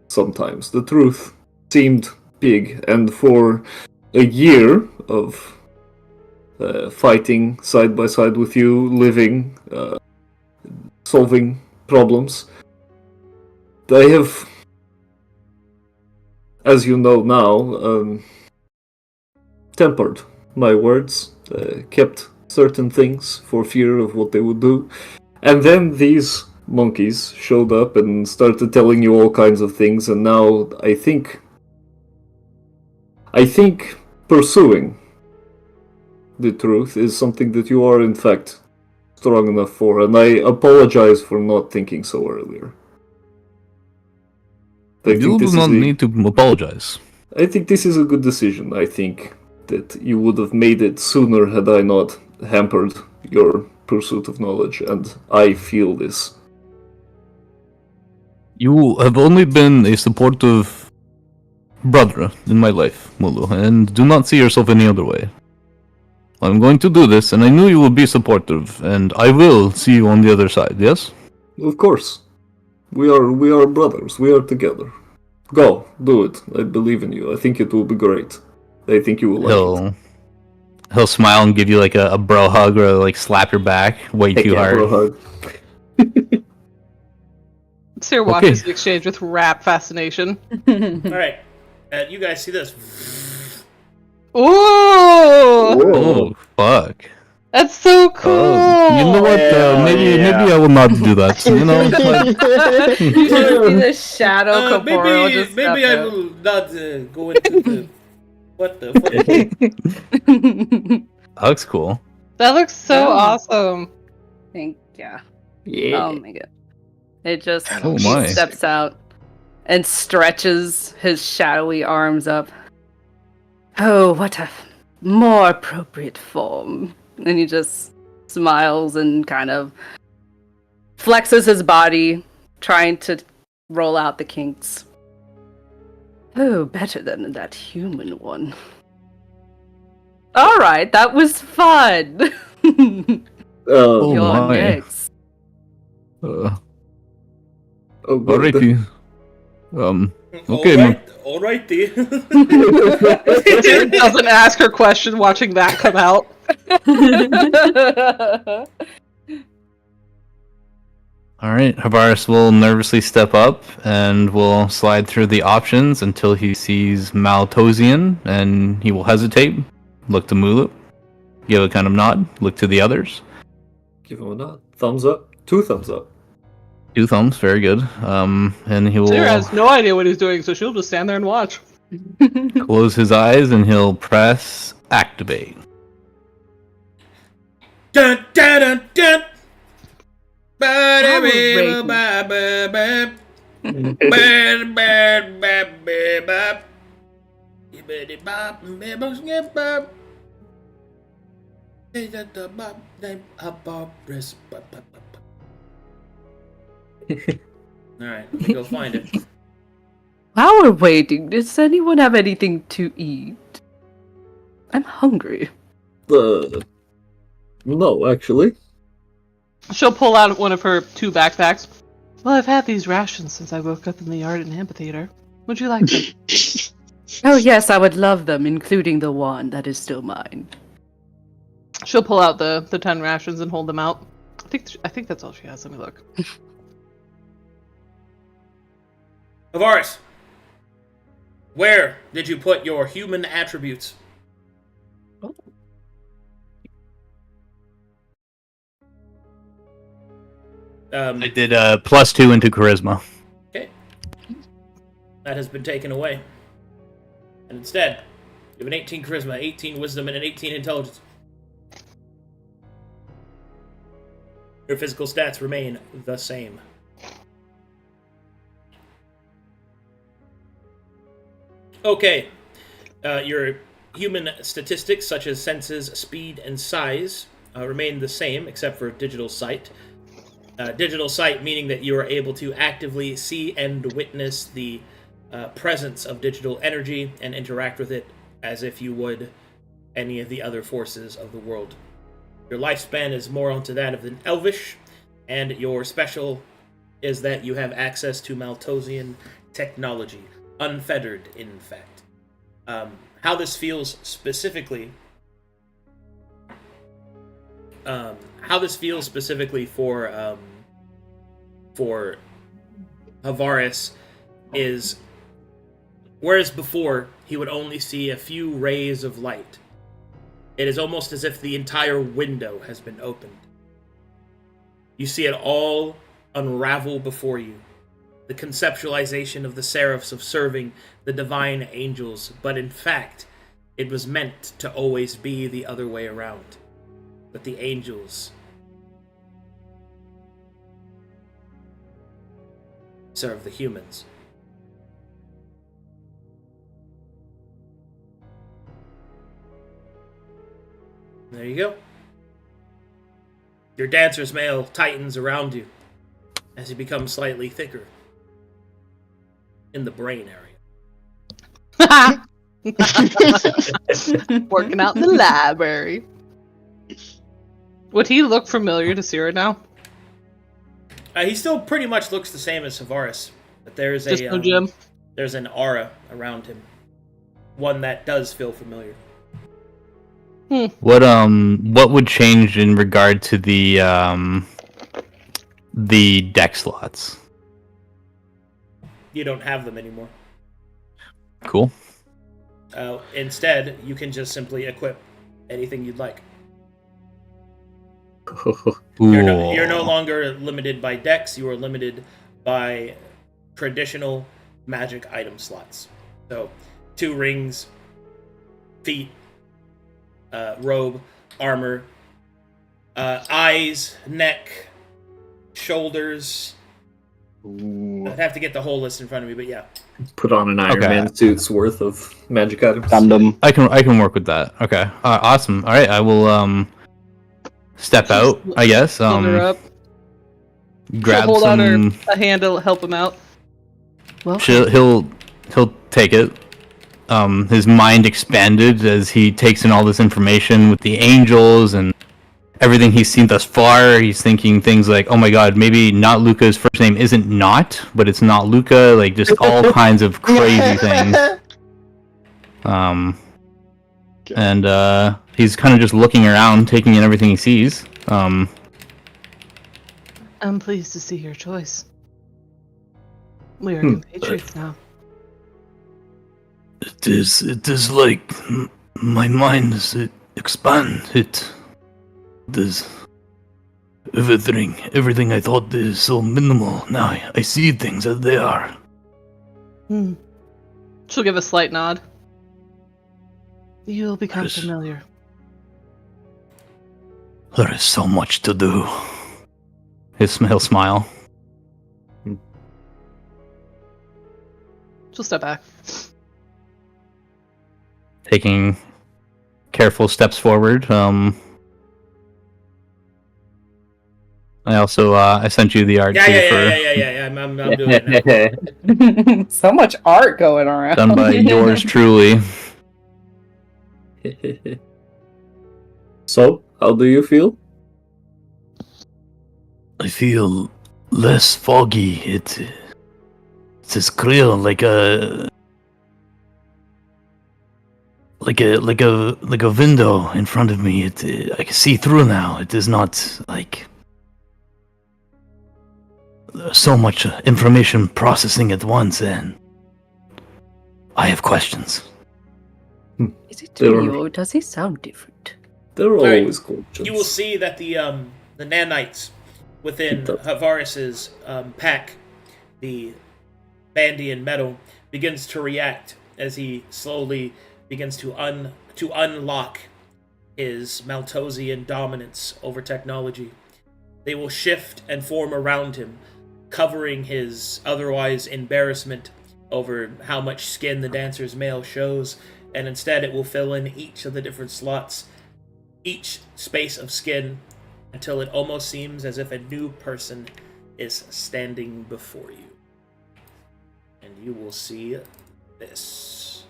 sometimes the truth seemed big, and for a year of fighting side by side with you, living, solving problems, I have, as you know now, tempered my words, kept certain things for fear of what they would do. And then these monkeys showed up and started telling you all kinds of things, and now I think pursuing the truth is something that you are in fact strong enough for, and I apologize for not thinking so earlier. You do not need to apologize. I think this is a good decision. I think that you would have made it sooner had I not hampered your pursuit of knowledge, and I feel this. You have only been a supportive brother in my life, Mulu, and do not see yourself any other way. I'm going to do this, and I knew you would be supportive, and I will see you on the other side, yes? Of course. We are brothers. We are together. Go, do it. I believe in you. I think it will be great. I think you will like it. He'll smile and give you like a bro hug, or like slap your back way too hard. Bro hug. Seer watches the exchange with rapt fascination. Alright, you guys see this? Ooh! Oh, fuck. That's so cool! You know what? Maybe I will not do that. You know, You just see the shadow corporeal just maybe I will not go into the what the fuck. that looks cool. That looks so awesome. Yeah. Yeah. Oh my god. It just Oh my. steps out and stretches his shadowy arms up. Oh, what a more appropriate form. And he just smiles and kind of flexes his body, trying to roll out the kinks. Oh, better than that human one. Alright, that was fun! Oh You're my. next. Alrighty. Okay, Alrighty. Doesn't ask her question watching that come out. All right, Havaris will nervously step up and will slide through the options until he sees Maltosian, and he will hesitate, look to Mulu, give a kind of nod, look to the others. Give him a nod. Thumbs up. 2 thumbs up. 2 thumbs, very good. And he will Sarah has no idea what he's doing, so she'll just stand there and watch. close his eyes and he'll press activate. Dun dun dun dun. Rating. Alright, let me go find it. While we're waiting, does anyone have anything to eat? I'm hungry. No, actually. She'll pull out one of her 2 backpacks. Well, I've had these rations since I woke up in the art and amphitheater. Would you like them? Oh yes, I would love them, including the one that is still mine. She'll pull out the 10 rations and hold them out. I think that's all she has. Let me look. Havaris, where did you put your human attributes? I did +2 into charisma. Okay. That has been taken away. And instead, you have an 18 charisma, 18 wisdom, and an 18 intelligence. Your physical stats remain the same. Okay. Your human statistics, such as senses, speed, and size, remain the same, except for digital sight. Digital sight meaning that you are able to actively see and witness the presence of digital energy and interact with it as if you would any of the other forces of the world. Your lifespan is more onto that of an elvish, and your special is that you have access to Maltosian technology, unfettered, in fact. How this feels specifically for Havaris is, whereas before he would only see a few rays of light, it is almost as if the entire window has been opened. You see it all unravel before you. The conceptualization of the seraphs of serving the divine angels, but in fact, it was meant to always be the other way around. That the angels serve the humans. There you go. Your dancer's mail tightens around you as you become slightly thicker in the brain area. Working out in the library. Would he look familiar to Sierra now? He still pretty much looks the same as Havaris, but there's Just no Jim. there's an aura around him, one that does feel familiar. What would change in regard to the deck slots? You don't have them anymore. Cool. Instead, you can just simply equip anything you'd like. You're no longer limited by decks. You are limited by traditional magic item slots. So, 2 rings, feet, robe, armor, eyes, neck, shoulders. Ooh. I'd have to get the whole list in front of me, but yeah. Put on an Iron Okay. Man suit's worth of magic items. Tandem. I can work with that. Okay. Awesome. All right. I will step out. I guess. Hold her up. Grab She'll hold out some. a hand to help him out. Well, He'll take it. His mind expanded as he takes in all this information with the angels and everything he's seen thus far. He's thinking things like, "Oh my God, maybe not Luca's first name isn't Not, but it's not Luca." Like just all kinds of crazy things. And he's kind of just looking around, taking in everything he sees. I'm pleased to see your choice. We are compatriots now. It is like my mind is expand. It does everything I thought is so minimal. Now I see things as they are. She'll give a slight nod. You'll become Yes. familiar. There is so much to do. He'll smile. She'll step back. Taking careful steps forward. I also I sent you the art too Yeah. I'm doing it now. So much art going around. done by yours truly. So, how do you feel? I feel less foggy. It's as clear like a window in front of me. I can see through now. It is not like so much information processing at once, and I have questions. Is it There me are- or does he sound different? There are Alright, always questions. You will see that the nanites within Havaris's pack, the Bandian metal, begins to react as he slowly begins to unlock his Maltosian dominance over technology. They will shift and form around him, covering his otherwise embarrassment over how much skin the dancer's male shows, and instead it will fill in each of the different slots, each space of skin, until it almost seems as if a new person is standing before you. And you will see this.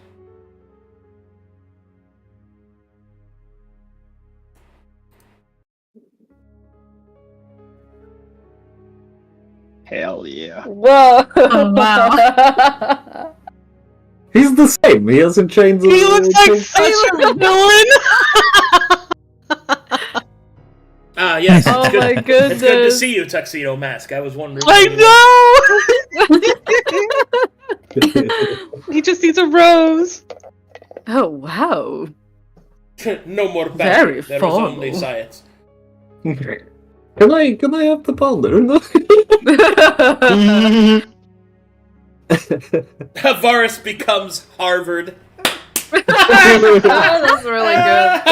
Hell yeah. Whoa! Oh, wow. He's the same. He hasn't changed. He looks like such a villain! Ah, yes. Oh it's good. my It's good to goodness. see you, Tuxedo Mask. I was wondering. I know! He just needs a rose. Oh wow. No more Very battle. There is only formal. science. Can I have the pounder? Varus becomes Harvard. Oh, that's really good.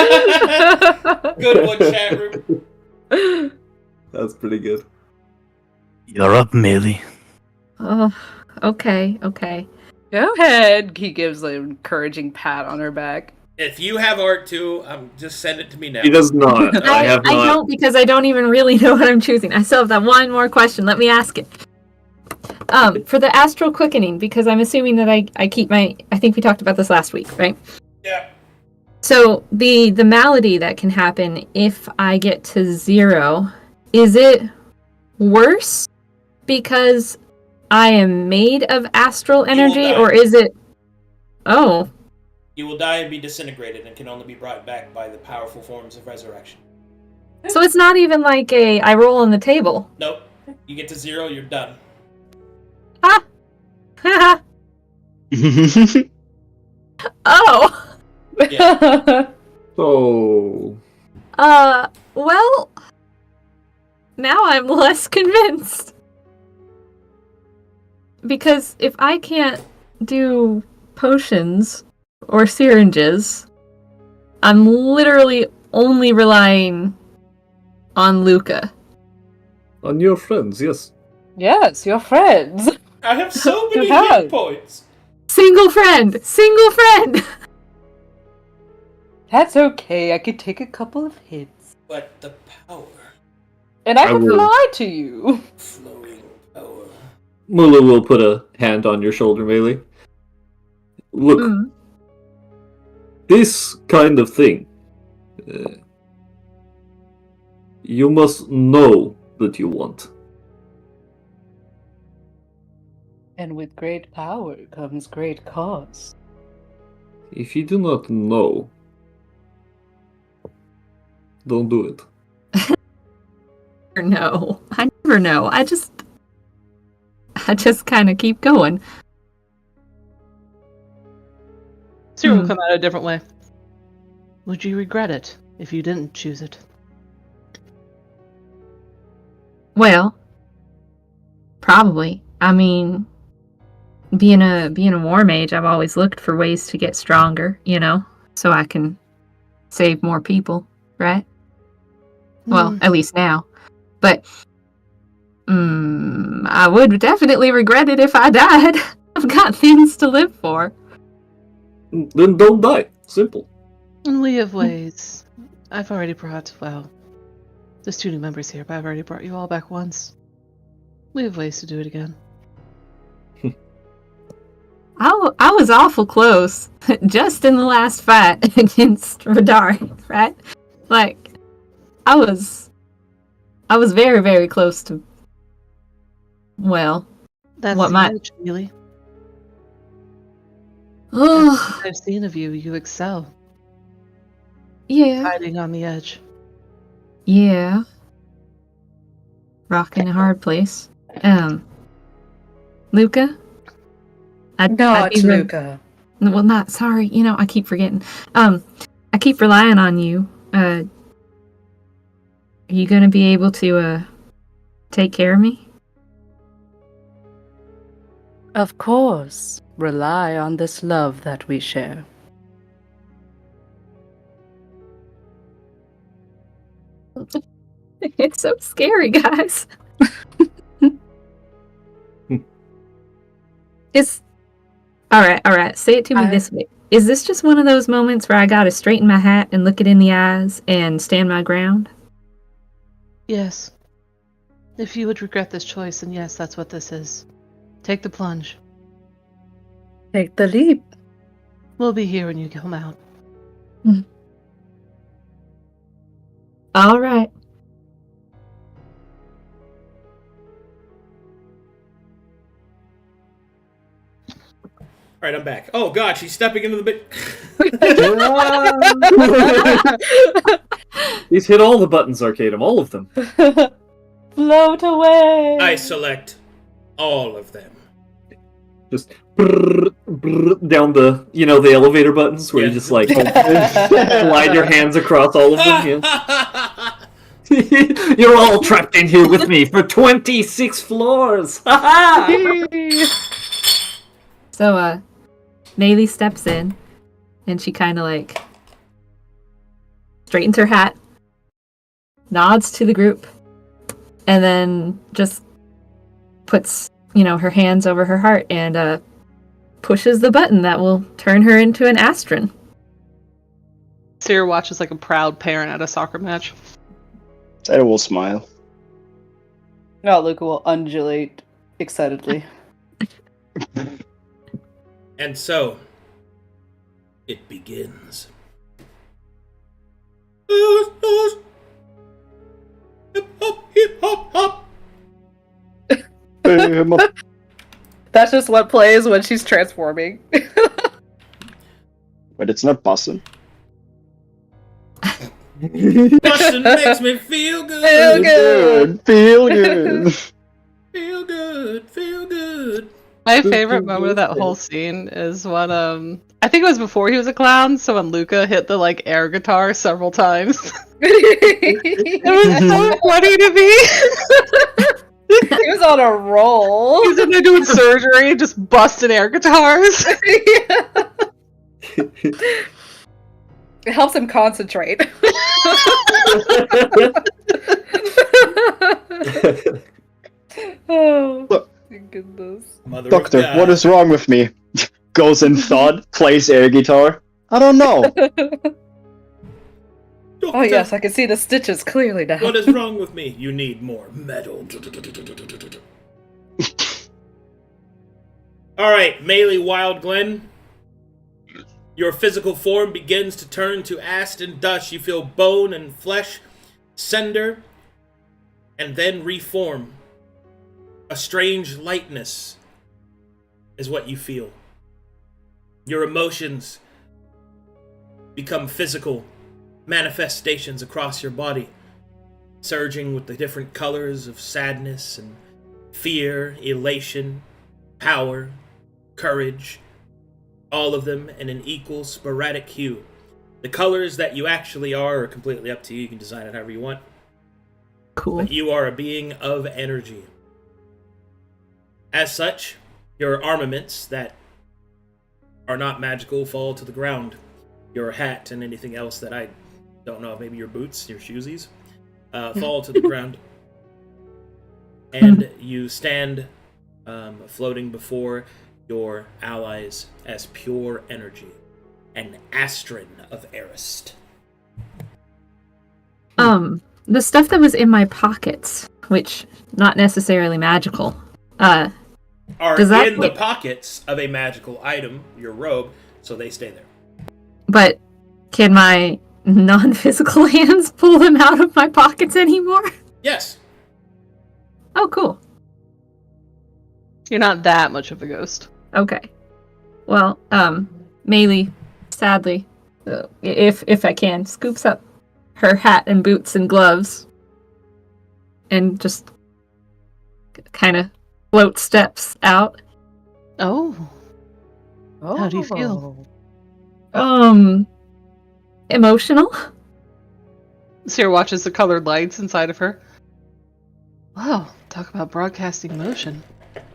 Good one, chat room. That's pretty good. You're up, Melee. Oh, okay. Go ahead. He gives an encouraging pat on her back. If you have art too, just send it to me now. He does not. I have I not. don't, because I don't even really know what I'm choosing. I still have that one more question. Let me ask it. For the astral quickening, because I'm assuming that I keep my. I think we talked about this last week, right? Yeah. So the malady that can happen if I get to 0, is it worse because I am made of astral energy, die. or is it? Oh, You will die and be disintegrated and can only be brought back by the powerful forms of resurrection. so it's not even like I roll on the table. Nope. You get to 0, you're done. Ha! Oh. Yeah. Oh. Well, now I'm less convinced. Because if I can't do potions or syringes, I'm literally only relying on Luca. On your friends, yes. Yes, your friends. I have so many You have. hit points. Single friend! Single friend! That's okay. I could take a couple of hits. But the power, And I I can will. fly to you. flowing power. Mula will put a hand on your shoulder, Melee. Look, Mm. this kind of thing. You must know that you want. And with great power comes great cause. If you do not know, don't do it. know. I never know. I just kind of keep going. Cyril will come out a different way. Would you regret it if you didn't choose it? Well, probably. I mean, being a war mage, I've always looked for ways to get stronger, so I can save more people, right? Well, at least now. But I would definitely regret it if I died. I've got things to live for. Then don't die. Simple. And we have ways. I've already brought, there's 2 new members here, but I've already brought you all back once. We have ways to do it again. I was awful close, just in the last fight against Radari, right? Like, I was very, very close to, That's what the might... edge, really. Oh, I've seen of you. You excel. yeah. Hiding on the edge. Yeah. Rocking a hard place. Luca? Not Luca. Well, not, sorry. I keep forgetting. I keep relying on you. Are you gonna be able to, take care of me? Of course. Rely on this love that we share. It's so scary, guys. Alright. Say it to me this way. Is this just one of those moments where I gotta straighten my hat and look it in the eyes and stand my ground? Yes. If you would regret this choice, then yes, that's what this is. Take the plunge. Take the leap. We'll be here when you come out. Alright. Alright, I'm back. Oh god, she's stepping into the bit. He's hit all the buttons, Arcadum, all of them. Float away! I select all of them. Just down the, the elevator buttons where you just like slide your hands across all of them. Yeah. You're all trapped in here with me for 26 floors. So, Maylee steps in, and she kind of straightens her hat, nods to the group, and then just puts, her hands over her heart and pushes the button that will turn her into an Astron. Sarah watches like a proud parent at a soccer match. Zeta will smile. No, Luca will undulate excitedly. And so, it begins. Hip hop, hop. That's just what plays when she's transforming. But it's not bussin'. Bustin' makes me feel good. Feel good. Feel good. Feel good. Feel good. My favorite moment of that whole scene is when I think it was before he was a clown, so when Luca hit the air guitar several times. It was so funny to me. He was on a roll. He's in there doing surgery, just busting air guitars. It helps him concentrate. Oh, my goodness. Mother of Doctor, God. what is wrong with me? Goes in thought, plays air guitar. I don't know. Doctor, Oh yes, I can see the stitches clearly now. what is wrong with me? You need more metal. Alright, Melee Wild Glen. Your physical form begins to turn to ash and dust. You feel bone and flesh, cinder, and then reform. A strange lightness is what you feel. Your emotions become physical manifestations across your body. surging with the different colors of sadness and fear, elation, power, courage, all of them in an equal sporadic hue. The colors that you actually are completely up to you. You can design it however you want. Cool. But you are a being of energy. As such, your armaments that are not magical fall to the ground. Your hat and anything else that I don't know, maybe your boots, your shoesies, fall to the ground. And you stand floating before your allies as pure energy. An Astron of Arist. The stuff that was in my pockets, which not necessarily magical, are does that in the pockets of a magical item, your robe, so they stay there. But can my non-physical hands pull them out of my pockets anymore? Yes. Oh, cool. You're not that much of a ghost. Okay. Well, Maylee, sadly, if I can, scoops up her hat and boots and gloves and just kind of float steps out. Oh. How do you feel? Emotional. Sierra watches the colored lights inside of her. Wow, talk about broadcasting emotion.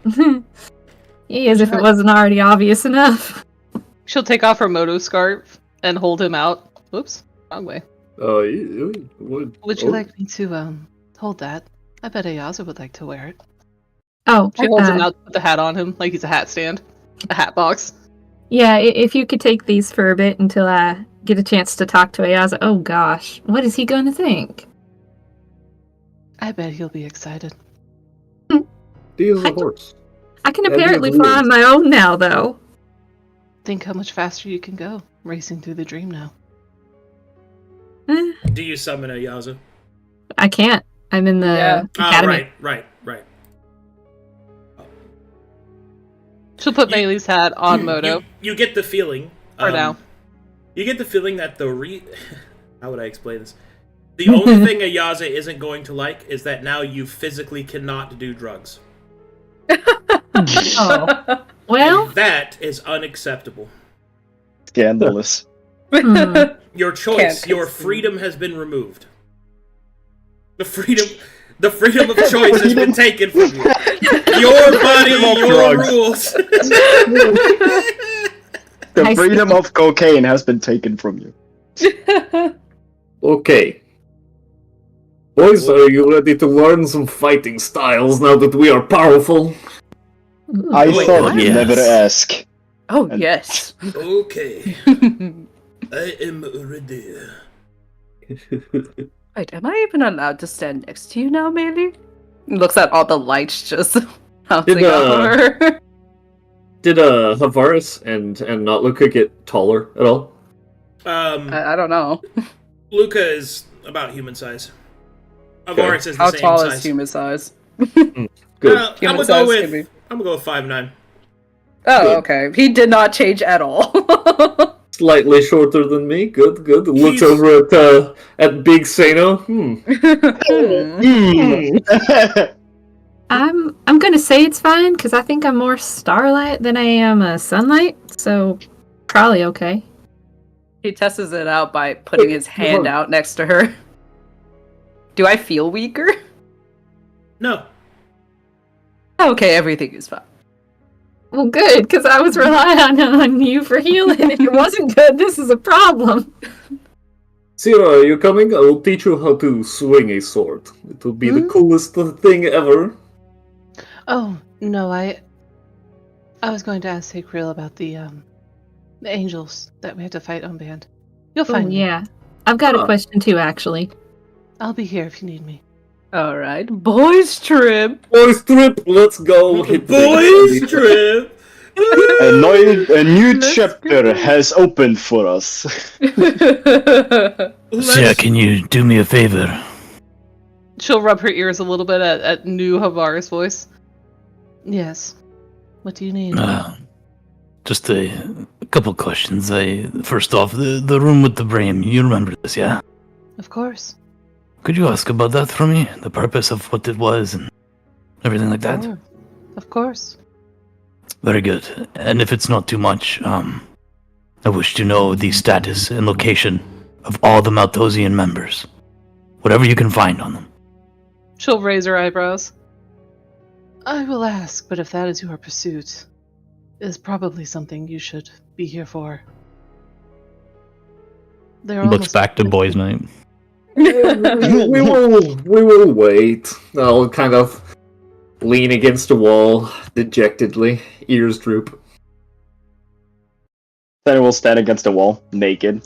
As if it wasn't already obvious enough. She'll take off her moto scarf and hold him out. Whoops, wrong way. Would you like me to hold that? I bet Ayaza would like to wear it. Oh, She holds him out, put the hat on him like he's a hat stand, a hat box. Yeah, if you could take these for a bit until I get a chance to talk to Ayaza. Oh gosh, what is he going to think? I bet he'll be excited. He is a horse. I can Yeah, apparently he is. fly on my own now, though. Think how much faster you can go, racing through the dream now. Do you summon a Yaza? I can't. I'm in the academy. Right. She'll put Maylee's hat on Moto. You get the feeling. For now. You get the feeling that how would I explain this? The only thing a Yaza isn't going to like is that now you physically cannot do drugs. Oh. Well, And that is unacceptable. Scandalous. Your choice, your freedom has been removed. The freedom of choice has been taken from you. Your body, your drugs. rules. The freedom of cocaine has been taken from you. Okay. Boys, are you ready to learn some fighting styles now that we are powerful? I Wait, thought what? you'd never ask. Oh, yes. Okay. I am ready. Wait, am I even allowed to stand next to you now, Maylee? Looks at all the lights just bouncing off her. Did Havaris and not Luca get taller at all? I don't know. Luca is about human size. Avaris is the How same tall size. is human size? Good. I'm Human gonna size go can be- with 5'9". Oh, Good. okay. He did not change at all. Slightly shorter than me. Good. Looks He's- over at Big Sano. I'm gonna say it's fine because I think I'm more starlight than I am a sunlight, so probably okay. He tests it out by putting his hand out next to her. Do I feel weaker? No. Okay, everything is fine. Well, good because I was relying on you for healing. If it wasn't good, this is a problem. Sierra, are you coming? I will teach you how to swing a sword. It will be the coolest thing ever. Oh, no, I was going to ask Sacriel about the angels that we had to fight on band. You'll Oh, find me. yeah. I've got a question too, actually. I'll be here if you need me. Alright, boys trip. Boys trip, let's go. Hit Boys trip. A new chapter has opened for us. Sia, can you do me a favor? She'll rub her ears a little bit at new Havara's voice. Yes. What do you need? Just a couple questions. First off, the room with the brain. You remember this, yeah? Of course. Could you ask about that for me? The purpose of what it was and everything like that? Sure. Of course. Very good. And if it's not too much, I wish to know the status and location of all the Maltosian members. Whatever you can find on them. She'll raise her eyebrows. I will ask, but if that is your pursuit, it is probably something you should be here for. They're Looks almost back to boys' night. we will wait. I'll kind of lean against a wall dejectedly, ears droop. Then we'll stand against a wall, naked.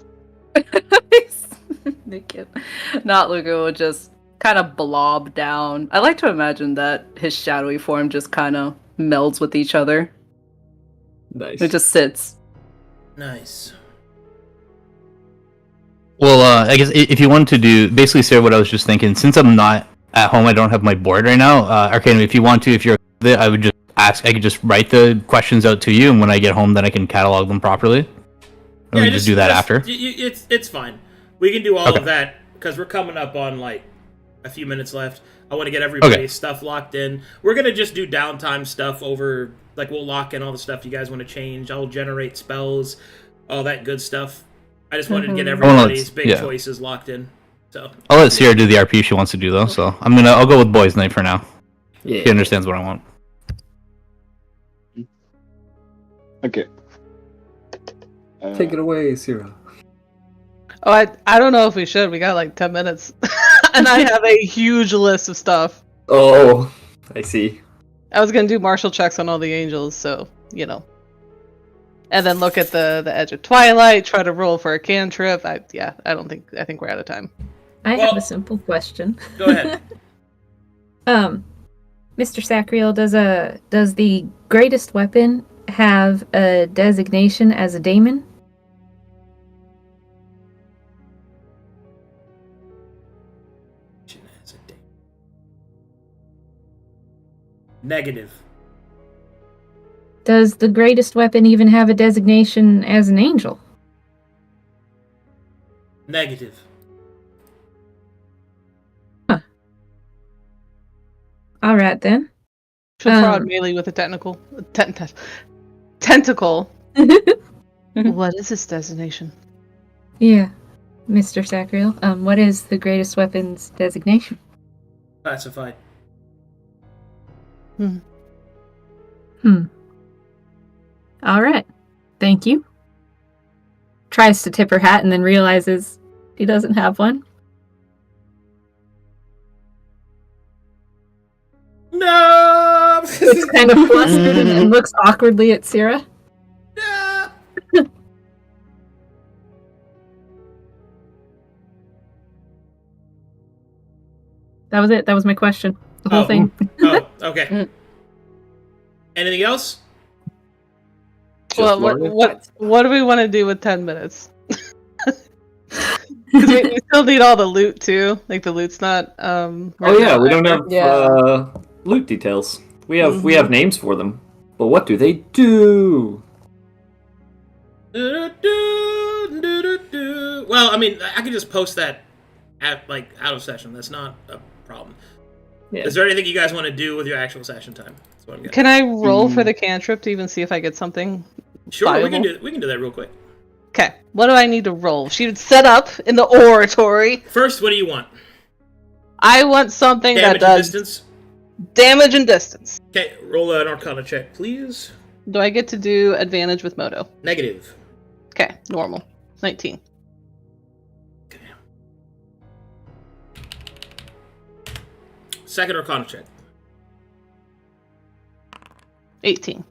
Naked. Not Luca will just kind of blob down. I like to imagine that his shadowy form just kind of melds with each other. Nice. It just sits. Nice. Well, I guess if you want to do, basically, Sarah, what I was just thinking, since I'm not at home, I don't have my board right now, Arcadum, if you want to, if you're with it, I would just ask, I could just write the questions out to you, and when I get home, then I can catalog them properly. Or we can just do that after. It's fine. We can do all Okay. of that, because we're coming up on, like, a few minutes left. I want to get everybody's stuff locked in. We're going to just do downtime stuff over, like, we'll lock in all the stuff you guys want to change. I'll generate spells, all that good stuff. I just wanted to get everybody's big choices locked in. So I'll let Sierra do the RP she wants to do, though, so I'll go with boys' night for now. Yeah. She understands what I want. Okay. Take it away, Sierra. Oh, I don't know if we should. We got like 10 minutes. And I have a huge list of stuff. Oh, I see. I was going to do martial checks on all the angels, so, you know. And then look at the edge of Twilight, try to roll for a cantrip. I think we're out of time. I Well- have a simple question. go ahead. Mr. Sacriel, does the greatest weapon have a designation as a daemon? Negative. Does the greatest weapon even have a designation as an angel? Negative. All right then. She'll prod melee with a tentacle. What is this designation? Yeah, Mr. Sacriel. What is the greatest weapon's designation? Classified. All right. Thank you. Tries to tip her hat and then realizes he doesn't have one. No! It's kind of flustered and looks awkwardly at Sierra. No! That was it. That was my question. The whole thing. Oh, okay. Anything else? Well, what do we want to do with 10 minutes? Because we still need all the loot too. Like the loot's not. Oh yeah, we don't have loot details. We have names for them, but what do they do? Well, I mean, I can just post that out of session. That's not a problem. Yeah. Is there anything you guys want to do with your actual session time? That's what I'm getting. Can I roll for the cantrip to even see if I get something? Sure, viable? we can do that real quick. Okay, what do I need to roll? She would set up in the oratory. First, what do you want? I want something Damage that and does distance. damage and distance. Okay, roll an Arcana check, please. Do I get to do advantage with Moto? Negative. Okay, normal. 19. Okay. Second Arcana check. 18.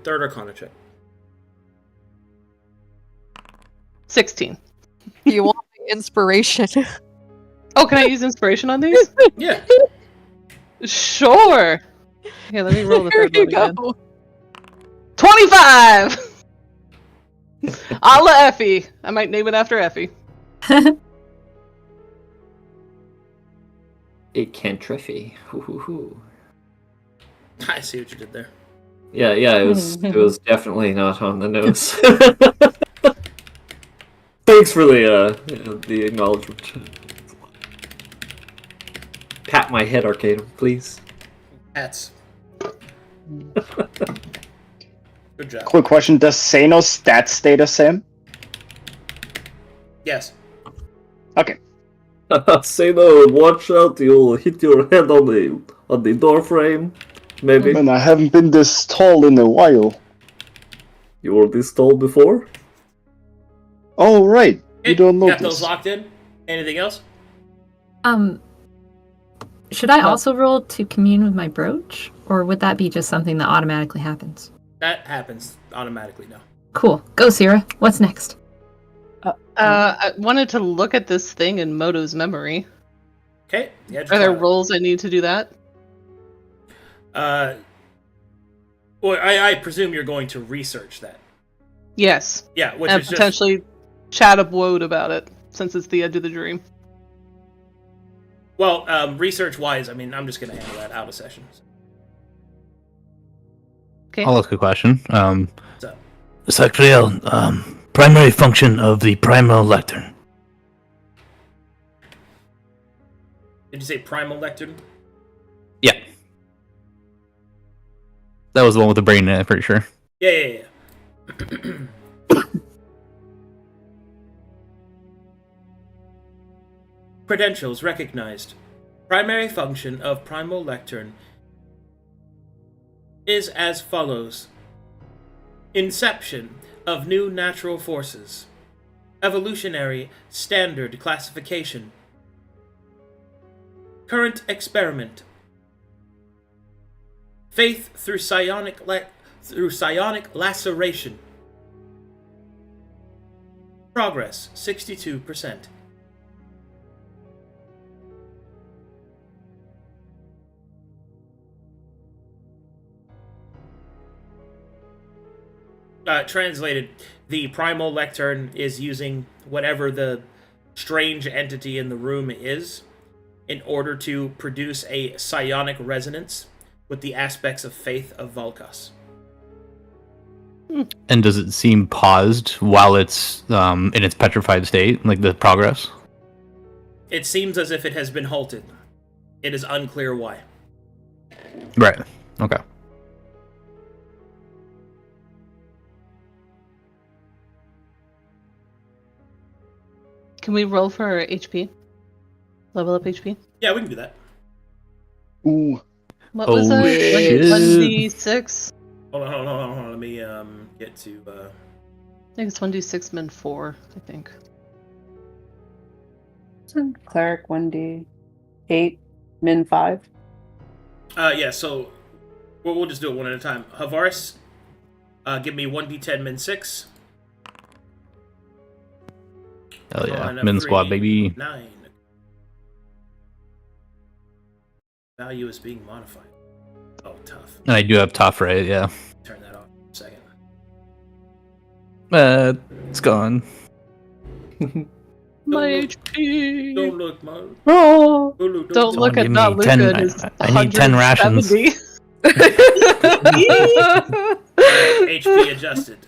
Third Arcana check. 16. You want my inspiration? Oh, can I use inspiration on these? Yeah. Sure. Okay, let me roll the There third you one again. go. 25! A la Effie. I might name it after Effie. A cantrefy. Hoo. I see what you did there. Yeah, it was definitely not on the nose. Thanks for the acknowledgement. Pat my head, Arcadum, please. Hats. Good job. Quick question: does Sano's stats stay the same? Yes. Okay. Say no, watch out, you'll hit your head on the door frame. Maybe. Man, I haven't been this tall in a while. You were this tall before? Oh, right. You don't Got those notice. locked in? Anything else? Should I also roll to commune with my brooch? Or would that be just something that automatically happens? That happens automatically now. Cool. Go, Sierra. What's next? I wanted to look at this thing in Moto's memory. Okay. Yeah, Are there rolls I need to do that? Well, I presume you're going to research that. Yes. Yeah, which And is just... potentially chat up Woad about it, since it's the edge of the dream. Well, research-wise, I mean, I'm just going to handle that out of session. Okay. I'll ask a question. So, Sacriel, primary function of the primal lectern. did you say primal lectern? Yeah. That was the one with the brain in it, I'm pretty sure. Yeah. Credentials recognized. Primary function of primal lectern is as follows. Inception of new natural forces. Evolutionary standard classification. Current experiment. Faith through psionic laceration. Progress 62%. Translated, the primal lectern is using whatever the strange entity in the room is in order to produce a psionic resonance with the aspects of faith of Volkas. And does it seem paused while it's in its petrified state, like the progress? It seems as if it has been halted. It is unclear why. Right. Okay. Can we roll for HP? Level up HP? Yeah, we can do that. Ooh. What was that? shit. 1d6? Hold on. Let me get to. I think it's 1d6 min 4, I think. Cleric 1d8, min 5. Yeah. So we'll just do it one at a time. Havaris, give me 1d10 min 6. Hell yeah. On a Min squad, 3, baby. 9. Value is being modified. Oh, tough. And I do have tough, right? Yeah. Turn that off for a second. It's gone. My HP! Don't look, Mo. Oh, Don't look at give not me 10 Luca. It's I need 10 rations. 170. HP adjusted.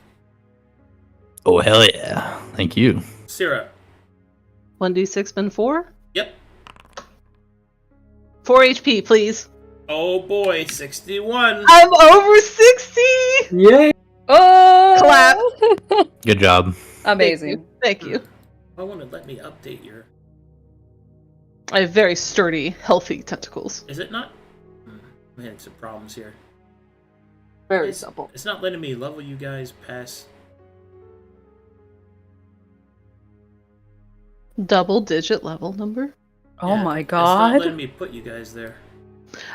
Oh, hell yeah. Thank you. Syrah. 1d6 min 4? Yep. 4 HP, please. Oh boy, 61. I'm over 60! Yay! oh, Clap. Good job. Amazing. Thank you. I want to let me update your. I have very sturdy, healthy tentacles. Is it not? I'm having some problems here. Very simple. It's not letting me level you guys past. Double digit level number. Oh Yeah, my It's not god. letting me put you guys there.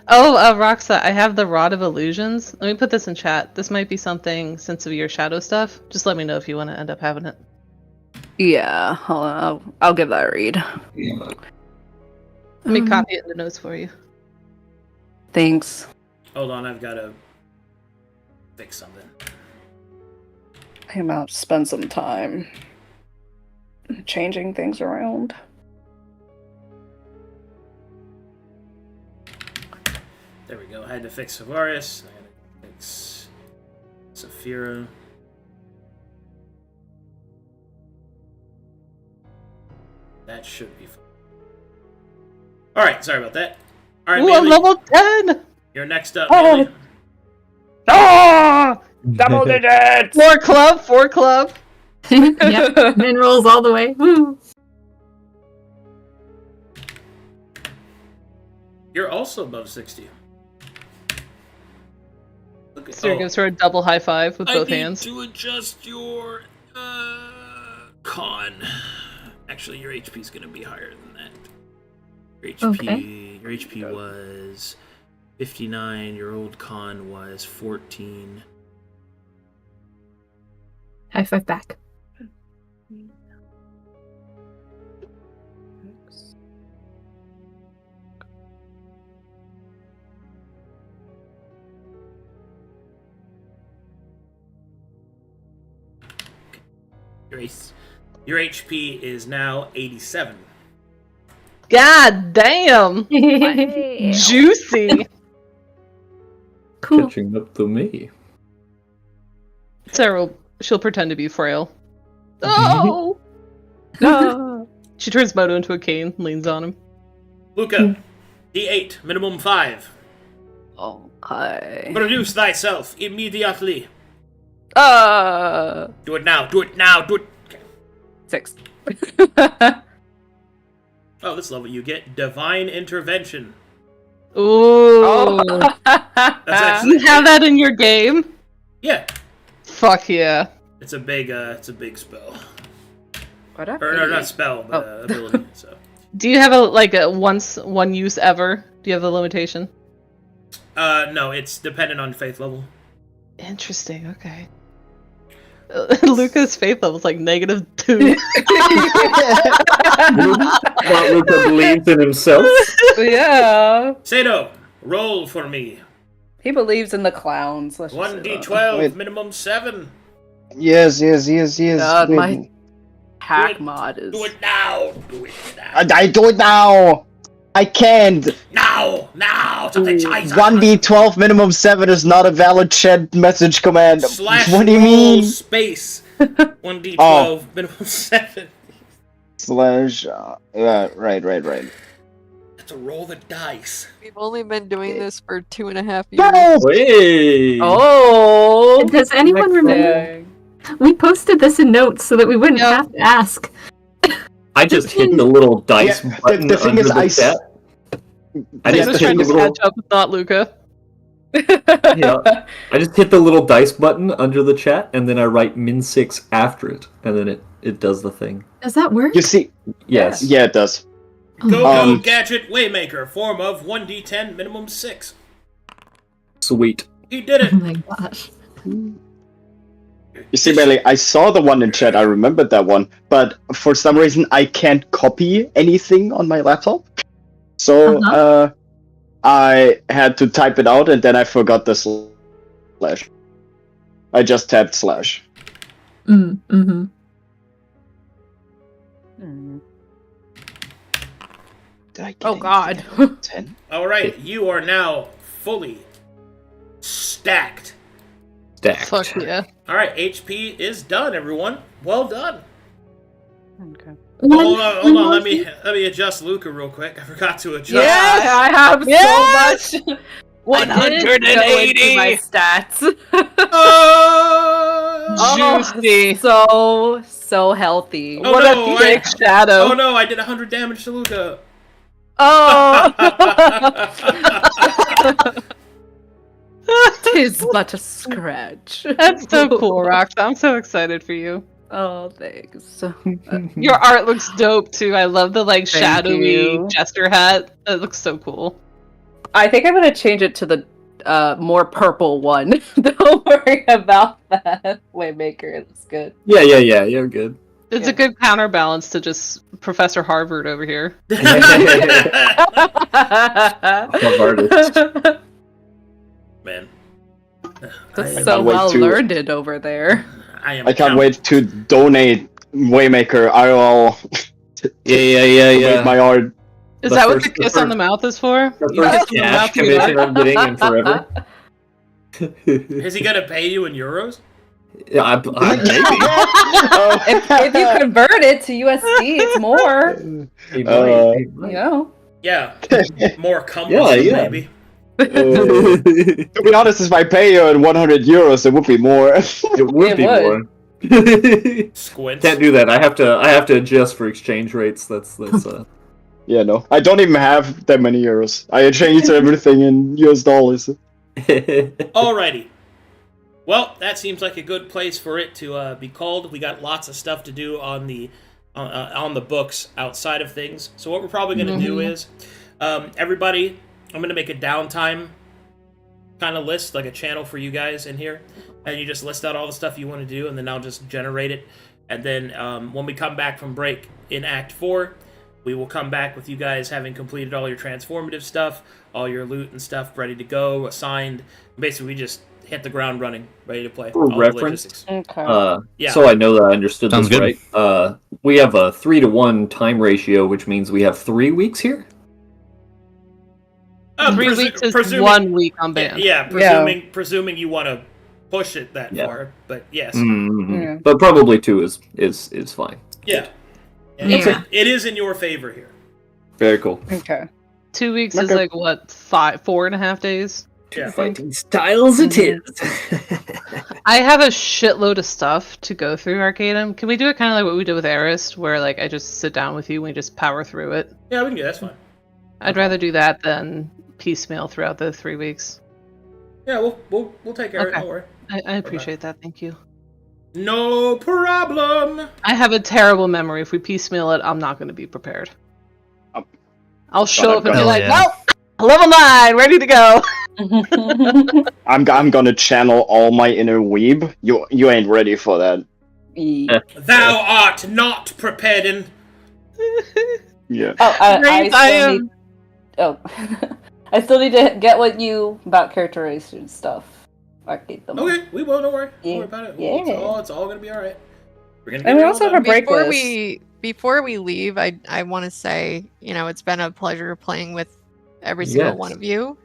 Oh, Roxa, I have the Rod of Illusions. Let me put this in chat. This might be something since of your shadow stuff. Just let me know if you want to end up having it. Yeah, I'll give that a read. Let me copy it in the notes for you. Thanks. Hold on, I've got to fix something. I'm about to spend some time changing things around. There we go. I had to fix Havaris. I had to fix Saphira. That should be fun. Alright, sorry about that. Alright, Ooh, I'm Bailey, level 10! you're next up, Oh. Bailey. Ah! Double digits! 4 club, 4 club. Yep. Minerals all the way. Woo. You're also above 60. Look at, Sir gives her a double high five with both I need hands. to adjust your con. Actually, your HP is going to be higher than that. Your HP was 59. Your old con was 14. High five back. Your HP is now 87. God damn! Juicy! Cool. Catching up to me. Sarah she'll pretend to be frail. Oh! She turns Moto into a cane, leans on him. Luca, D8, minimum 5. Okay. Produce thyself immediately. Uh, Do it now, do it now, do it. 6. Oh, this level you get Divine Intervention. Ooh! That's You actually have that in your game? yeah. Fuck yeah. It's a big spell. What up? Or no, not spell, but ability. So. Do you have a one use ever? Do you have a limitation? No, it's dependent on faith level. Interesting, okay. Luca's faith level's like -2. But Luca believes in himself. Yeah. Sato, roll for me. He believes in the clowns. Let's just say that. 1d12, Wait. minimum 7. Yes. God, Wait. my hack mod is. Do it now. Do it now. I do it now. I can't. Now. Something Scheiße. 1d12 minimum 7 is not a valid chat message command. Slash What do you roll mean? space. 1d12, minimum 7. Slash. Yeah, right. Have to roll the dice. We've only been doing this for 2.5 years. No! Hey! Oh! Does anyone remember? We posted this in notes so that we wouldn't have to ask. I just hit the little dice Yeah, button the thing under is, the chat. I He's just just hit trying the to little, catch up with not Luca. yeah, I just hit the little dice button under the chat, and then I write -6 after it, and then it does the thing. Does that work? You see, Yes. yeah, it does. Go Gadget Waymaker, form of 1d10, minimum 6. Sweet. He did Oh it. my gosh. You see, Bailey, I saw the one in chat. I remembered that one, but for some reason I can't copy anything on my laptop. So I had to type it out, and then I forgot the slash. I just tapped slash. Mm-hmm. Did I get Oh god. anything? 10? Alright, you are now fully stacked. Stacked. Fuck yeah. Alright, HP is done, everyone. Well done. Okay. Hold on. Let me adjust Luca real quick. I forgot to adjust. Yeah, I have so much. 180. My stats. Oh, Juicy. So healthy. Oh, What no, a big shadow. oh no, I did 100 damage to Luca. Oh. Tis but a scratch. That's so cool, Rox. I'm so excited for you. Oh, thanks. Your art looks dope too. I love the like Thank shadowy you. jester hat. It looks so cool. I think I'm gonna change it to the more purple one. Don't worry about that. Waymaker, it looks good. Yeah, you're good. It's a good counterbalance to just Professor Harvard over here. artist. Man. That's I so can't wait well to- learned over there. I can't wait to donate Waymaker IRL Yeah. Is with my art. that The what first- the the kiss on first- the mouth is for? The You first kiss on the cash mouth, you commission got- I'm getting in forever. Is he gonna pay you in euros? Yeah, maybe. If you convert it to USD, it's more. He might, he might. You know. Yeah, more cumbersome, Yeah. maybe. To be honest, if I pay you in 100 euros, it would be more. It would It be would. more. Squints. Can't do that. I have to adjust for exchange rates. That's Yeah, no. I don't even have that many euros. I changed everything in US dollars. Alrighty. Well, that seems like a good place for it to be called. We got lots of stuff to do on the books outside of things. So what we're probably going to do is, everybody, I'm going to make a downtime kind of list, like a channel for you guys in here, and you just list out all the stuff you want to do, and then I'll just generate it. And then when we come back from break in Act 4, we will come back with you guys having completed all your transformative stuff, all your loot and stuff ready to go, assigned. Basically, we just hit the ground running, ready to play. For all the reference, logistics. Okay. Yeah. So I know that I understood Sounds this good. right. We have a 3-to-1 time ratio, which means we have 3 weeks here. 3 weeks is presuming- 1 week on band. Yeah, presuming you want to push it that Yeah. far, but yes. Mhm. Yeah. But probably 2 is fine. Yeah. Yeah. It is in your favor here. Very cool. Okay. 2 weeks is Okay. like what, 4.5 days? Yeah. Fighting styles it is. I have a shitload of stuff to go through, Arcadum. Can we do it kind of like what we did with Arist, where like I just sit down with you and we just power through it? Yeah, we can do that. That's fine. I'd rather do that than piecemeal throughout the 3 weeks. Yeah, we'll take care of it. Okay. Don't worry. I appreciate that. Thank you. No problem. I have a terrible memory. If we piecemeal it, I'm not going to be prepared. Um, I'll show up and be Hell like, yeah. well, level 9, ready to go. I'm gonna channel all my inner weeb. You ain't ready for that. Thou art not prepared in. Yeah. Oh, I Grace, still I am- need. Oh, I still need to get what you about characterization stuff. Arcade them. Okay, we will. Don't worry. Don't Yeah. worry about it. Yeah. It's all gonna be all right. We're gonna And we it all also have a done. break before list. before we leave, I want to say, you know, it's been a pleasure playing with every single Yes. one of you,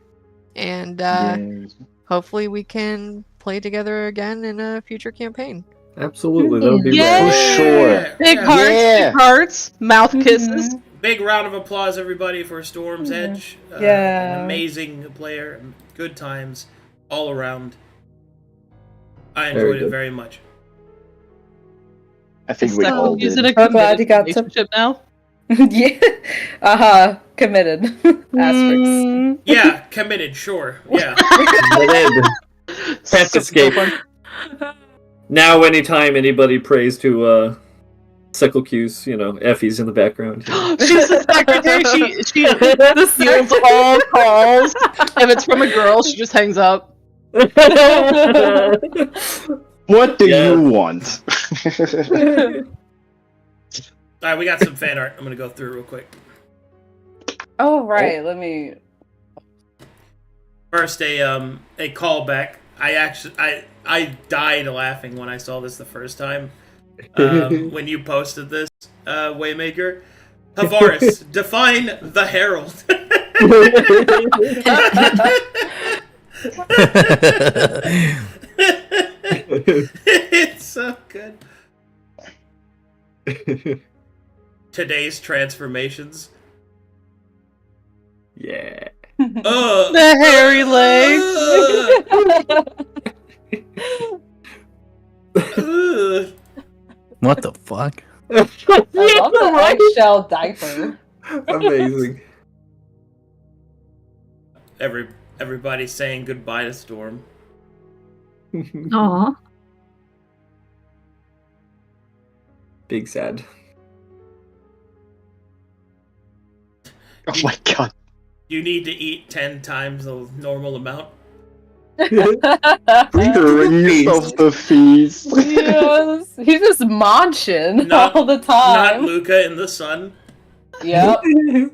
and Yes. hopefully we can play together again in a future campaign. Absolutely, that would be Yeah. rad. For sure. Big hearts, Yeah. big hearts, mouth kisses. Big round of applause, everybody, for Storm's Edge. Yeah. An amazing player. Good times all around. I Very enjoyed it good. very much. I think we So, all is it did. a I'm glad you committed got to- relationship now? Yeah. Committed. Asterisks. Mm, Yeah, committed, sure. Yeah. Can't escape. Now, anytime anybody prays to Secalcus, you know, Effie's in the background. you know. She's the secretary. She fields all calls. If it's from a girl, she just hangs up. What do Yeah. you want? All right, we got some fan art. I'm gonna go through real quick. Oh right, let me. First, a callback. I died laughing when I saw this the first time. When you posted this, Waymaker. Havaris, define the Herald. It's so good. Today's transformations. Yeah. The hairy legs. What the fuck? I love the eggshell diaper. Amazing. Everybody saying goodbye to Storm. Aw. Big sad. Oh my god. You need to eat 10 times the normal amount. Bring yourself the feast. Yes, he's just munching Not- all the Not time. Luca in the sun. Yep.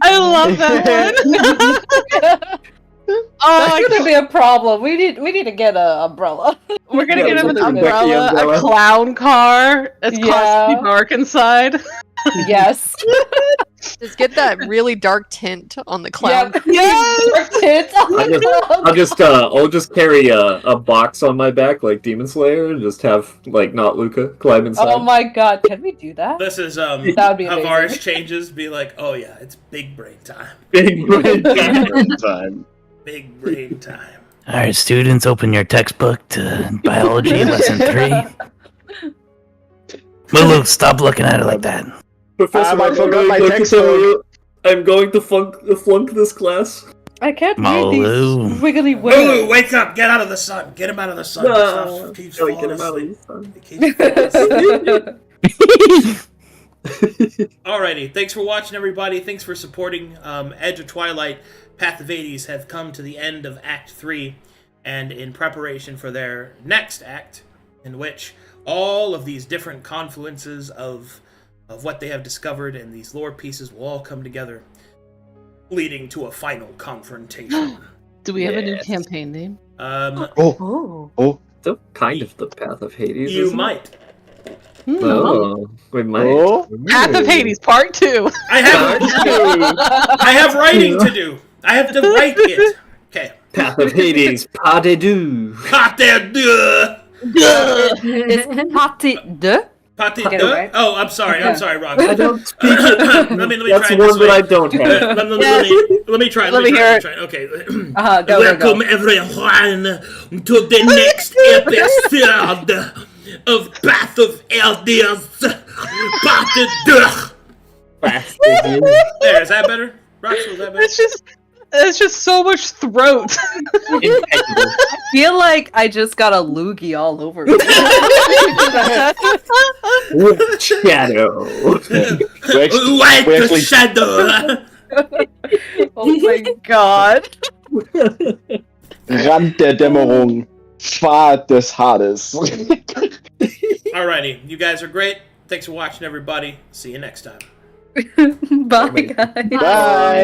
I love that one. That's Oh, gonna be a problem. We need to get a umbrella. we're gonna Yeah, get him an Becky umbrella, umbrella. a clown car. It's Yeah. classically dark inside. Yes. Just get that really dark tint on the clown. I'll just carry a box on my back like Demon Slayer and just have like not Luca climb inside. Oh my god, can we do that? This is That would be amazing. Havaris changes, be like, oh yeah, it's big brain time. Big brain Time. Big brain time. All right, students, open your textbook to biology lesson 3. Lulu, stop looking at it like that. Professor, I forgot my going to textbook. tell you, I'm going to flunk this class. I can't read Malu. these wiggly Lulu, words. wake up! Get out of the sun! Get him out of the sun! No. Stuff keeps Don't falling get him out of asleep. the sun. He keeps falling asleep. Alrighty, thanks for watching, everybody. Thanks for supporting Edge of Twilight. Path of Hades have come to the end of Act 3, and in preparation for their next act, in which all of these different confluences of what they have discovered and these lore pieces will all come together, leading to a final confrontation. Do we have a new campaign name? Oh. So kind of the Path of Hades. You isn't it? might. Oh, we might. Oh. Path of Hades Part 2. I have writing to do. I have to write it. Okay. Path of Hades, pas de deux. Pas de deux. It's party de. Pas de Get it deux? right. Oh, I'm sorry, Rob. I don't speak it. let me That's try one this that I way. don't have. Let me try. Let me hear it. Okay. Go, Welcome go. everyone to the next episode of Path of Hades. Pas de deux. There, is that better? Rox, was that better? It's just so much throat. I feel like I just got a loogie all over me. Shadow. White we actually- shadow. Oh my god. Rand der Dämmerung. Pfad des Hades. Alrighty, you guys are great. Thanks for watching, everybody. See you next time. Bye, guys. Bye.